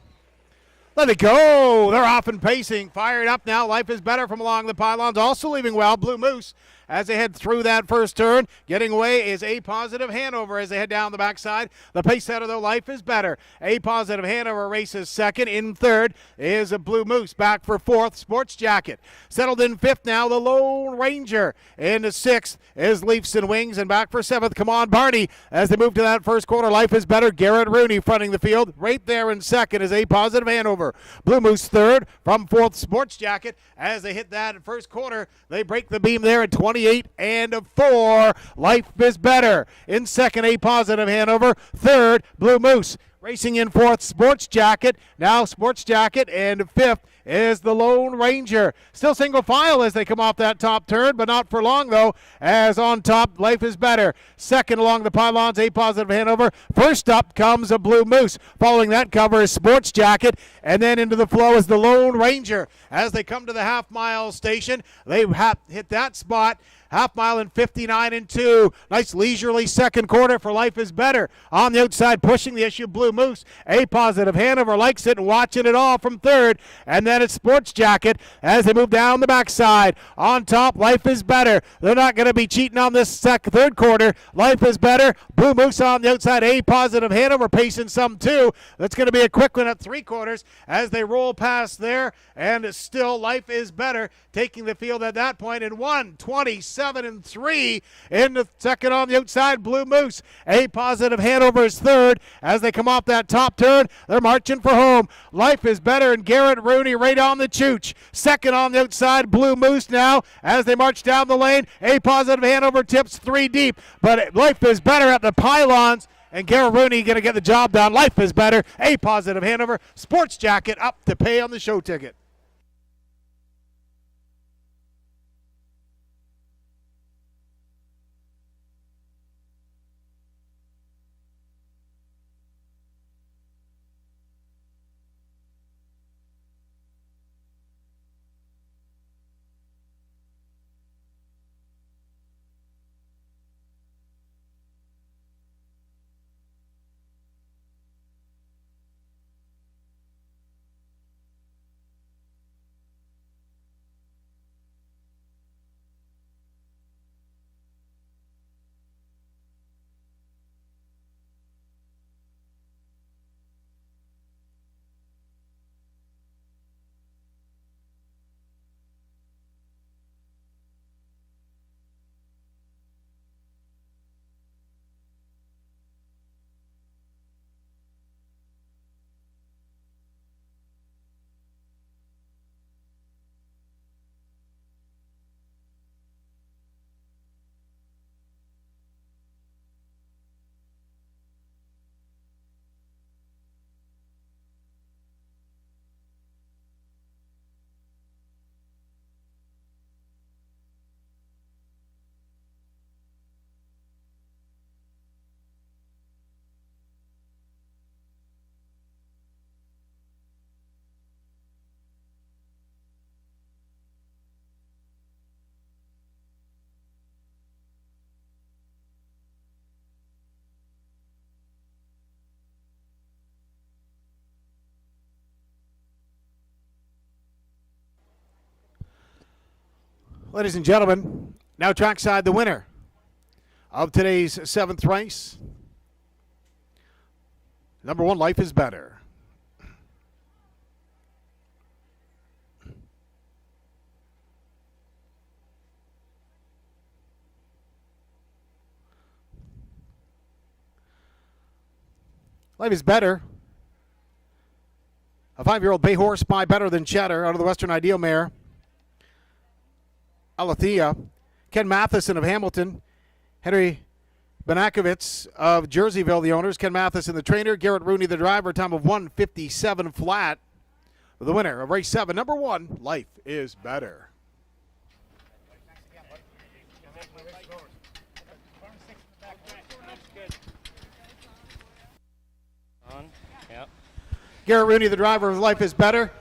Let it go. They're off and pacing. Fired up now. Life is Better from along the pylons. Also leaving well. Blue Moose as they head through that first turn. Getting away is A Positive Hanover as they head down the backside. The pace setter, though, Life is Better. A Positive Hanover races second. In third is a Blue Moose. Back for 4th, Sports Jacket. Settled in 5th now, the Lone Ranger. Into 6th is Leafs and Wings. And back for 7th, Come On Barney. As they move to that first corner, Life is Better. Garrett Rooney fronting the field. Right there in 2nd is A Positive Hanover. Blue Moose 3rd from 4th, Sports Jacket. As they hit that first corner, they break the beam there at 28 and 4. Life is Better. In 2nd, A Positive Hanover. 3rd, Blue Moose. Racing in fourth, Sports Jacket. Now Sports Jacket, and fifth is the Lone Ranger. Still single file as they come off that top turn, but not for long though, as on top, Life is Better. Second along the pylons, A Positive Hanover. First up comes a Blue Moose. Following that cover is Sports Jacket, and then into the flow is the Lone Ranger. As they come to the half-mile station, they hit that spot. Half mile in 59 and 2. Nice leisurely second quarter for Life is Better. On the outside, pushing the issue, Blue Moose. A Positive Hanover likes it and watching it all from third. And then it's Sports Jacket as they move down the backside. On top, Life is Better. They're not going to be cheating on this third quarter. Life is Better. Blue Moose on the outside. A Positive Hanover pacing some too. That's going to be a quick one at 3/4 as they roll past there. And still, Life is Better taking the field at that point in 1:27 and 3 in the second on the outside. Blue Moose. A Positive Hanover is third as they come off that top turn. They're marching for home. Life is Better and Garrett Rooney right on the chooch. Second on the outside, Blue Moose now as they march down the lane. A Positive Hanover tips 3 deep, but Life is Better at the pylons. And Garrett Rooney going to get the job done. Life is Better. A Positive Hanover. Sports Jacket up to pay on the show ticket. Ladies and gentlemen, now trackside the winner of today's 7th race. Number 1, Life is Better. Life is Better. A 5-year-old bay horse by Better Than Cheddar out of the Western Ideal mare. Alethea, Ken Matheson of Hamilton, Henry Benakovitz of Jerseyville, the owners. Ken Matheson, the trainer. Garrett Rooney, the driver. Time of 1:57 flat. The winner of race 7, number 1, Life is Better. Garrett Rooney, the driver of Life is Better.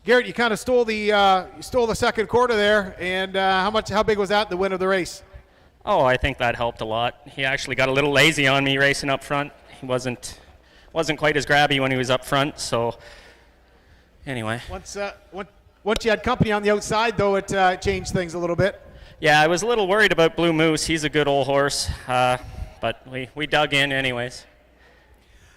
Garrett, you kind of stole the second quarter there, and how big was that, the win of the race? Oh, I think that helped a lot. He actually got a little lazy on me racing up front. He wasn't quite as grabby when he was up front. So anyway, once you had company on the outside, though, it changed things a little bit. Yeah, I was a little worried about Blue Moose. He's a good old horse, but we dug in anyways.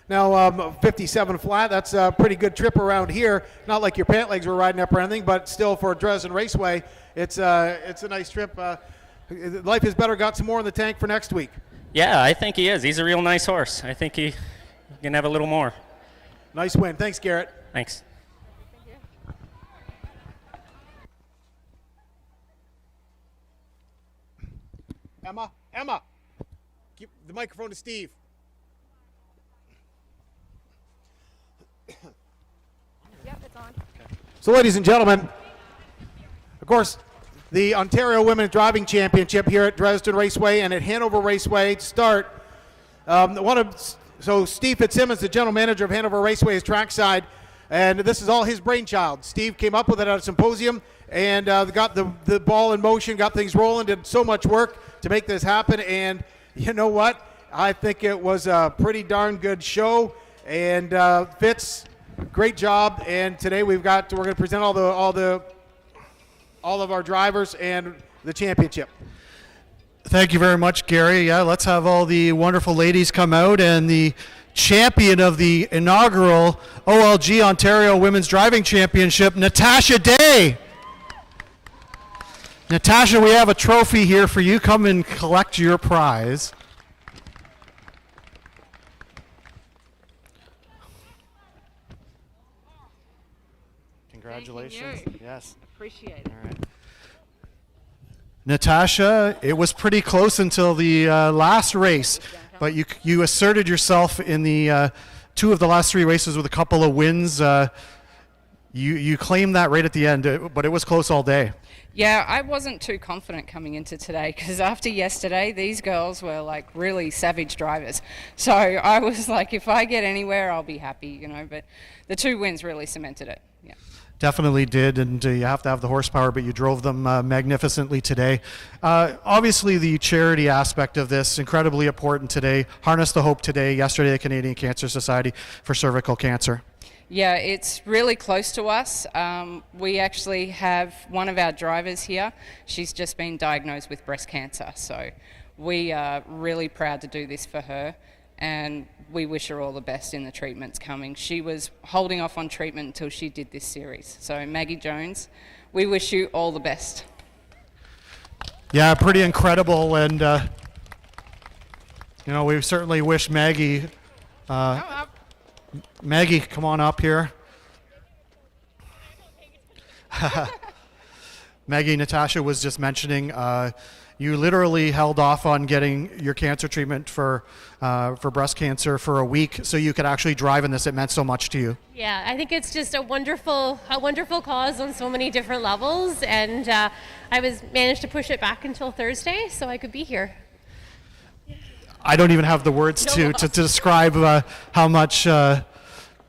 Now, 57 flat, that's a pretty good trip around here. Not like your pant legs were riding up or anything, but still for Dresden Raceway, it's a nice trip. Life is Better got some more in the tank for next week. Yeah, I think he is. He's a real nice horse. I think he can have a little more. Nice win. Thanks, Garrett. Thanks. Emma, give the microphone to Steve. Yep, it's on. So, ladies and gentlemen, of course, the Ontario Women's Driving Championship here at Dresden Raceway and at Hanover Raceway to start. So Steve Fitzsimmons, the general manager of Hanover Raceway, is trackside, and this is all his brainchild. Steve came up with it at a symposium and got the ball in motion, got things rolling, did so much work to make this happen, and you know what? I think it was a pretty darn good show, and Fitz, great job. And today we're going to present all of our drivers and the championship. Thank you very much, Gary. Yeah, let's have all the wonderful ladies come out, and the champion of the inaugural OLG Ontario Women's Driving Championship, Natasha Day. Natasha, we have a trophy here for you. Come and collect your prize. Congratulations. Thank you. Yes. Appreciate it. All right. Natasha, it was pretty close until the last race, but you asserted yourself in the 2 of the last 3 races with a couple of wins. You claimed that right at the end, but it was close all day. Yeah, I wasn't too confident coming into today because after yesterday, these girls were like really savage drivers. So I was like, if I get anywhere, I'll be happy, you know. But the 2 wins really cemented it. Yeah. Definitely did, and you have to have the horsepower, but you drove them magnificently today. Obviously, the charity aspect of this, incredibly important today. Harness the Hope today, yesterday the Canadian Cancer Society for cervical cancer. Yeah, it's really close to us. We actually have one of our drivers here. She's just been diagnosed with breast cancer, so we are really proud to do this for her, and we wish her all the best in the treatments coming. She was holding off on treatment until she did this series. So Maggie Jones, we wish you all the best. Yeah, pretty incredible, and you know, we certainly wish Maggie. Maggie, come on up here. Maggie, Natasha was just mentioning you literally held off on getting your cancer treatment for breast cancer for a week so you could actually drive in this. It meant so much to you. Yeah, I think it's just a wonderful cause on so many different levels, and I managed to push it back until Thursday so I could be here. I don't even have the words to describe how much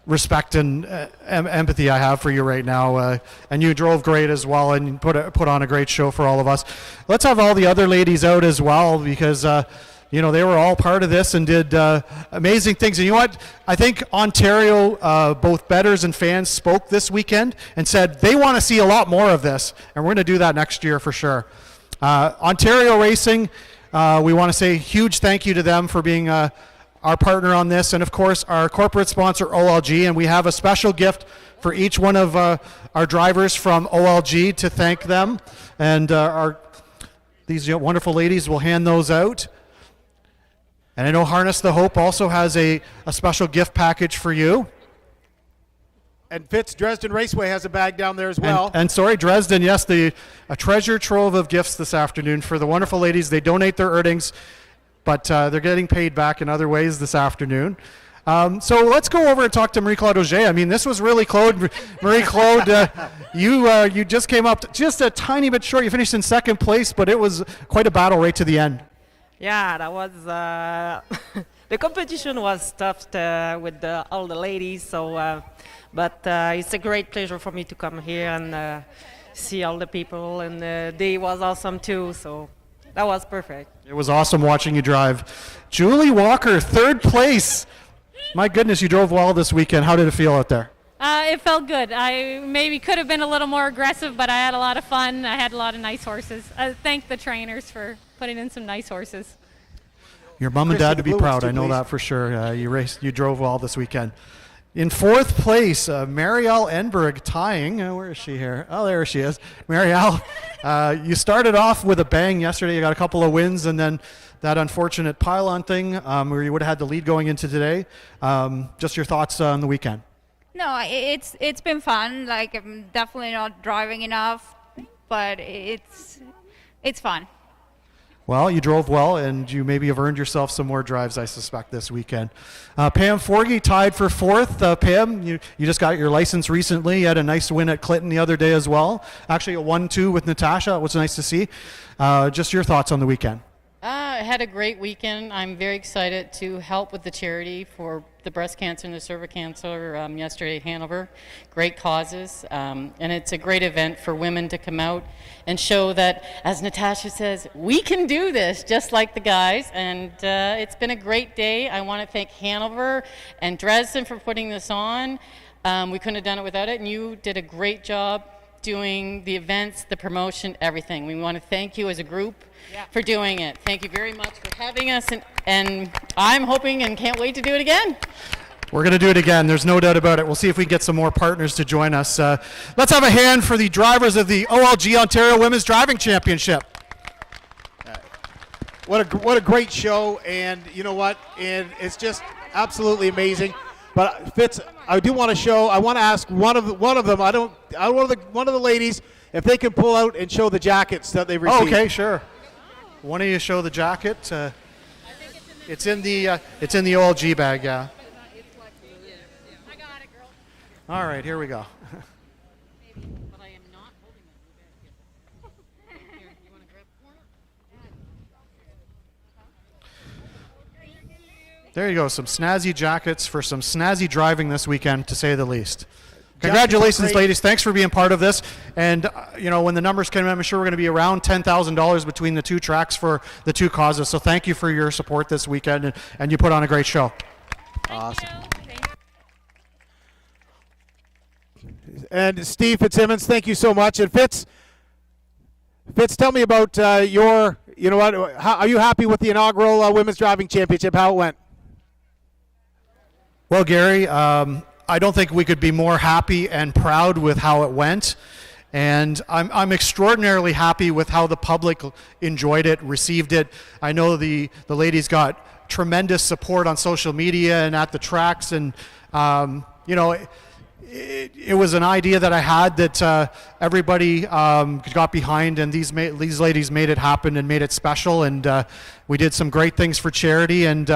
respect and empathy I have for you right now. And you drove great as well, and put on a great show for all of us. Let's have all the other ladies out as well, because you know, they were all part of this and did amazing things. And you know what? I think Ontario, both bettors and fans, spoke this weekend and said they want to see a lot more of this, and we're going to do that next year for sure. Ontario Racing, we want to say a huge thank you to them for being our partner on this, and of course our corporate sponsor OLG, and we have a special gift for each one of our drivers from OLG to thank them, and these wonderful ladies will hand those out. And I know Harness the Hope also has a special gift package for you. And Fitz, Dresden Raceway has a bag down there as well. And sorry, Dresden, yes, a treasure trove of gifts this afternoon for the wonderful ladies. They donate their earnings, but they're getting paid back in other ways this afternoon. So let's go over and talk to Marie-Claude Auger. I mean, this was really Claude. Marie-Claude, you just came up just a tiny bit short. You finished in second place, but it was quite a battle right to the end. Yeah, that was the competition was tough with all the ladies. So, but it's a great pleasure for me to come here and see all the people, and the day was awesome too. So that was perfect. It was awesome watching you drive. Julie Walker, third place. My goodness, you drove well this weekend. How did it feel out there? It felt good. I maybe could have been a little more aggressive, but I had a lot of fun. I had a lot of nice horses. I thank the trainers for putting in some nice horses. Your mom and dad to be proud. I know that for sure. You drove well this weekend. In fourth place, Marielle Enberg tying. Where is she here? Oh, there she is. Marielle, you started off with a bang yesterday. You got a couple of wins, and then that unfortunate pylon thing where you would have had the lead going into today. Just your thoughts on the weekend. No, it's been fun. Like, I'm definitely not driving enough, but it's fun. Well, you drove well, and you maybe have earned yourself some more drives, I suspect, this weekend. Pam Forgy tied for fourth. Pam, you just got your license recently. You had a nice win at Clinton the other day as well. Actually, a 1-2 with Natasha. It was nice to see. Just your thoughts on the weekend. I had a great weekend. I'm very excited to help with the charity for the breast cancer and the cervical cancer yesterday at Hanover. Great causes, and it's a great event for women to come out and show that, as Natasha says, we can do this just like the guys. And it's been a great day. I want to thank Hanover and Dresden for putting this on. We couldn't have done it without it, and you did a great job doing the events, the promotion, everything. We want to thank you as a group for doing it. Thank you very much for having us, and I'm hoping and can't wait to do it again. We're going to do it again. There's no doubt about it. We'll see if we can get some more partners to join us. Let's have a hand for the drivers of the OLG Ontario Women's Driving Championship. What a great show, and you know what? And it's just absolutely amazing. But Fitz, I do want to show. I want to ask one of them. One of the ladies, if they can pull out and show the jackets that they've received. Okay, sure. One of you show the jacket. It's in the OLG bag. Yeah. All right, here we go. There you go, some snazzy jackets for some snazzy driving this weekend, to say the least. Congratulations, ladies. Thanks for being part of this. And, when the numbers come in, I'm sure we're going to be around $10,000 between the two tracks for the two causes. So thank you for your support this weekend, and you put on a great show. Awesome. And Steve Fitzsimmons, thank you so much. And Fitz, tell me about are you happy with the inaugural Women's Driving Championship, how it went? Well, Gary, I don't think we could be more happy and proud with how it went. And I'm extraordinarily happy with how the public enjoyed it, received it. I know the ladies got tremendous support on social media and at the tracks. And, it was an idea that I had that everybody got behind, and these ladies made it happen and made it special. And we did some great things for charity, and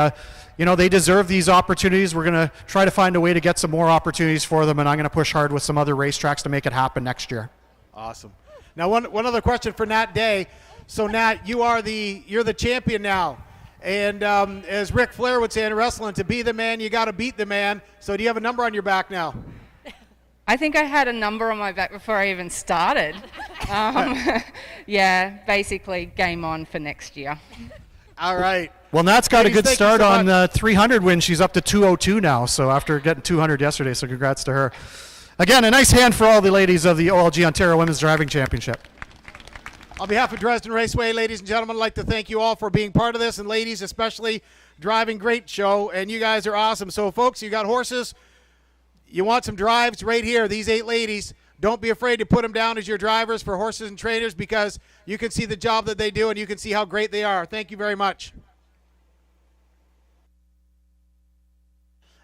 they deserve these opportunities. We're going to try to find a way to get some more opportunities for them, and I'm going to push hard with some other racetracks to make it happen next year. Awesome. Now, one other question for Nat Day. So, Nat, you're the champion now. And as Ric Flair would say in wrestling, to be the man, you got to beat the man. So do you have a number on your back now? I think I had a number on my back before I even started. Yeah, basically game on for next year. All right. Well, Nat's got Ladies, a good thank you start so on much. 300 wins. She's up to 202 now, so after getting 200 yesterday, so congrats to her. Again, a nice hand for all the ladies of the OLG Ontario Women's Driving Championship. On behalf of Dresden Raceway, ladies and gentlemen, I'd like to thank you all for being part of this, and ladies especially, driving great show, and you guys are awesome. So, folks, you got horses, you want some drives right here, these 8 ladies. Don't be afraid to put them down as your drivers for horses and trainers, because you can see the job that they do and you can see how great they are. Thank you very much.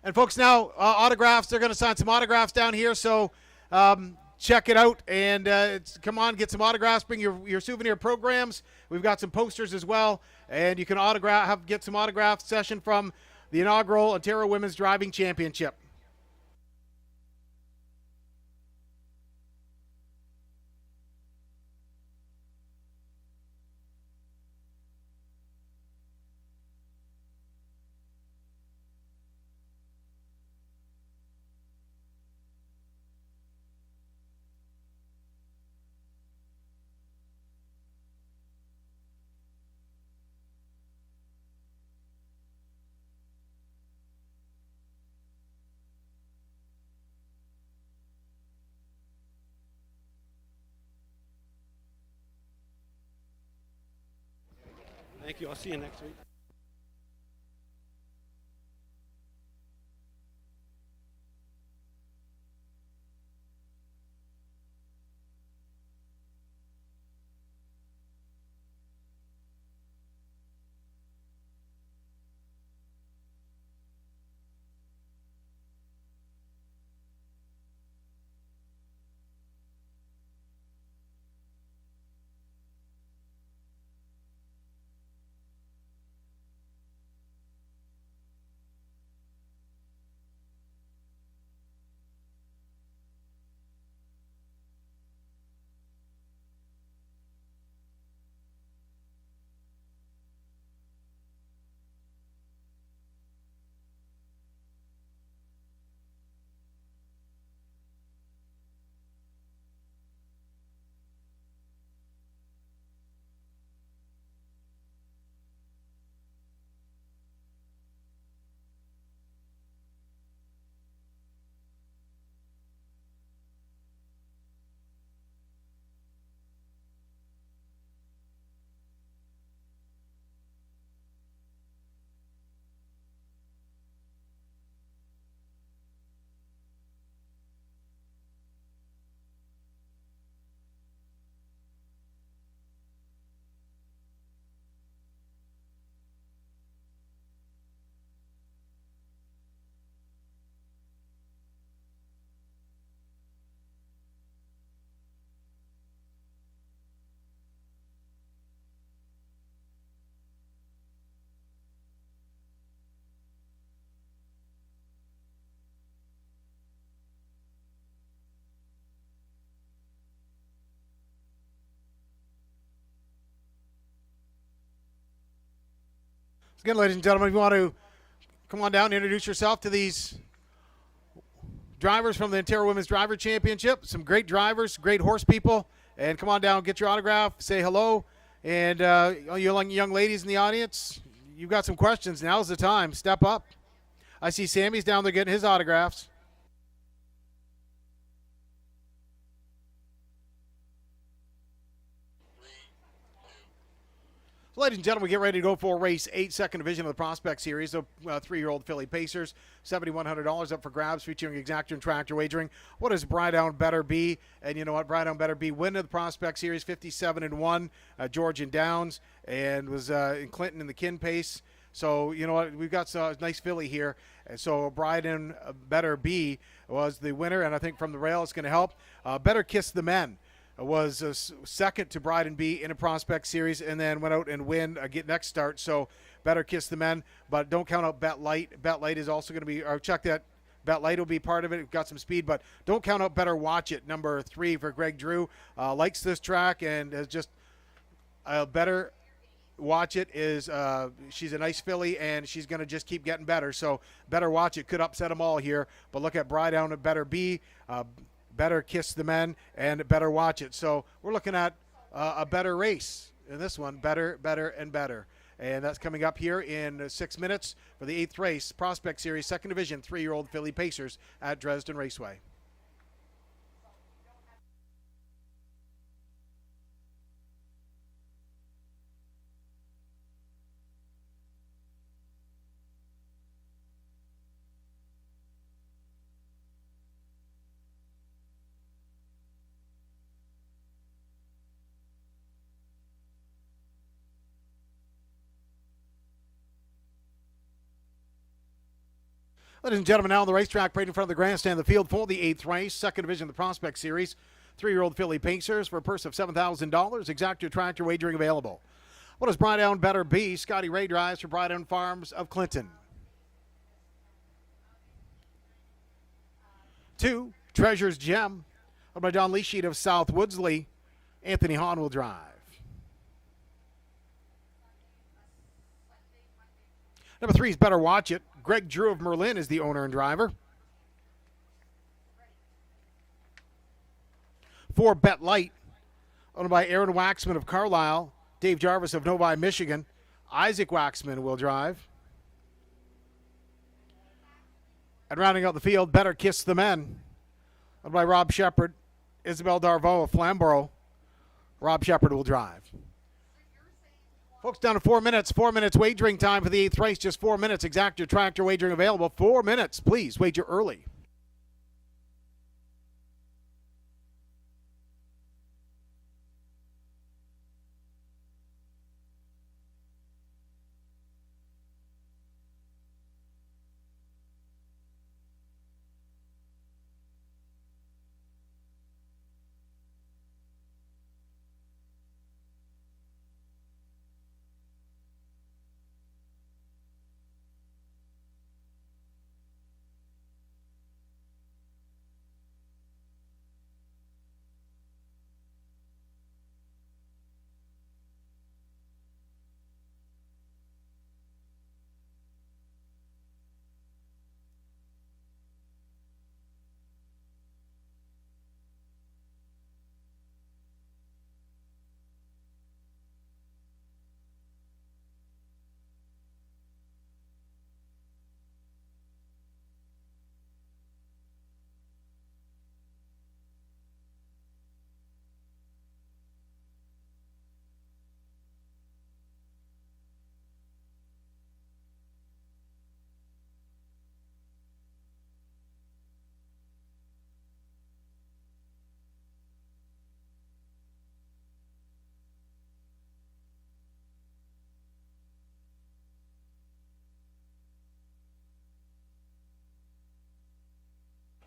And folks, now autographs. They're going to sign some autographs down here, so check it out and come on, get some autographs. Bring your souvenir programs. We've got some posters as well, and you can get some autograph session from the inaugural Ontario Women's Driving Championship. Thank you. I'll see you next week. Again, ladies and gentlemen, if you want to come on down and introduce yourself to these drivers from the Ontario Women's Driver Championship. Some great drivers, great horse people. And come on down, get your autograph, say hello. And you young ladies in the audience, you've got some questions. Now's the time. Step up. I see Sammy's down there getting his autographs. Ladies and gentlemen, we get ready to go for race 8, second division of the Prospect Series. The 3-year-old filly Pacers, $7,100 up for grabs, featuring exactor and tractor wagering. What does Brydown Better Be? And you know what? Brydown Better Be winning the Prospect Series, 57-1, Georgian Downs, and was in Clinton in the Kin Pace. So, you know what? We've got a nice filly here. And so Brydown Better Be was the winner, and I think from the rail it's going to help. Better Kiss the Men was second to Bride and Bee in a Prospect Series, and then went out and win next start. So Better Kiss the Men, but don't count out Bet Light. Bet Light is also going to be, or check that. Bet Light will be part of it. It's got some speed, but don't count out Better Watch It. Number 3 for Greg Drew. Likes this track and has just Better Watch It is she's a nice filly, and she's going to just keep getting better. So Better Watch It could upset them all here, but look at Brydown and Better Be. Better Kiss the Men, and Better Watch It. So we're looking at a better race in this one, better, and better. And that's coming up here in 6 minutes for the 8th race, Prospect Series, second division, 3-year-old filly Pacers at Dresden Raceway. Ladies and gentlemen, now on the racetrack, right in front of the grandstand, the field for the 8th race, second division of the Prospect Series, 3-year-old filly Pacers for a purse of $7,000. Exactor tractor wagering available. What does Brydown Better Be? Scotty Ray drives for Brydown Farms of Clinton. 2, Treasure's Gem, by John Leasheet of South Woodsley. Anthony Hahn will drive. Number 3 is Better Watch It. Greg Drew of Merlin is the owner and driver. 4, Bet Light, owned by Aaron Waxman of Carlisle, Dave Jarvis of Novi, Michigan. Isaac Waxman will drive. And rounding out the field, Better Kiss the Men, owned by Rob Shepard, Isabel Darvaux of Flamborough. Rob Shepard will drive. Folks, down to 4 minutes. 4 minutes wagering time for the 8th race. Just 4 minutes. Exactor tractor wagering available. 4 minutes. Please wager early.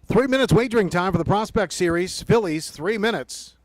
Three minutes wagering time for the Prospect Series. Phillies, 3 minutes.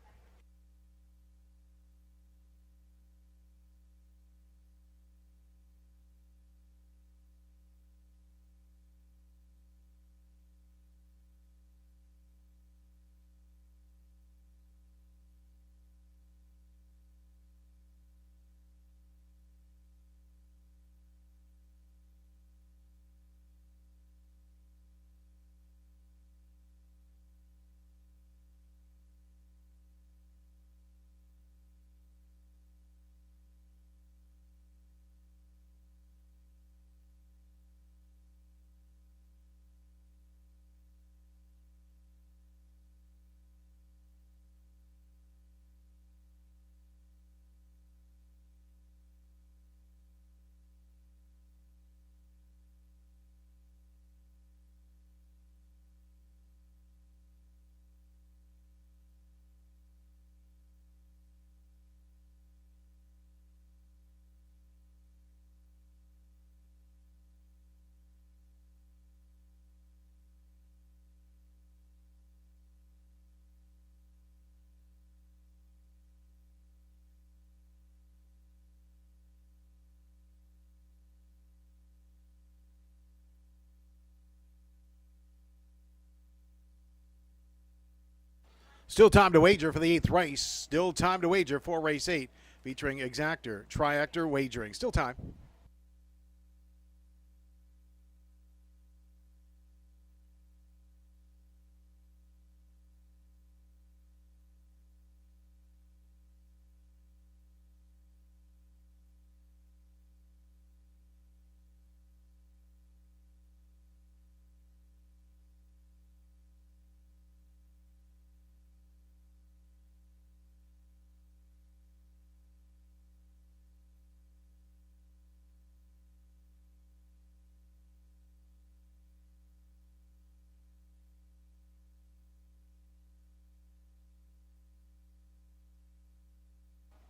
Still time to wager for the 8th race. Still time to wager for race 8, featuring Exactor, Triactor Wagering. Still time.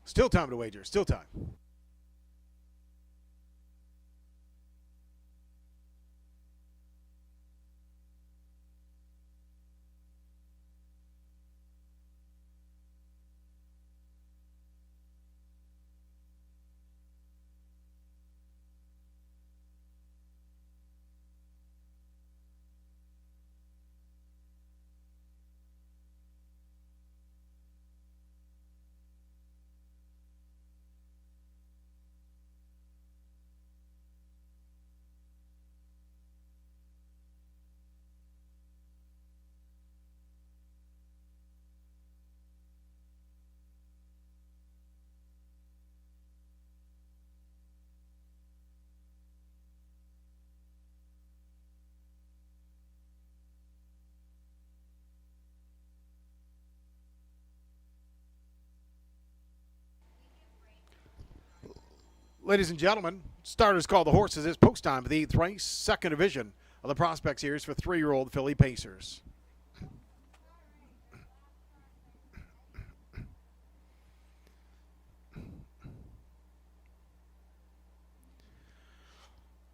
Still time to wager. Still time. Ladies and gentlemen, starters call the horses. It's post time for the 8th race, 2nd division of the Prospect Series for 3-year-old filly Pacers.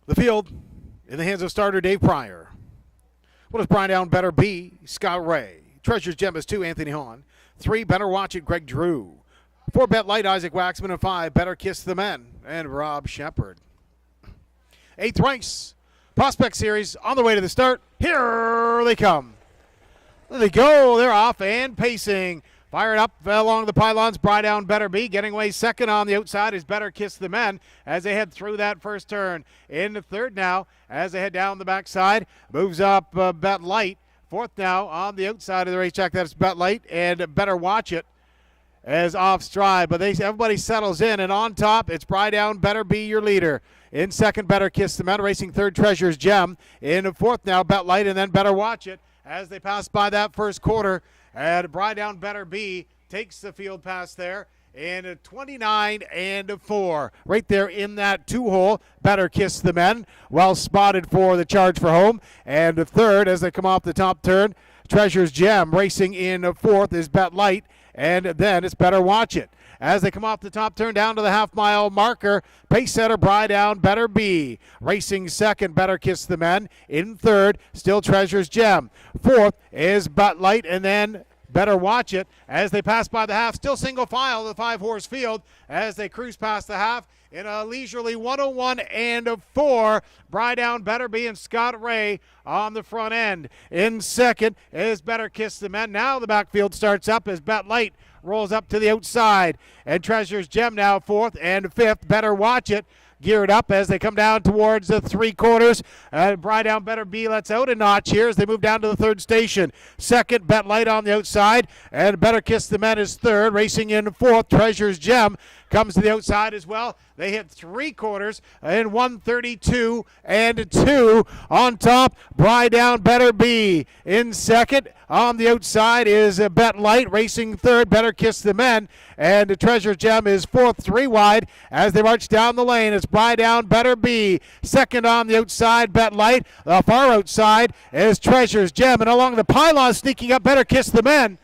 The field in the hands of starter Dave Pryor. What does Brian Down better be? Scott Ray. Treasure's Gem is 2, Anthony Hahn. 3, Better Watch It, Greg Drew. 4, Bet Light, Isaac Waxman. And 5, Better Kiss the Men, and Rob Shepard. 8th race, Prospect Series on the way to the start. Here they come. There they go. They're off and pacing. Fired up along the pylons. Down Better Be. Getting away second on the outside is Better Kiss the Men as they head through that first turn. In the third now as they head down the backside. Moves up Bet Light. Fourth now on the outside of the racetrack. That's Bet Light and Better Watch It as off stride. But everybody settles in, and on top it's Down Better Be your leader. In second, Better Kiss the Men. Racing third, Treasure's Gem. In fourth now, Bet Light and then Better Watch It as they pass by that first quarter. And Down Better Be takes the field pass there in 29-4. Right there in that 2-hole, Better Kiss the Men. Well spotted for the charge for home. And third, as they come off the top turn, Treasure's Gem. Racing in fourth is Bet Light. And then it's Better Watch It. As they come off the top turn down to the half-mile marker, pace setter Down Better Be. Racing second, Better Kiss the Men. In third, still Treasure's Gem. Fourth is Bet Light and then Better Watch It. As they pass by the half, still single file, the 5-horse field. As they cruise past the half in a leisurely 101-4. Down Better Be and Scott Ray on the front end. In second is Better Kiss the Men. Now the backfield starts up as Bet Light rolls up to the outside. And Treasure's Gem now fourth and fifth. Better Watch It. Geared up as they come down towards the 3/4. Down Better Be lets out a notch here as they move down to the third station. Second, Bet Light on the outside. And Better Kiss the Men is third. Racing in fourth, Treasure's Gem comes to the outside as well. They hit 3/4 in 132-2. On top, Down Better Be. In second, on the outside is Bet Light. Racing third, Better Kiss the Men. And Treasure's Gem is fourth, 3 wide. As they march down the lane, it's Down Better Be. Second on the outside, Bet Light. The far outside is Treasure's Gem. And along the pylon, sneaking up, Better Kiss the Men.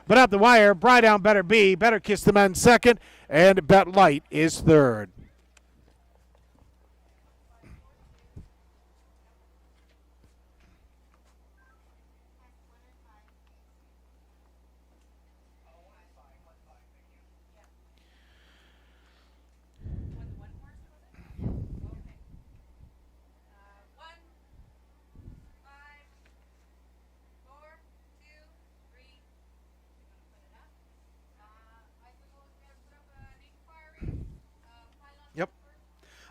But at the wire, Down Better Be. Better Kiss the Men second. And Bet Light is third.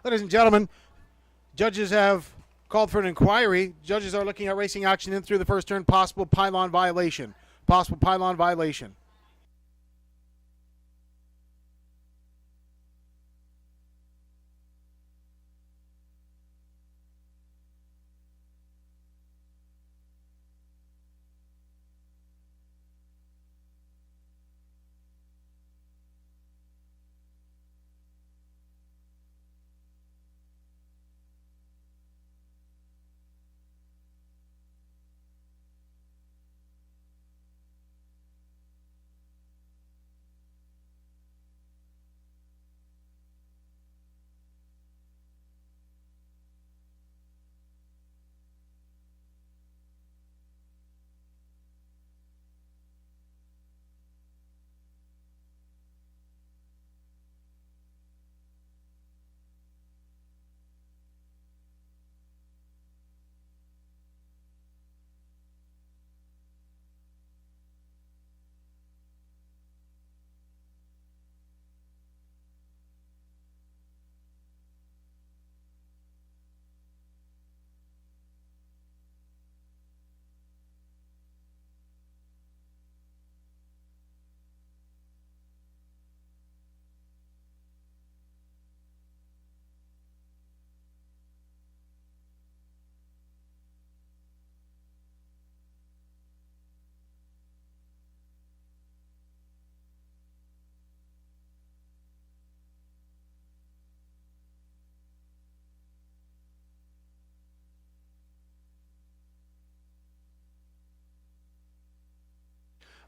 Ladies and gentlemen, judges have called for an inquiry. Judges are looking at racing action in through the first turn. Possible pylon violation. Possible pylon violation.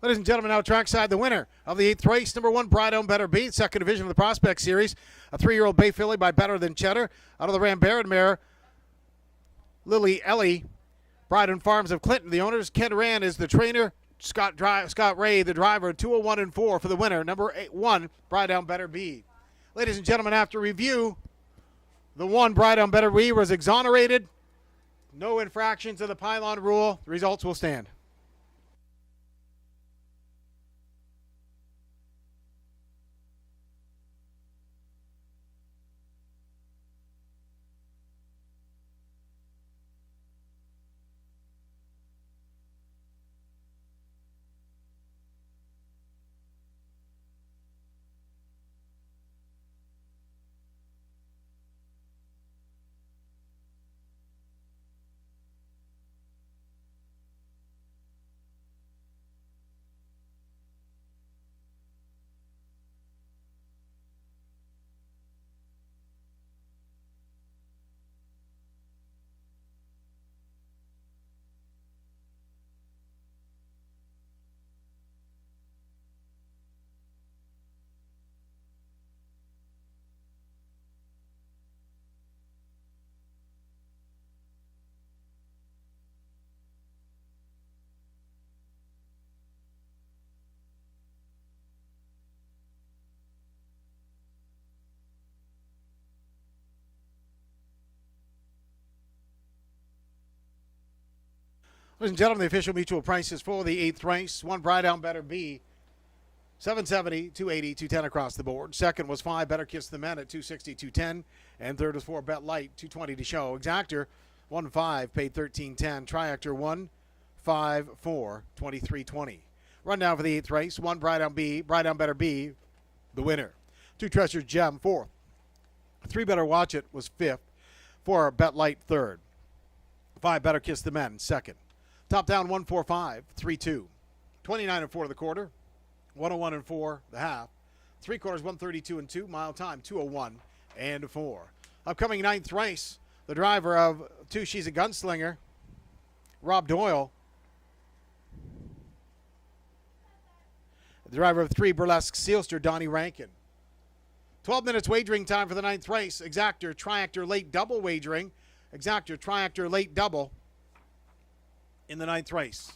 Ladies and gentlemen, now trackside, the winner of the 8th race, number 1, Bride Own Better Beat, second division of the Prospect Series, a 3-year-old bay filly by Better Than Cheddar, out of the Ram Baron mare, Lily Ellie, Bride and Farms of Clinton. The owners, Ken Rand is the trainer, Scott Ray, the driver, 201 and 4 for the winner, number 1, Bride Own Better Be. Ladies and gentlemen, after review, the 1, Bride Own Better Be, was exonerated. No infractions of the pylon rule. The results will stand. Ladies and gentlemen, the official mutual prices for the 8th race. 1, Bride Down Better Be, $770, $280, $210 across the board. Second was 5, Better Kiss the Men at $260, $210. And third was 4, Bet Light, $220 to show. Exactor, 1-5, paid $13.10. Triactor, 1-5-4, $23.20. Rundown for the 8th race. 1, Bride Down Better Be, the winner. 2, Treasure Gem, 4th. 3, Better Watch It was 5th. 4, Bet Light, 3rd. 5, Better Kiss the Men, 2nd. Top down 145, 3-2. 29 and 4 to the quarter. 101 and 4 the half. 3 quarters 132 and 2. Mile time 201 and 4. Upcoming 9th race. The driver of 2, She's a Gunslinger, Rob Doyle. The driver of 3, Burlesque Sealster, Donnie Rankin. 12 minutes wagering time for the 9th race. Exactor, Triactor, late double wagering. Exactor, Triactor, late double in the 9th race.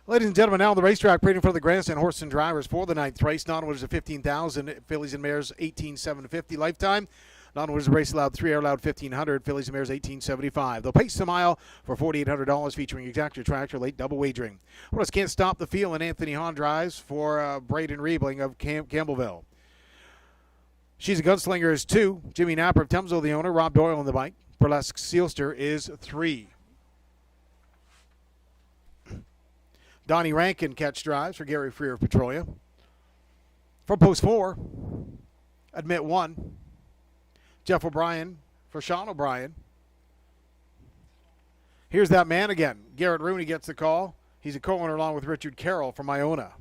Ladies and gentlemen, now on the racetrack, parading for the grandstand horses and drivers for the 9th race. Non-winners of 15,000, fillies and mares 18,750 lifetime. Non-winners race allowed 3 are allowed 1,500, fillies and mares 1875. They'll pace the mile for $4,800 featuring Exactor Tractor late double wagering. Horse Can't Stop the Feel, and Anthony Hahn drives for Braden Riebling of Campbellville. She's a Gunslinger is 2. Jimmy Napper of Temsel, the owner. Rob Doyle on the bike. Burlesque Sealster is 3. Donnie Rankin catch drives for Gary Freer of Petrolia. From post 4, Admit 1. Jeff O'Brien for Sean O'Brien. Here's that man again. Garrett Rooney gets the call. He's a co-owner along with Richard Carroll from Iona.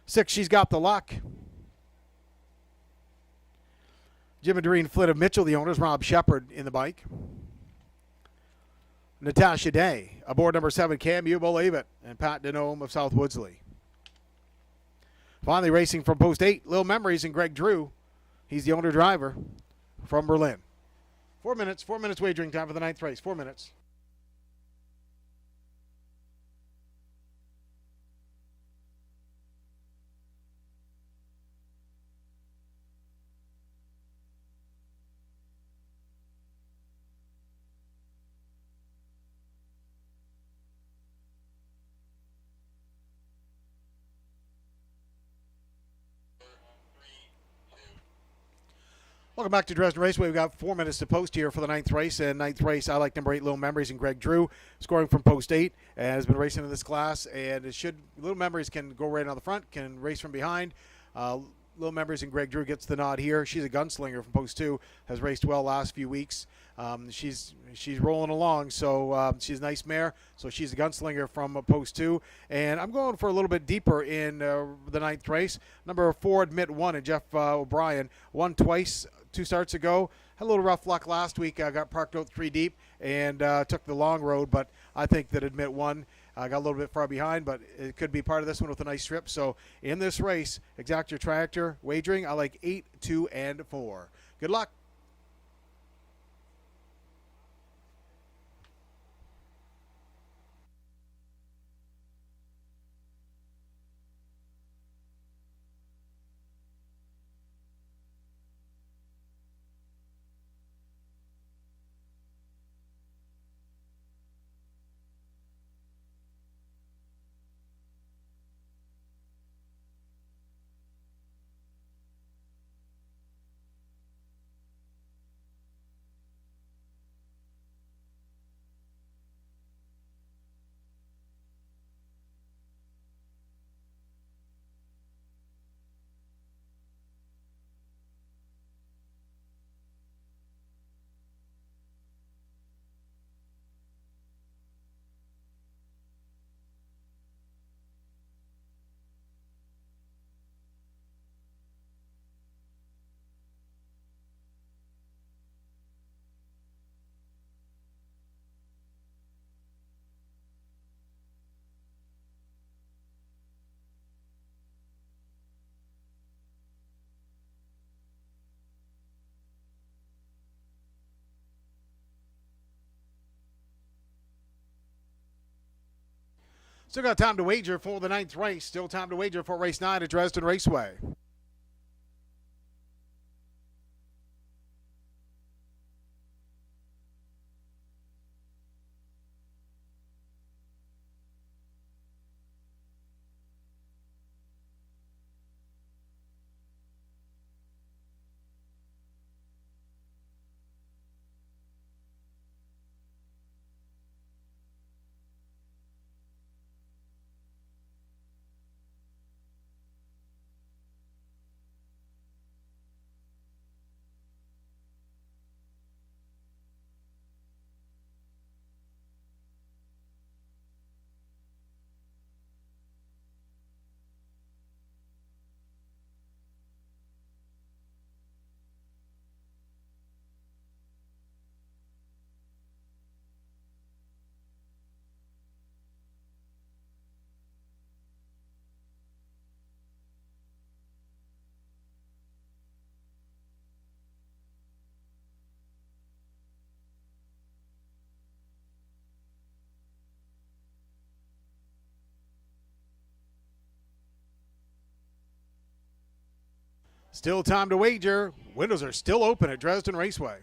6, She's Got the Luck. Jim and Doreen Flitt of Mitchell, the owners. Rob Shepard in the bike. Natasha Day, aboard number 7, Can You Believe It? And Pat Denome of South Woodsley. Finally racing from post 8, Lil Memories and Greg Drew. He's the owner-driver from Berlin. 4 minutes wagering time for the 9th race. 4 minutes. Welcome back to Dresden Raceway. We've got 4 minutes to post here for the 9th race. And 9th race, I like number 8, Little Memories, and Greg Drew, scoring from post 8, and has been racing in this class. And Little Memories can go right on the front, can race from behind. Little Memories and Greg Drew gets the nod here. She's a Gunslinger from post 2, has raced well last few weeks. She's rolling along, so she's a nice mare. So she's a Gunslinger from post 2. And I'm going for a little bit deeper in the 9th race. Number 4, Admit 1, and Jeff O'Brien won twice 2 starts ago. Had a little rough luck last week. I got parked out 3 deep and took the long road, but I think that Admit 1 got a little bit far behind, but it could be part of this one with a nice strip. So in this race, Exactor Tractor wagering, I like 8, 2, and 4. Good luck. Still got time to wager for the 9th race. Still time to wager for race 9 at Dresden Raceway. Still time to wager. Windows are still open at Dresden Raceway.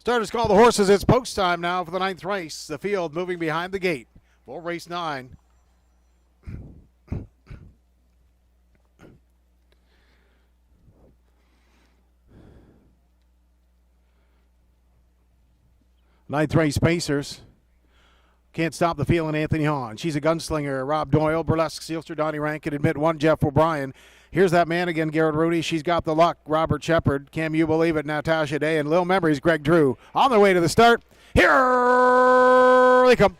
Starters call the horses. It's post time now for the 9th race. The field moving behind the gate. Full race 9. Ninth race Pacers. Can't stop the feeling, Anthony Hahn. She's a gunslinger. Rob Doyle, Burlesque, Sealster, Donnie Rankin, Admit One, Jeff O'Brien. Here's that man again, Garrett Rooney. She's got the luck. Robert Shepard. Can you believe it? Natasha Day and Lil Memories, Greg Drew. On their way to the start. Here they come.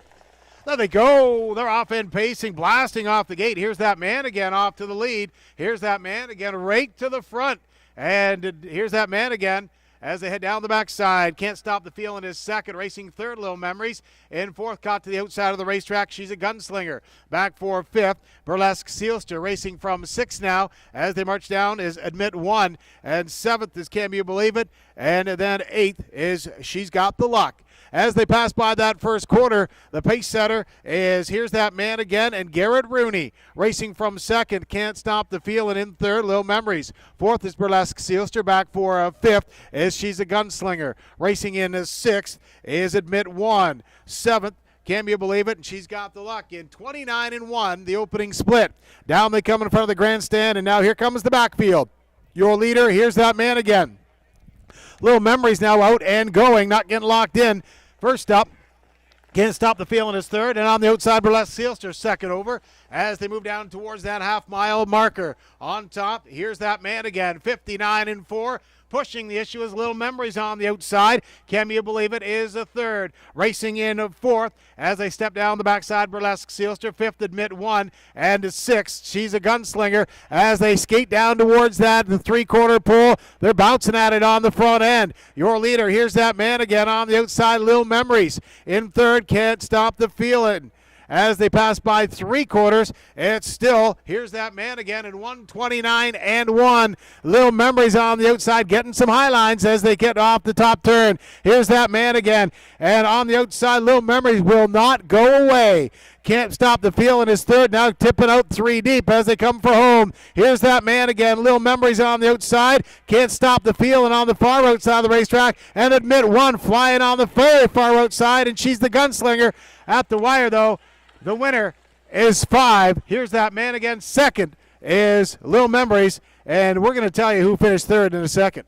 There they go. They're off in pacing, blasting off the gate. Here's that man again off to the lead. Here's that man again, rake to the front. And here's that man again as they head down the backside. Can't stop the feeling is second. Racing third, Lil Memories. In fourth, caught to the outside of the racetrack. She's a gunslinger. Back for fifth, Burlesque Sealster. Racing from sixth now as they march down is Admit One. And seventh is Can You Believe It? And then eighth is She's Got the Luck. As they pass by that first quarter, the pace setter is Here's That Man Again and Garrett Rooney. Racing from second, Can't Stop the Feeling in third, Lil Memories. Fourth is Burlesque Sealster. Back for fifth is She's a Gunslinger. Racing in sixth is Admit One. Seventh, Can You Believe It? And She's Got the Luck in 29-1, the opening split. Down they come in front of the grandstand, and now here comes the backfield. Your leader, Here's That Man Again. Little Memories now out and going, not getting locked in. First up, Can't Stop the Feeling is third, and on the outside, Burlesque Sealster second over as they move down towards that half-mile marker. On top, Here's That Man Again, 59-4. Pushing the issue is Little Memories on the outside. Can You Believe It is a third. Racing in fourth as they step down the backside, Burlesque Sealster. Fifth, Admit One. And sixth, She's a Gunslinger. As they skate down towards the three-quarter pole, they're bouncing at it on the front end. Your leader, Here's That Man Again on the outside, Little Memories. In third, Can't Stop the Feeling. As they pass by three quarters, it's still Here's That Man Again in 129-1. Little Memories on the outside getting some high lines as they get off the top turn. Here's That Man Again. And on the outside, Little Memories will not go away. Can't Stop the Feeling is third, now tipping out three deep as they come for home. Here's That Man Again. Little Memories on the outside. Can't Stop the Feeling on the far outside of the racetrack. And Admit One flying on the very far outside, and She's the Gunslinger at the wire, though. The winner is 5. Here's That Man Again. Second is Lil Memories. And we're going to tell you who finished third in a second.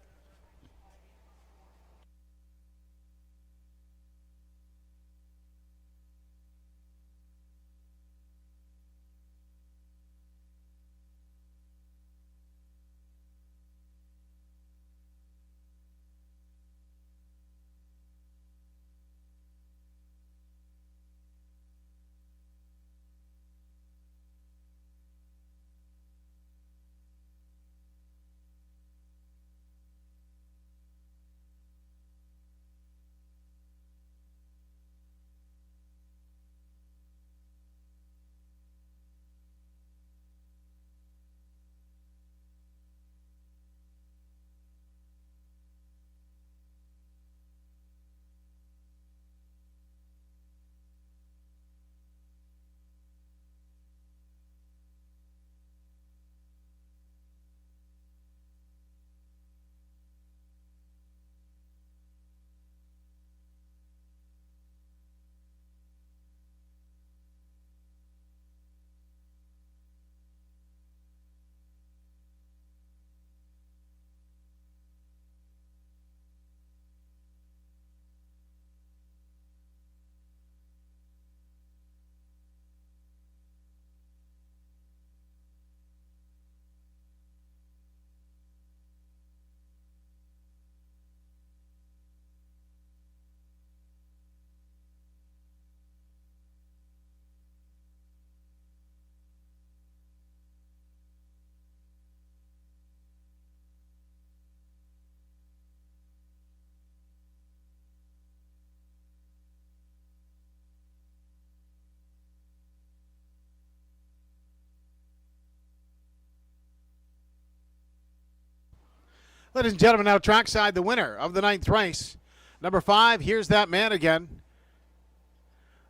Ladies and gentlemen, now trackside, the winner of the 9th race. Number 5, Here's That Man Again.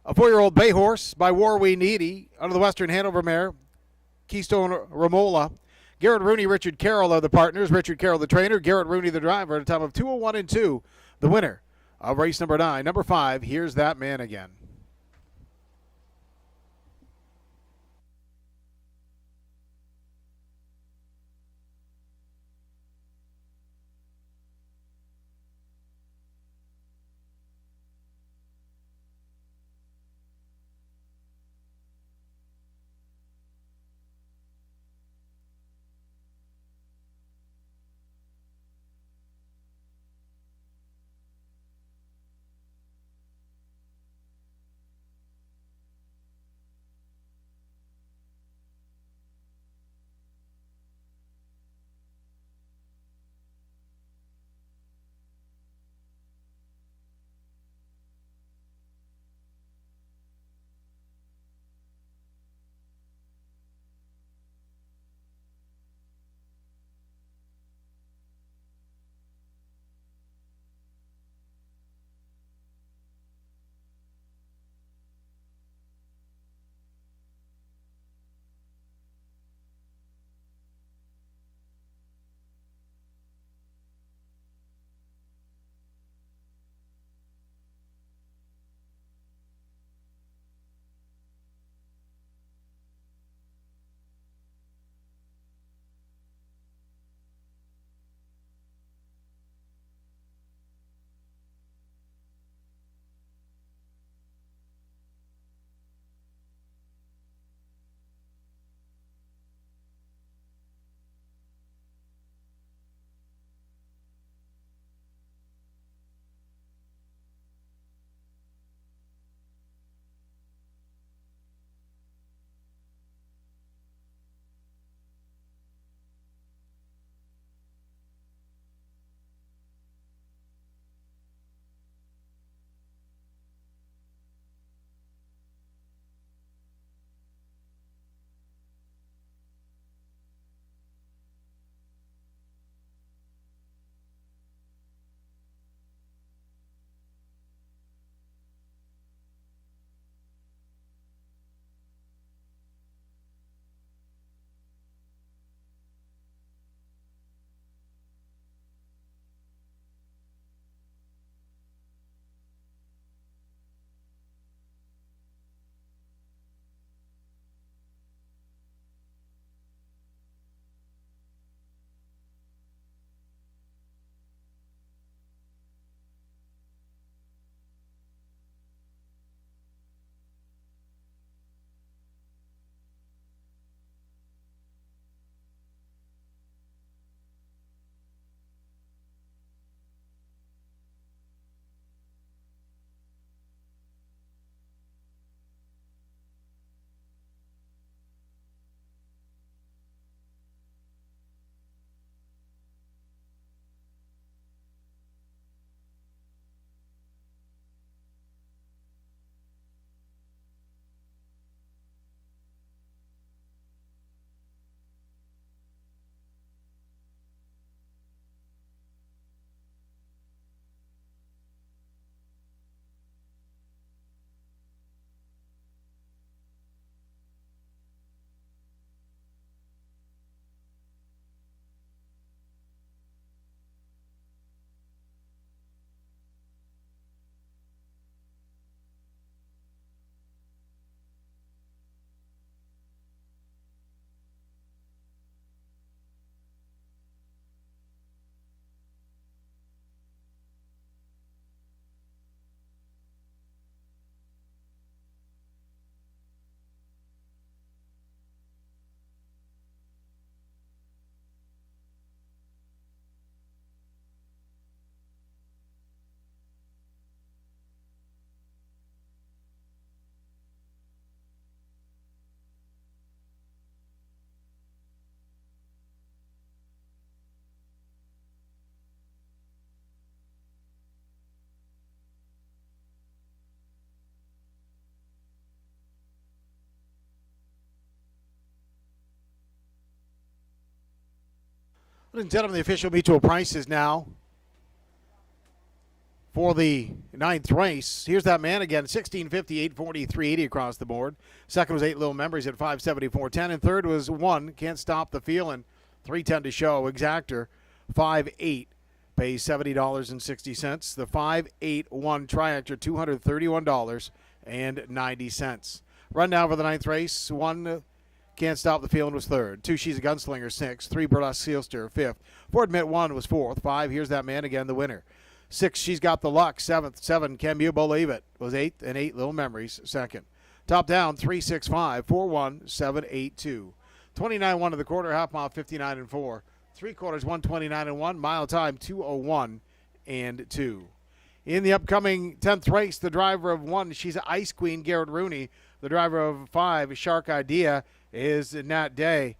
A 4-year-old bay horse by War We Needy under the Western Hanover mare, Keystone Romola. Garrett Rooney, Richard Carroll are the partners. Richard Carroll the trainer, Garrett Rooney the driver at a time of 2:01 and 2. The winner of race number 9. Number 5, Here's That Man Again. Ladies and gentlemen, the official mutual prices now for the 9th race. Here's that man again, 1650, 840, 380 across the board. Second was 8 Little Memories at 570, 410. And third was 1, Can't Stop the Feeling, 310 to show. Exactor, 5-8, pays $70.60. The 5-8-1 Triactor, $231.90. Run now for the 9th race. 1, Can't Stop the Feeling was third. 2, She's a Gunslinger, 6th. 3, Burlesque Sealster, 5th. 4, Admit 1 was 4th. 5, Here's That Man Again, the winner. 6, She's Got the Luck, 7th. 7, Can You Believe It was 8th. And 8, Little Memories, 2nd. Top down, 3-6-5, 4-1, 7-8-2. 29-1 to the quarter, half mile, 59-4. 3 quarters, 129-1. Mile time, 2:01-2. In the upcoming 10th race, the driver of 1, She's an Ice Queen, Garrett Rooney. The driver of 5, Shark Idea, is Nat Day.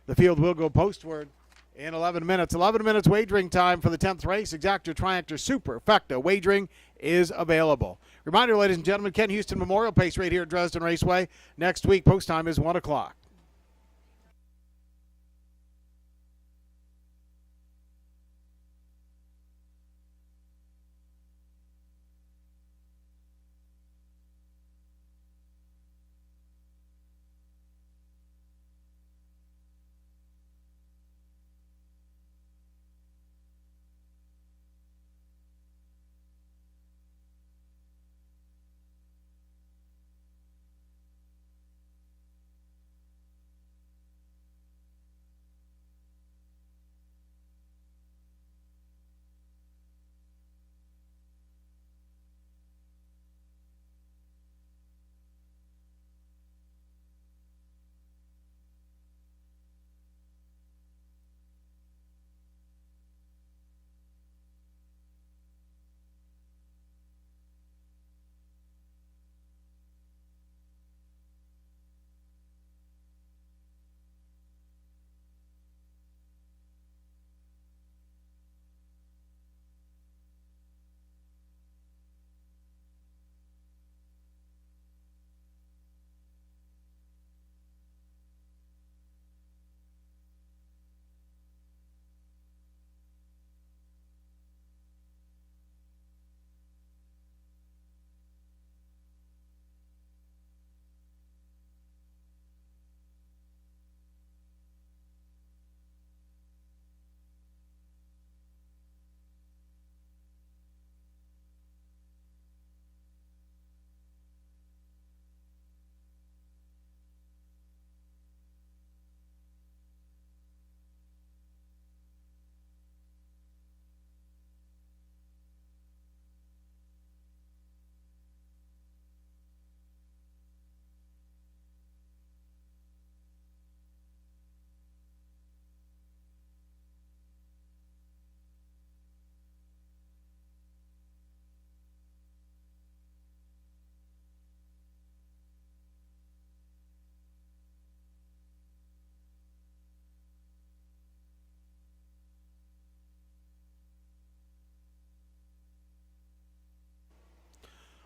The field will go postward in 11 minutes. 11 minutes wagering time for the 10th race. Exactor, Triactor, Superfecta. Wagering is available. Reminder, ladies and gentlemen, Ken Houston Memorial Pace right here at Dresden Raceway. Next week, post time is 1 o'clock.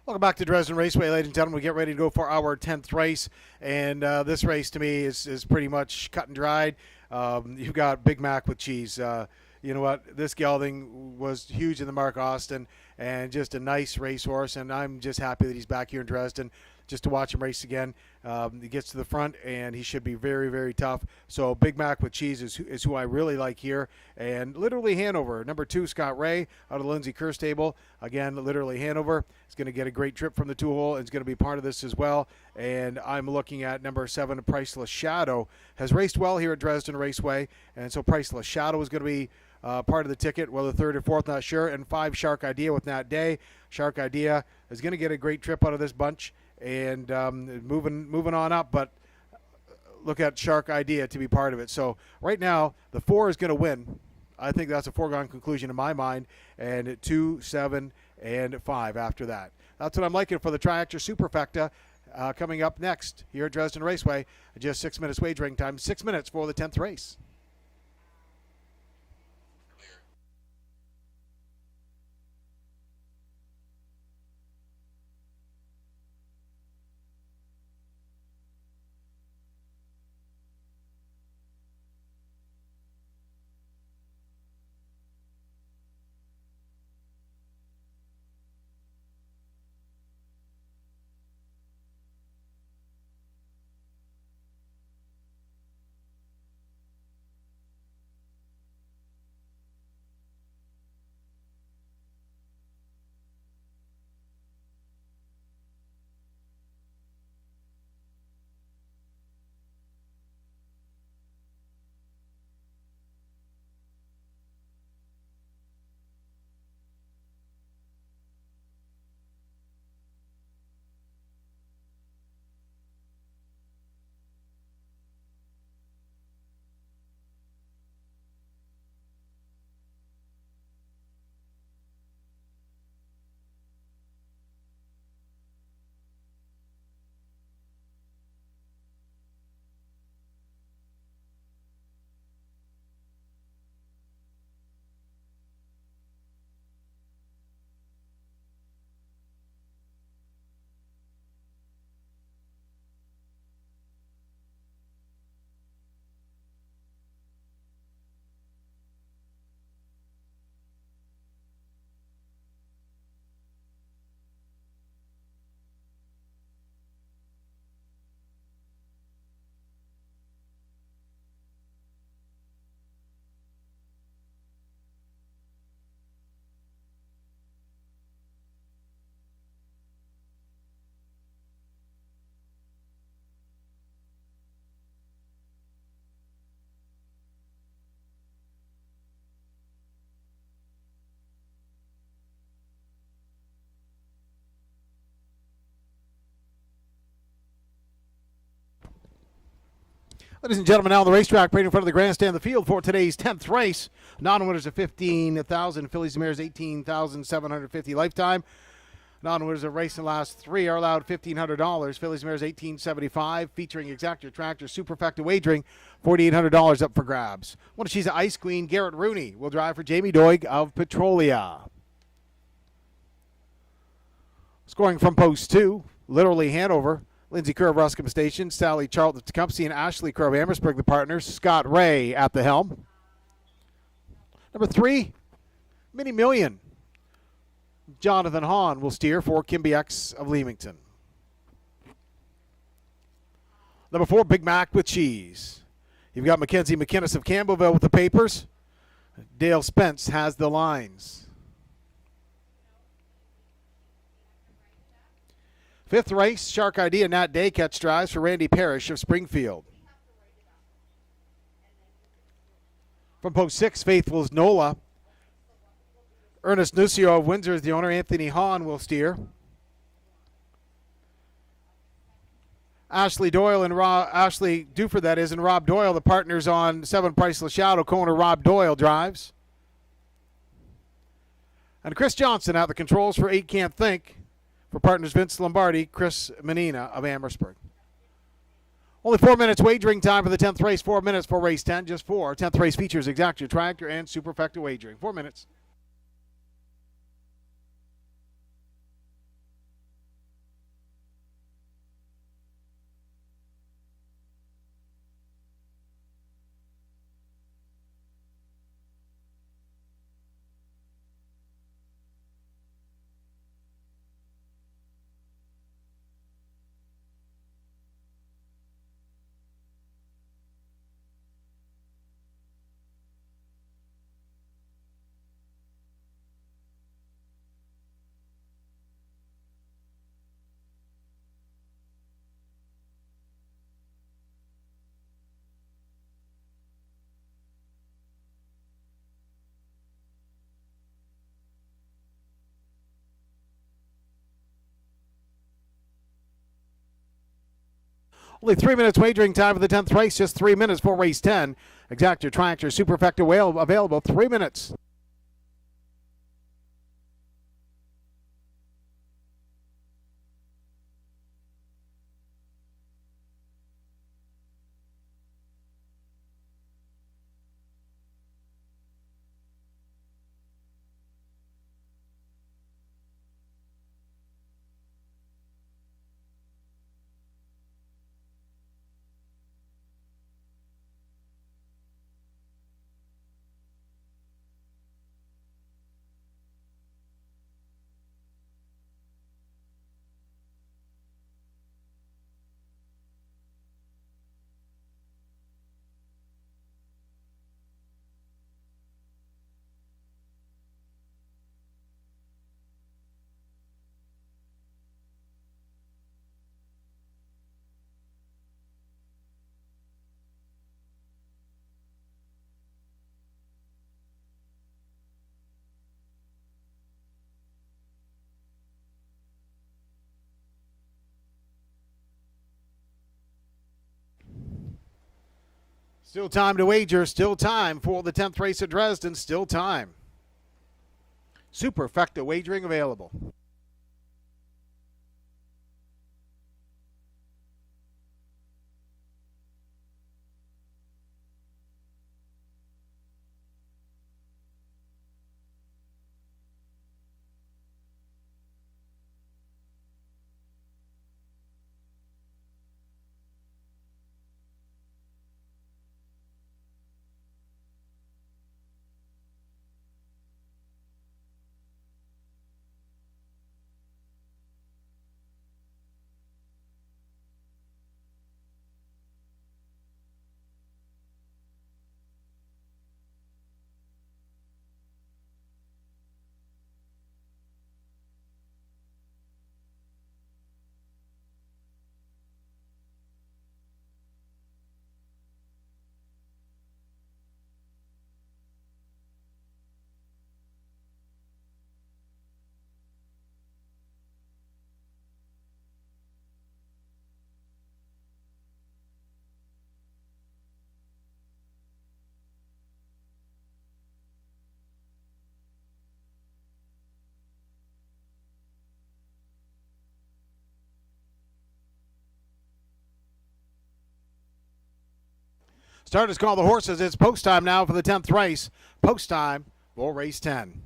Welcome back to Dresden Raceway, ladies and gentlemen. We get ready to go for our 10th race, and this race to me is pretty much cut and dried. You've got Big Mac with cheese. You know what? This gelding was huge in the Mark Austin, and just a nice racehorse, and I'm just happy that he's back here in Dresden just to watch him race again. He gets to the front, and he should be very, very tough. So Big Mac with cheese is who I really like here. And literally Hanover. Number 2, Scott Ray, out of the Lindsay Kerr stable. Again, literally Hanover. He's going to get a great trip from the 2-hole, and is going to be part of this as well. And I'm looking at number 7, Priceless Shadow. Has raced well here at Dresden Raceway, and so Priceless Shadow is going to be part of the ticket, whether 3rd or 4th, not sure. And 5, Shark Idea with Nat Day. Shark Idea is going to get a great trip out of this bunch. And moving on up, but look at Shark Idea to be part of it. So right now, the 4 is going to win. I think that's a foregone conclusion in my mind. And 2, 7, and 5 after that. That's what I'm liking for the Triactor Superfecta coming up next here at Dresden Raceway. Just 6 minutes wagering time. 6 minutes for the 10th race. Ladies and gentlemen, now on the racetrack, right in front of the grandstand, the field for today's 10th race. Non-winners of 15,000, fillies and mares 18,750 lifetime. Non-winners of race in the last three are allowed $1,500. Fillies and mares $1,875, featuring Exactor Tractor Superfecta wagering $4,800 up for grabs. One she's an Ice Queen, Garrett Rooney will drive for Jamie Doig of Petrolia. Scoring from post 2, literally Hanover. Lindsay Kerr of Ruscombe Station, Sally Charlton of Tecumseh, and Ashley Kerr of Amherstburg, the partners. Scott Ray at the helm. Number 3, Mini Million. Jonathan Hahn will steer for Kimby X of Leamington. Number 4, Big Mac with Cheese. You've got Mackenzie McInnes of Campbellville with the papers. Dale Spence has the lines. 5th race, Shark ID and Nat Daycatch drives for Randy Parrish of Springfield. From post 6, Faithful's Nola. Ernest Nucio of Windsor is the owner. Anthony Hahn will steer. Ashley Doyle and Ashley Dufer, that is, and Rob Doyle, the partners on 7 Priceless Shadow. Co-owner Rob Doyle drives. And Chris Johnson out the controls for 8 Can't Think. For partners Vince Lombardi, Chris Menina of Amherstburg. Only 4 minutes wagering time for the 10th race. 4 minutes for race 10, just 4. 10th race features Exactor Tractor and Superfecta wagering. 4 minutes. Only 3 minutes wagering time for the 10th race, just 3 minutes for race 10. Exactor Tractor Superfecta available 3 minutes. Still time to wager. Still time for the 10th race at Dresden. Still time. Superfecta wagering available. Starters call the horses. It's post time now for the 10th race. Post time for race 10.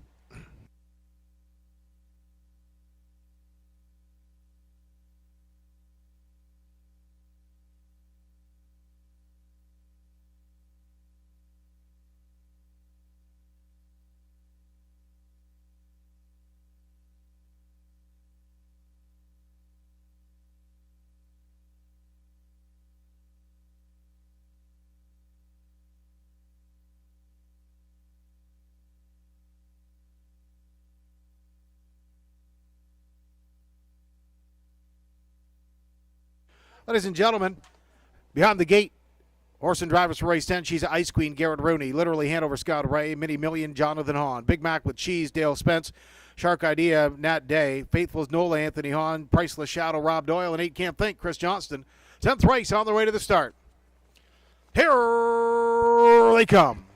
Ladies and gentlemen, behind the gate, horse and drivers for race 10. She's Ice Queen, Garrett Rooney. Literally Hanover Scout Ray, Mini Million, Jonathan Hahn. Big Mac with Cheese, Dale Spence. Shark Idea, Nat Day. Faithful's Nola, Anthony Hahn. Priceless Shadow, Rob Doyle. And 8 Can't Think, Chris Johnston. 10th race on the way to the start. Here they come.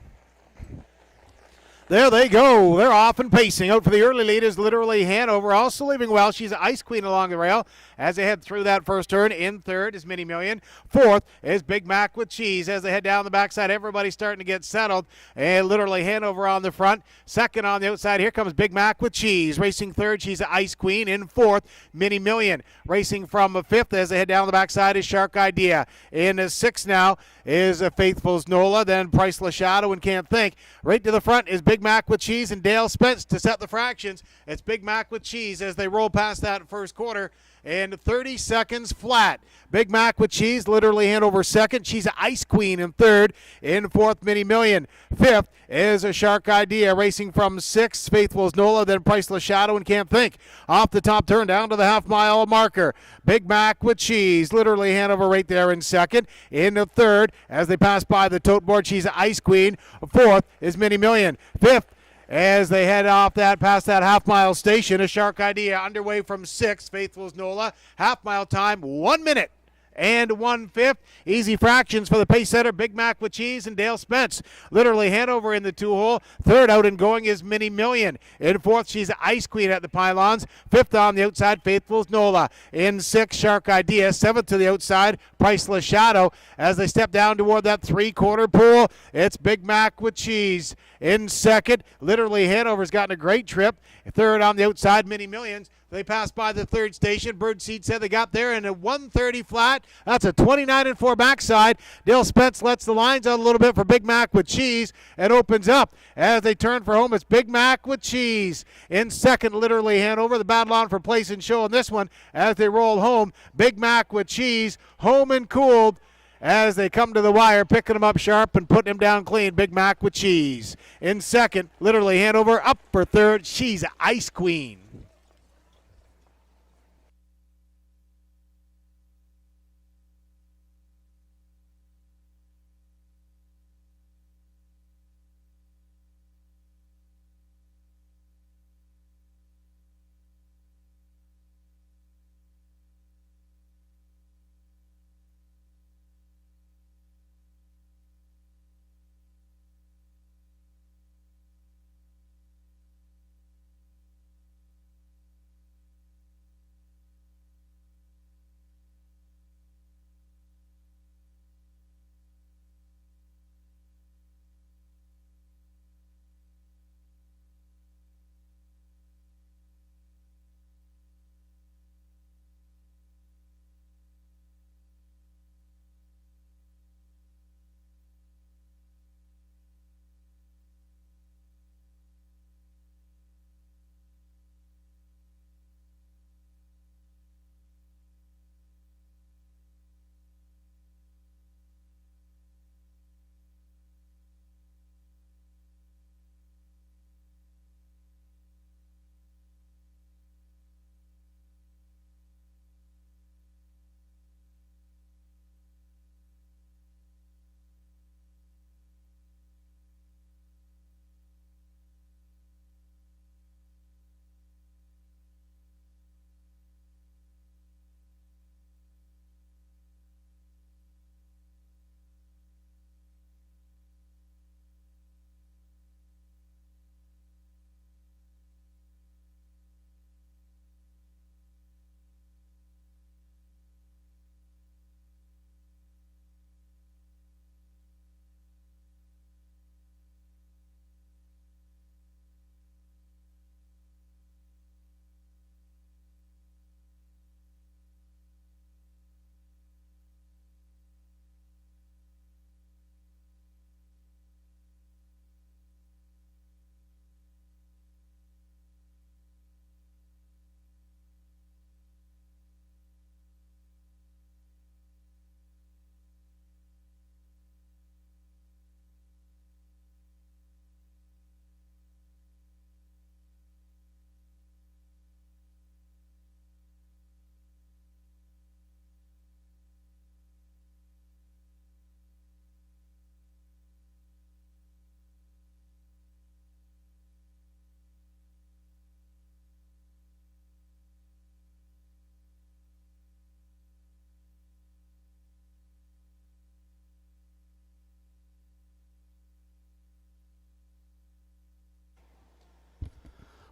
There they go. They're off and pacing. Out for the early lead is literally Hanover. Also leaving well. She's Ice Queen along the rail as they head through that first turn. In third is Mini Million. Fourth is Big Mac with Cheese. As they head down the backside, everybody's starting to get settled. And literally Hanover on the front. Second on the outside, here comes Big Mac with Cheese. Racing third, she's Ice Queen. In fourth, Mini Million. Racing from fifth as they head down the backside is Shark Idea. In sixth now is Faithful's Nola. Then Priceless Shadow and Can't Think. Right to the front is Big Mac with Cheese and Dale Spence to set the fractions. It's Big Mac with Cheese as they roll past that first quarter. And 30 seconds flat. Big Mac with Cheese, literally Hanover second. She's Ice Queen in third. In fourth, Mini Million. Fifth is a Shark Idea. Racing from sixth, Faithful's Nola, then Priceless Shadow and Can't Think. Off the top turn down to the half-mile marker. Big Mac with Cheese, literally Hanover right there in second. In the third, as they pass by the tote board, she's Ice Queen. Fourth is Mini Million. Fifth, as they head off that past that half-mile station, a Shark Idea underway from sixth, Faithful's Nola. Half-mile time, 1 minute and 1/5. Easy fractions for the pace setter, Big Mac with Cheese and Dale Spence. Literally Hanover in the two-hole. Third out and going is Mini Million. In fourth, she's Ice Queen at the pylons. Fifth on the outside, Faithful's Nola. In sixth, Shark Idea. Seventh to the outside, Priceless Shadow. As they step down toward that three-quarter pool, it's Big Mac with Cheese. In second, literally Hanover's gotten a great trip. Third on the outside, Mini Millions. They passed by the third station. Birdseed said they got there in a 130 flat. That's a 29-4 backside. Dale Spence lets the lines out a little bit for Big Mac with Cheese and opens up. As they turn for home, it's Big Mac with Cheese. In second, literally Hanover. The battle on for place and show in this one as they roll home. Big Mac with Cheese, home and cooled. As they come to the wire, picking them up sharp and putting them down clean. Big Mac with Cheese. In second, literally Hanover. Up for third, she's Ice Queen.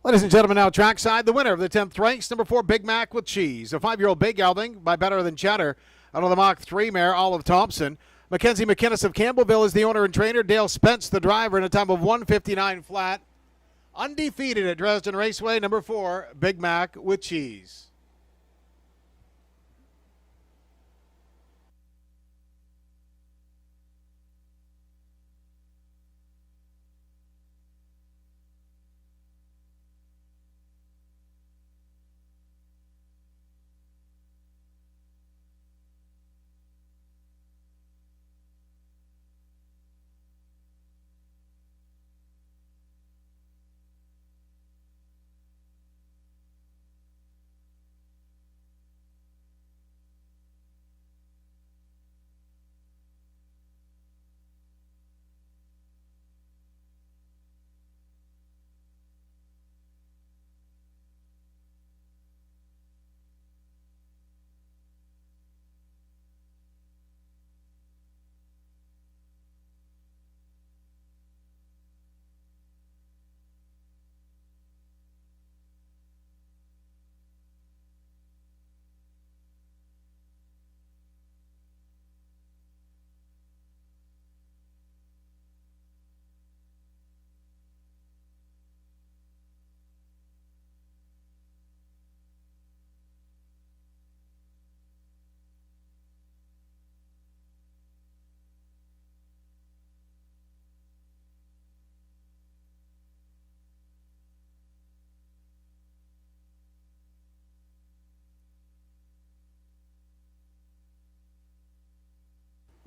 Ladies and gentlemen, now trackside, the winner of the 10th race, number 4, Big Mac with Cheese. A 5-year-old Big Gelding by Better Than Cheddar out of the Mach 3 mare, Olive Thompson. Mackenzie McInnes of Campbellville is the owner and trainer. Dale Spence, the driver, in a time of 1:59 flat. Undefeated at Dresden Raceway, number 4, Big Mac with Cheese.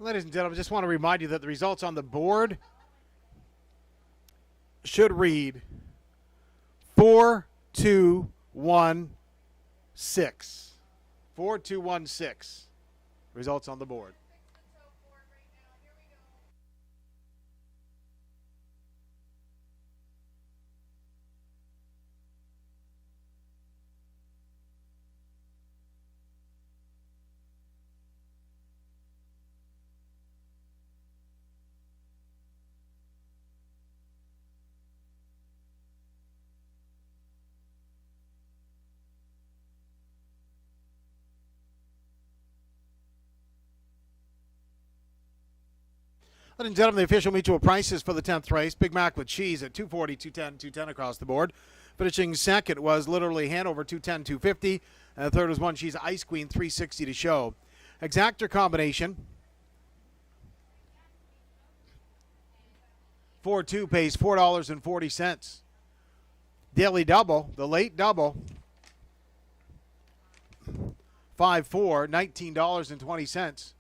Ladies and gentlemen, just want to remind you that the results on the board should read 4-2-1-6. 4-2-1-6. Results on the board. Ladies and gentlemen, the official mutual prices for the 10th race. Big Mac with Cheese at $240, $210, $210 across the board. Finishing second was literally Hanover, $210, $250. And the third was One Cheese Ice Queen, $360 to show. Exactor combination. 4-2 pays $4.40. Daily double, the late double, 5-4, $19.20.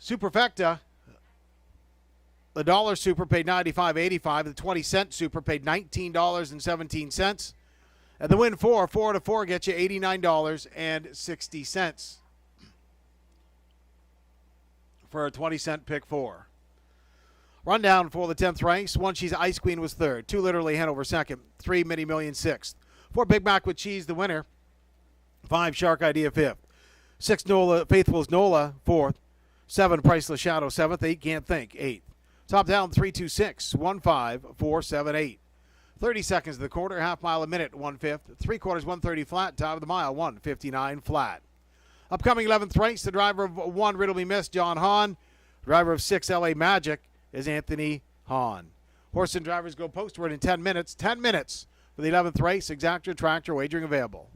Superfecta, the dollar super paid $95.85. The 20-cent super paid $19.17. And the win 4 to 4 gets you $89.60 for a 20-cent pick 4. Rundown for the 10th race. One Cheese Ice Queen was third. 2 Literally Hanover second. 3 Mini Million sixth. 4 Big Mac with Cheese the winner. 5 Shark Idea fifth. 6 Nola Faithful's Nola fourth. 7 Priceless Shadow 7th. 8 Can't Think 8th. Top down 326 15478. 30 seconds of the quarter, half mile a minute 1/5. 3/4 130 flat. Top of the mile 159 flat. Upcoming 11th race, the driver of 1 Riddle Me Missed, John Hahn. Driver of 6 LA Magic is Anthony Hahn. Horse and drivers go postward in 10 minutes. 10 minutes for the 11th race. Exactor tractor wagering available.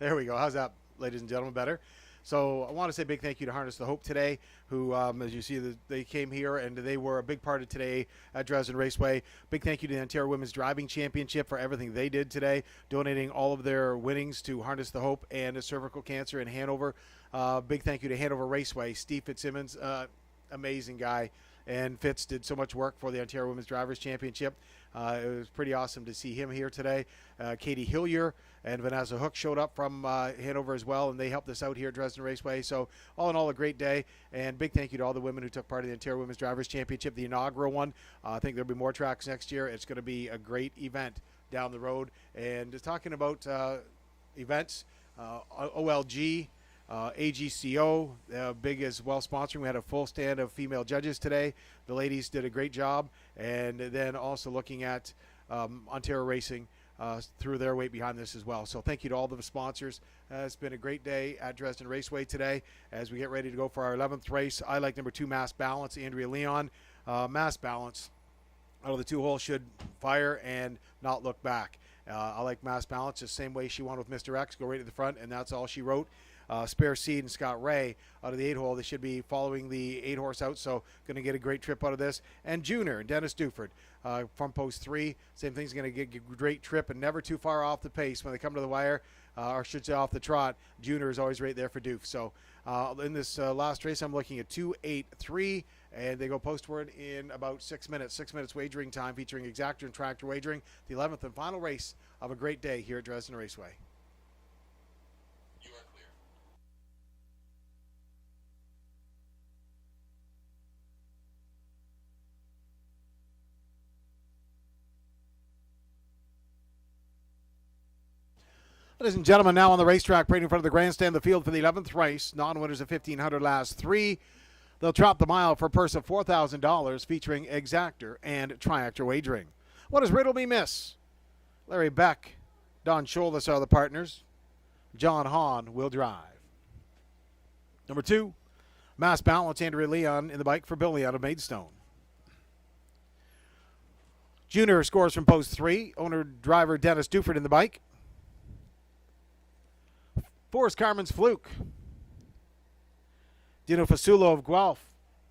There we go. How's that, ladies and gentlemen? Better. So I want to say a big thank you to Harness the Hope today, who, as you see, they came here and they were a big part of today at Dresden Raceway. Big thank you to the Ontario Women's Driving Championship for everything they did today, donating all of their winnings to Harness the Hope and cervical cancer in Hanover. Big thank you to Hanover Raceway. Steve Fitzsimmons, amazing guy. And Fitz did so much work for the Ontario Women's Drivers Championship. It was pretty awesome to see him here today. Katie Hillier and Vanessa Hook showed up from Hanover as well, and they helped us out here at Dresden Raceway. So all in all, a great day. And big thank you to all the women who took part of the Ontario Women's Drivers Championship, the inaugural one. I think there'll be more tracks next year. It's going to be a great event down the road. And just talking about events, OLG, AGCO, big as well sponsoring. We had a full stand of female judges today. The ladies did a great job. And then also looking at Ontario Racing threw their weight behind this as well. So thank you to all the sponsors. It's been a great day at Dresden Raceway today as we get ready to go for our 11th race. I like number 2, Mass Balance, Andrea Leon. Mass Balance, out of the 2 holes, should fire and not look back. I like Mass Balance the same way she won with Mr. X, go right to the front, and that's all she wrote. Spare Seed and Scott Ray out of the 8 hole. They should be following the 8 horse out, so going to get a great trip out of this. And Junior and Dennis Duford from post 3, same thing's going to get a great trip and never too far off the pace when they come to the wire, or should say off the trot. Junior is always right there for Doof. So in this last race, I'm looking at 2-8-3, and they go postward in about 6 minutes. 6 minutes wagering time featuring Exactor and Tractor Wagering, the 11th and final race of a great day here at Dresden Raceway. Ladies and gentlemen, now on the racetrack, right in front of the grandstand, the field for the 11th race. Non-winners of 1,500 last 3. They'll drop the mile for a purse of $4,000 featuring Exactor and Triactor Wagering. What does Riddle Me Miss? Larry Beck, Don Scholas are the partners. John Hahn will drive. Number 2, Mass Balance, Andrea Leon in the bike for Billy out of Maidstone. Junior scores from post 3. Owner-driver Dennis Duford in the bike. Forrest Carmen's Fluke. Dino Fasulo of Guelph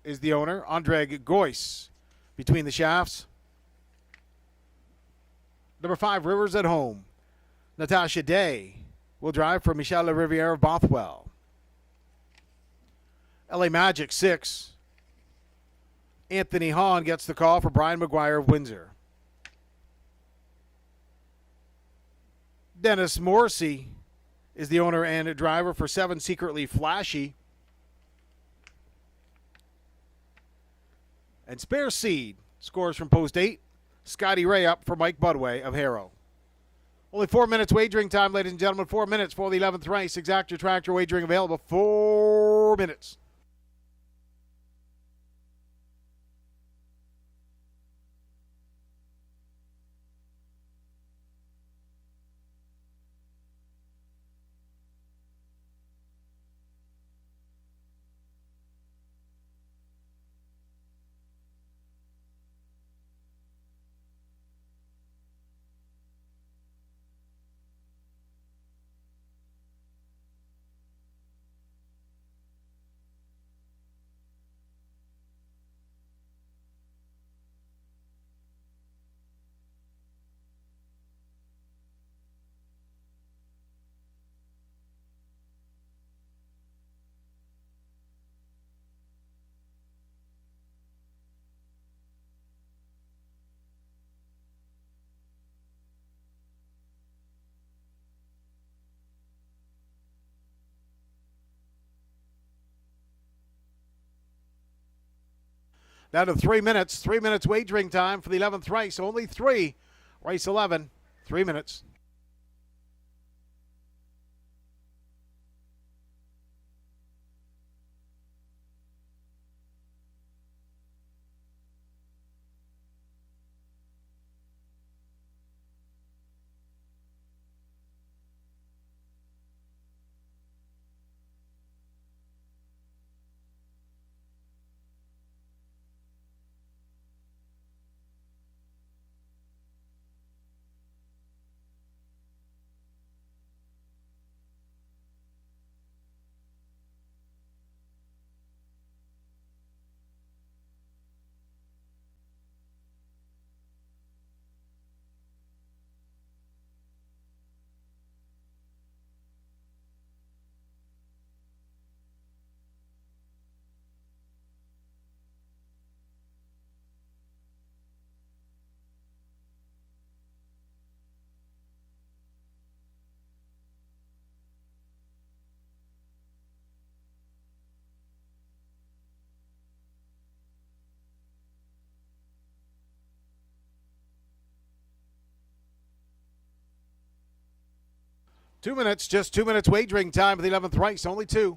is the owner. Andre Goyce between the shafts. Number 5, Rivers at Home. Natasha Day will drive for Michelle Riviere of Bothwell. LA Magic 6. Anthony Hahn gets the call for Brian McGuire of Windsor. Dennis Morrissey is the owner and driver for 7, Secretly Flashy. And Spare Seed scores from post 8. Scotty Ray up for Mike Budway of Harrow. Only 4 minutes wagering time, ladies and gentlemen. 4 minutes for the 11th race. Exactor Tractor Wagering available. 4 minutes. Down to 3 minutes. 3 minutes wagering time for the 11th race. Only 3. Race 11. 3 minutes. 2 minutes, just 2 minutes wagering time for the 11th race, only two.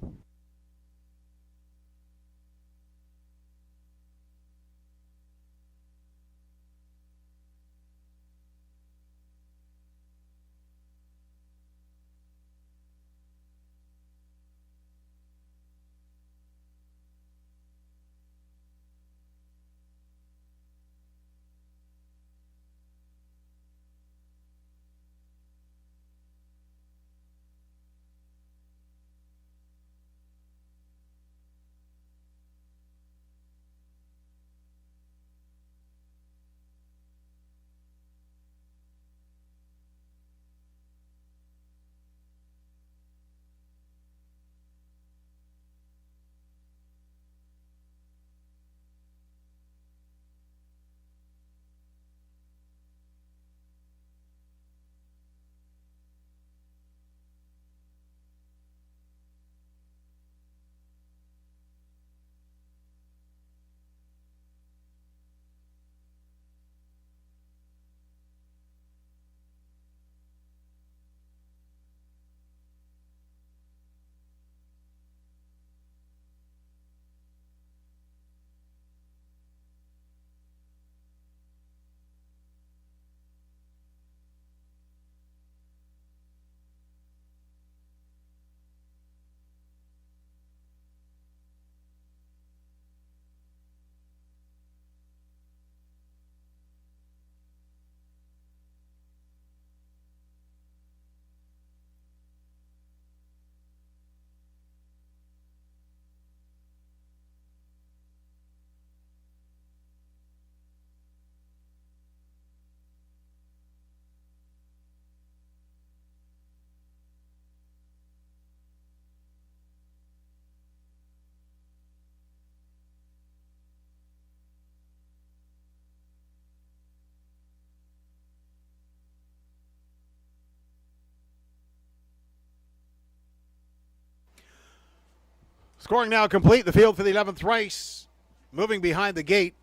Scoring now complete. The field for the 11th race. Moving behind the gate.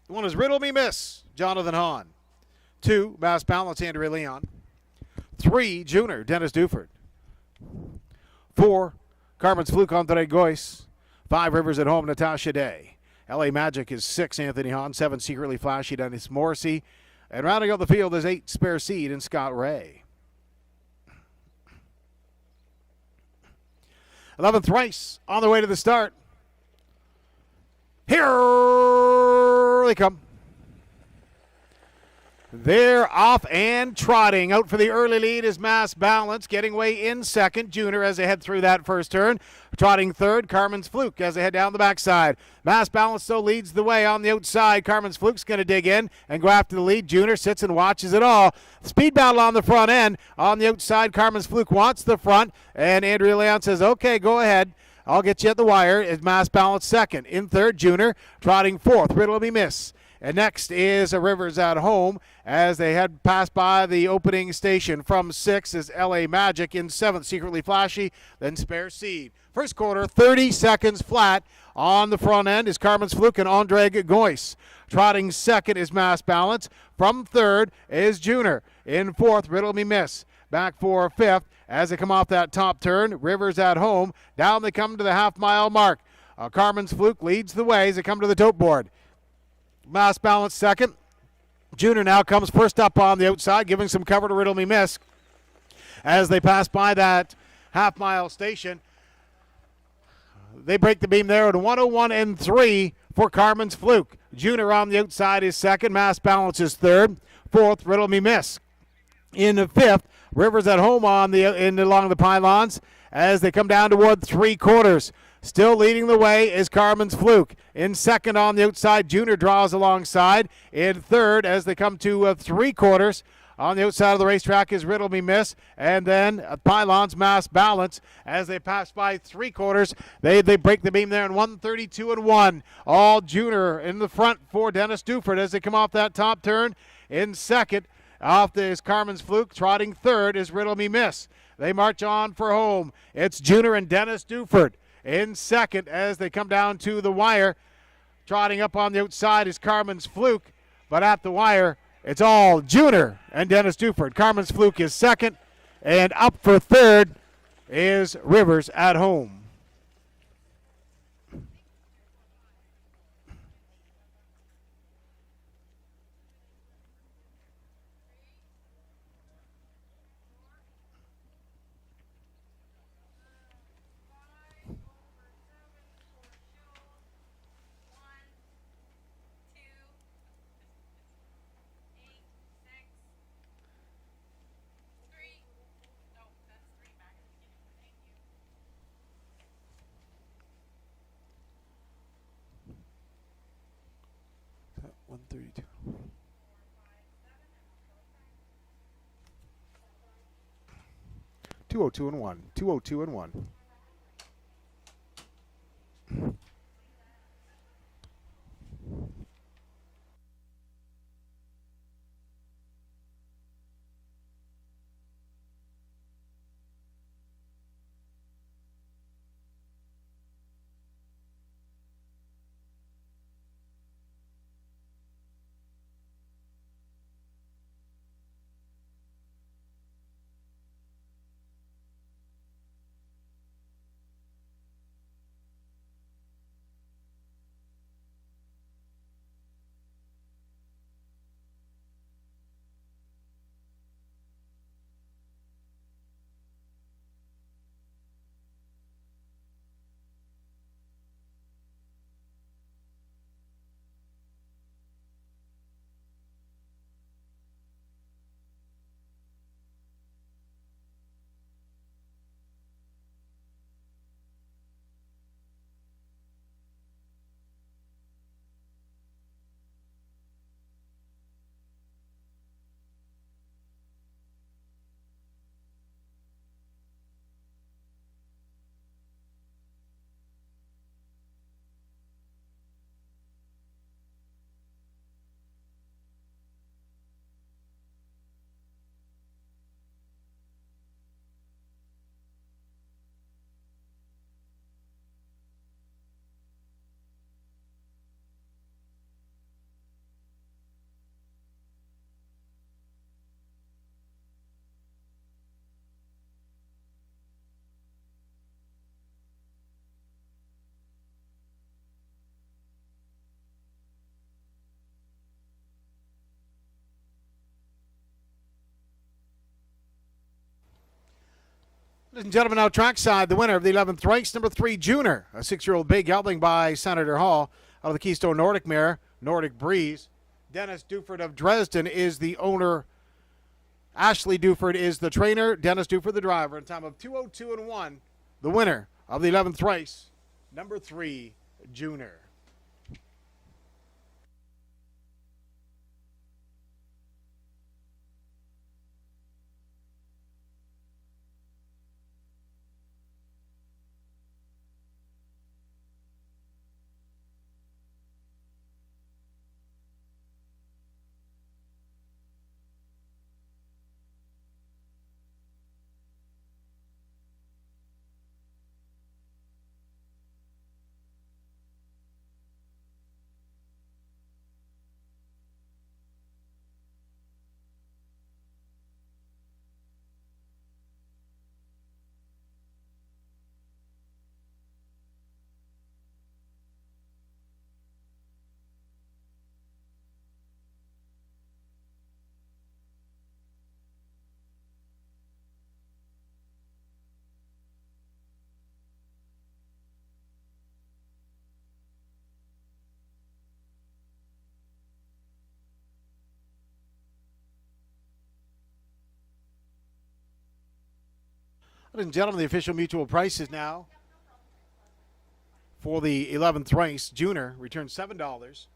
One is Riddle Me Miss, Jonathan Hahn. 2, Mass Balance, Andrea Leon. 3, Junior, Dennis Duford. 4, Carmen's Fluke, Andre Goyce. 5, Rivers at Home, Natasha Day. LA Magic is 6, Anthony Hahn. 7, Secretly Flashy, Dennis Morrissey. And rounding out the field is 8, Spare Seed, and Scott Ray. 11th race on the way to the start. Here they come. They're off and trotting. Out for the early lead is Mass Balance, getting way in second. Junior as they head through that first turn. Trotting third, Carmen's Fluke as they head down the backside. Mass Balance still leads the way on the outside. Carmen's Fluke's going to dig in and go after the lead. Junior sits and watches it all. Speed battle on the front end. On the outside, Carmen's Fluke wants the front, and Andrea Leon says, okay, go ahead. I'll get you at the wire. Is Mass Balance second. In third, Junior. Trotting fourth, Riddle Me Miss. And next is Rivers at Home as they head past by the opening station. From 6 is LA Magic. In 7th, Secretly Flashy, then Spare Seed. First quarter, 30 seconds flat. On the front end is Carmen's Fluke and Andre Goyce. Trotting second is Mass Balance. From third is Junior. In 4th, Riddle Me Miss. Back for 5th as they come off that top turn. Rivers at Home. Down they come to the half-mile mark. Carmen's Fluke leads the way as they come to the tote board. Mass Balance second. Junior now comes first up on the outside, giving some cover to Riddle Me Miss. As they pass by that half-mile station, they break the beam there at 101 and 3 for Carmen's Fluke. Junior on the outside is second. Mass Balance is third. 4th, Riddle Me Miss. In the 5th, Rivers at Home along the pylons as they come down toward 3/4. Still leading the way is Carmen's Fluke. In second on the outside, Junior draws alongside. In third, as they come to 3/4, on the outside of the racetrack is Riddle Me Miss. And then pylons, Mass Balance. As they pass by 3/4, they break the beam there in 132 and 1. All Junior in the front for Dennis Duford as they come off that top turn. In second, off is Carmen's Fluke. Trotting third is Riddle Me Miss. They march on for home. It's Junior and Dennis Duford. In second as they come down to the wire. Trotting up on the outside is Carmen's Fluke. But at the wire, it's all Junior and Dennis Duford. Carmen's Fluke is second. And up for third is Rivers at home. Two oh two and one. 202 and 1. Ladies and gentlemen, now trackside, the winner of the 11th race, number 3, Junior, a 6-year-old big gelding by Senator Hall out of the Keystone Nordic mare, Nordic Breeze. Dennis Duford of Dresden is the owner. Ashley Duford is the trainer. Dennis Duford the driver. In time of 2:02 and 1, the winner of the 11th race, number 3, Junior. Ladies and gentlemen, the official mutual price is now for the 11th race. Junior returns $7, $4.50,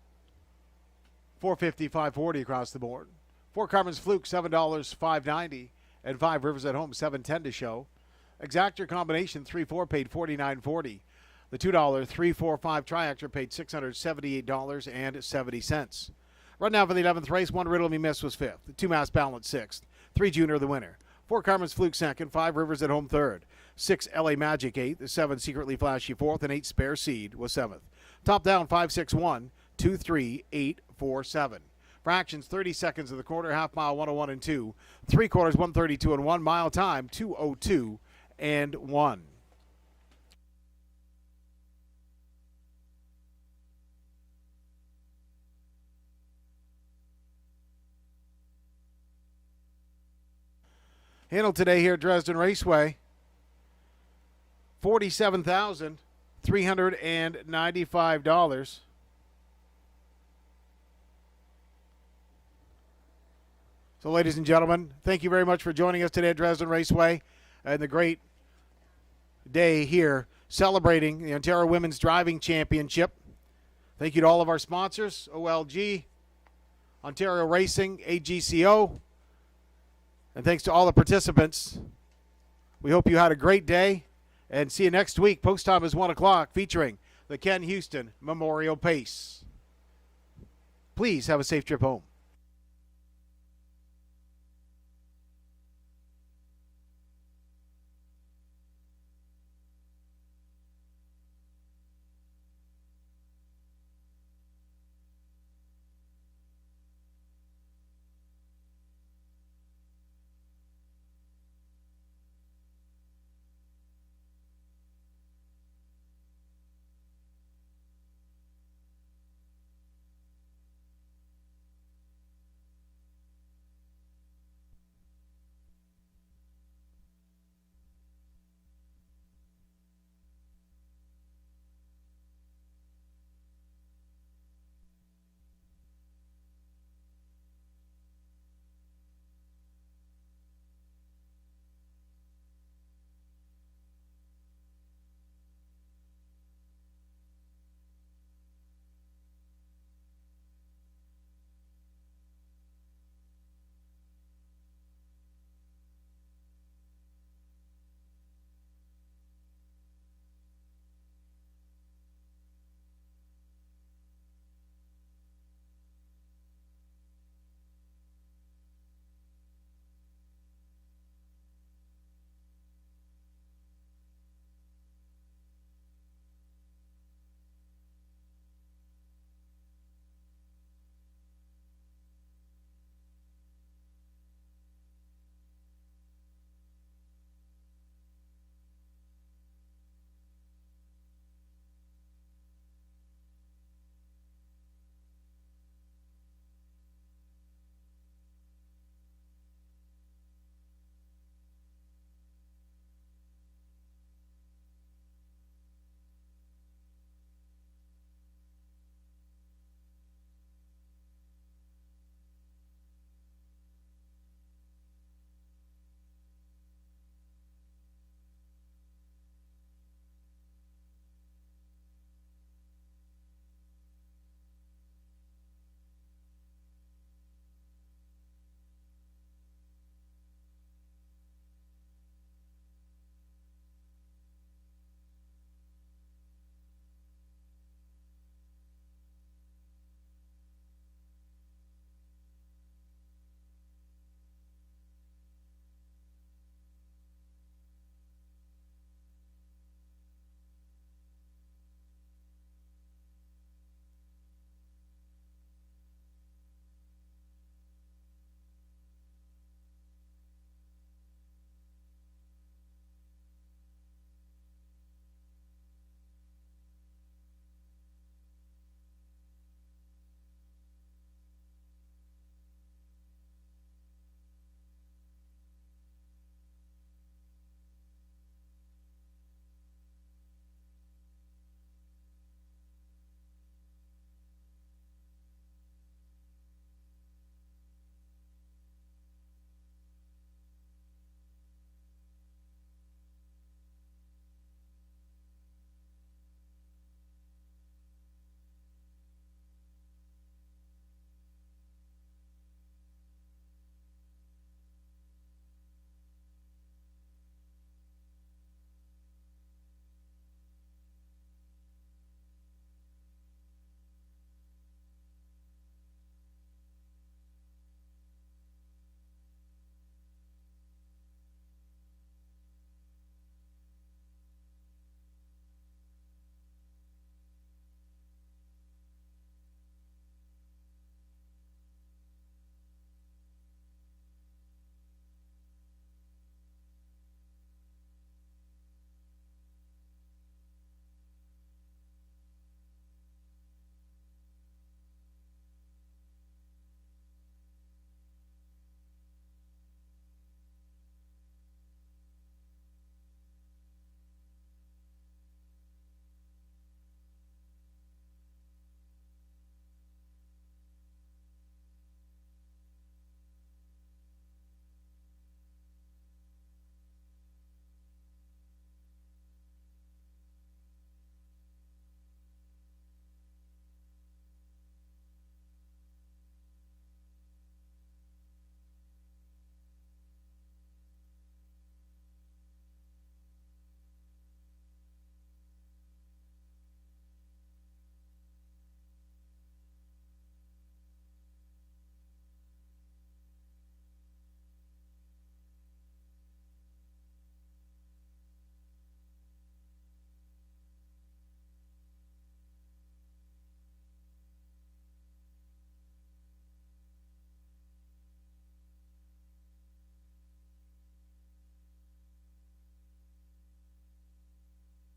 $5.40 across the board. 4 Carmen's Fluke, $7, $5.90, and 5 Rivers at Home, $7.10 to show. Exactor combination 3-4 paid $49.40. The $2 3-4-5 triactor paid $678.70. Right now for the 11th race, 1 Riddle Me Miss was 5th. The 2 Mass Balance 6th. 3 Junior the winner. 4 Carmen's Fluke 2nd, 5 Rivers at Home 3rd, 6 LA Magic 8th, 7 Secretly Flashy 4th, and 8 Spare Seed was 7th. Top down 5-6-1, 2-3-8-4-7. Fractions, 30 seconds of the quarter, half mile, 101 and 2. 3/4, 132 and 1. Mile time, 2:02 and 1. Handled today here at Dresden Raceway, $47,395. So, ladies and gentlemen, thank you very much for joining us today at Dresden Raceway and the great day here celebrating the Ontario Women's Driving Championship. Thank you to all of our sponsors, OLG, Ontario Racing, AGCO, and thanks to all the participants. We hope you had a great day, and see you next week. Post time is 1 o'clock, featuring the Ken Houston Memorial Pace. Please have a safe trip home.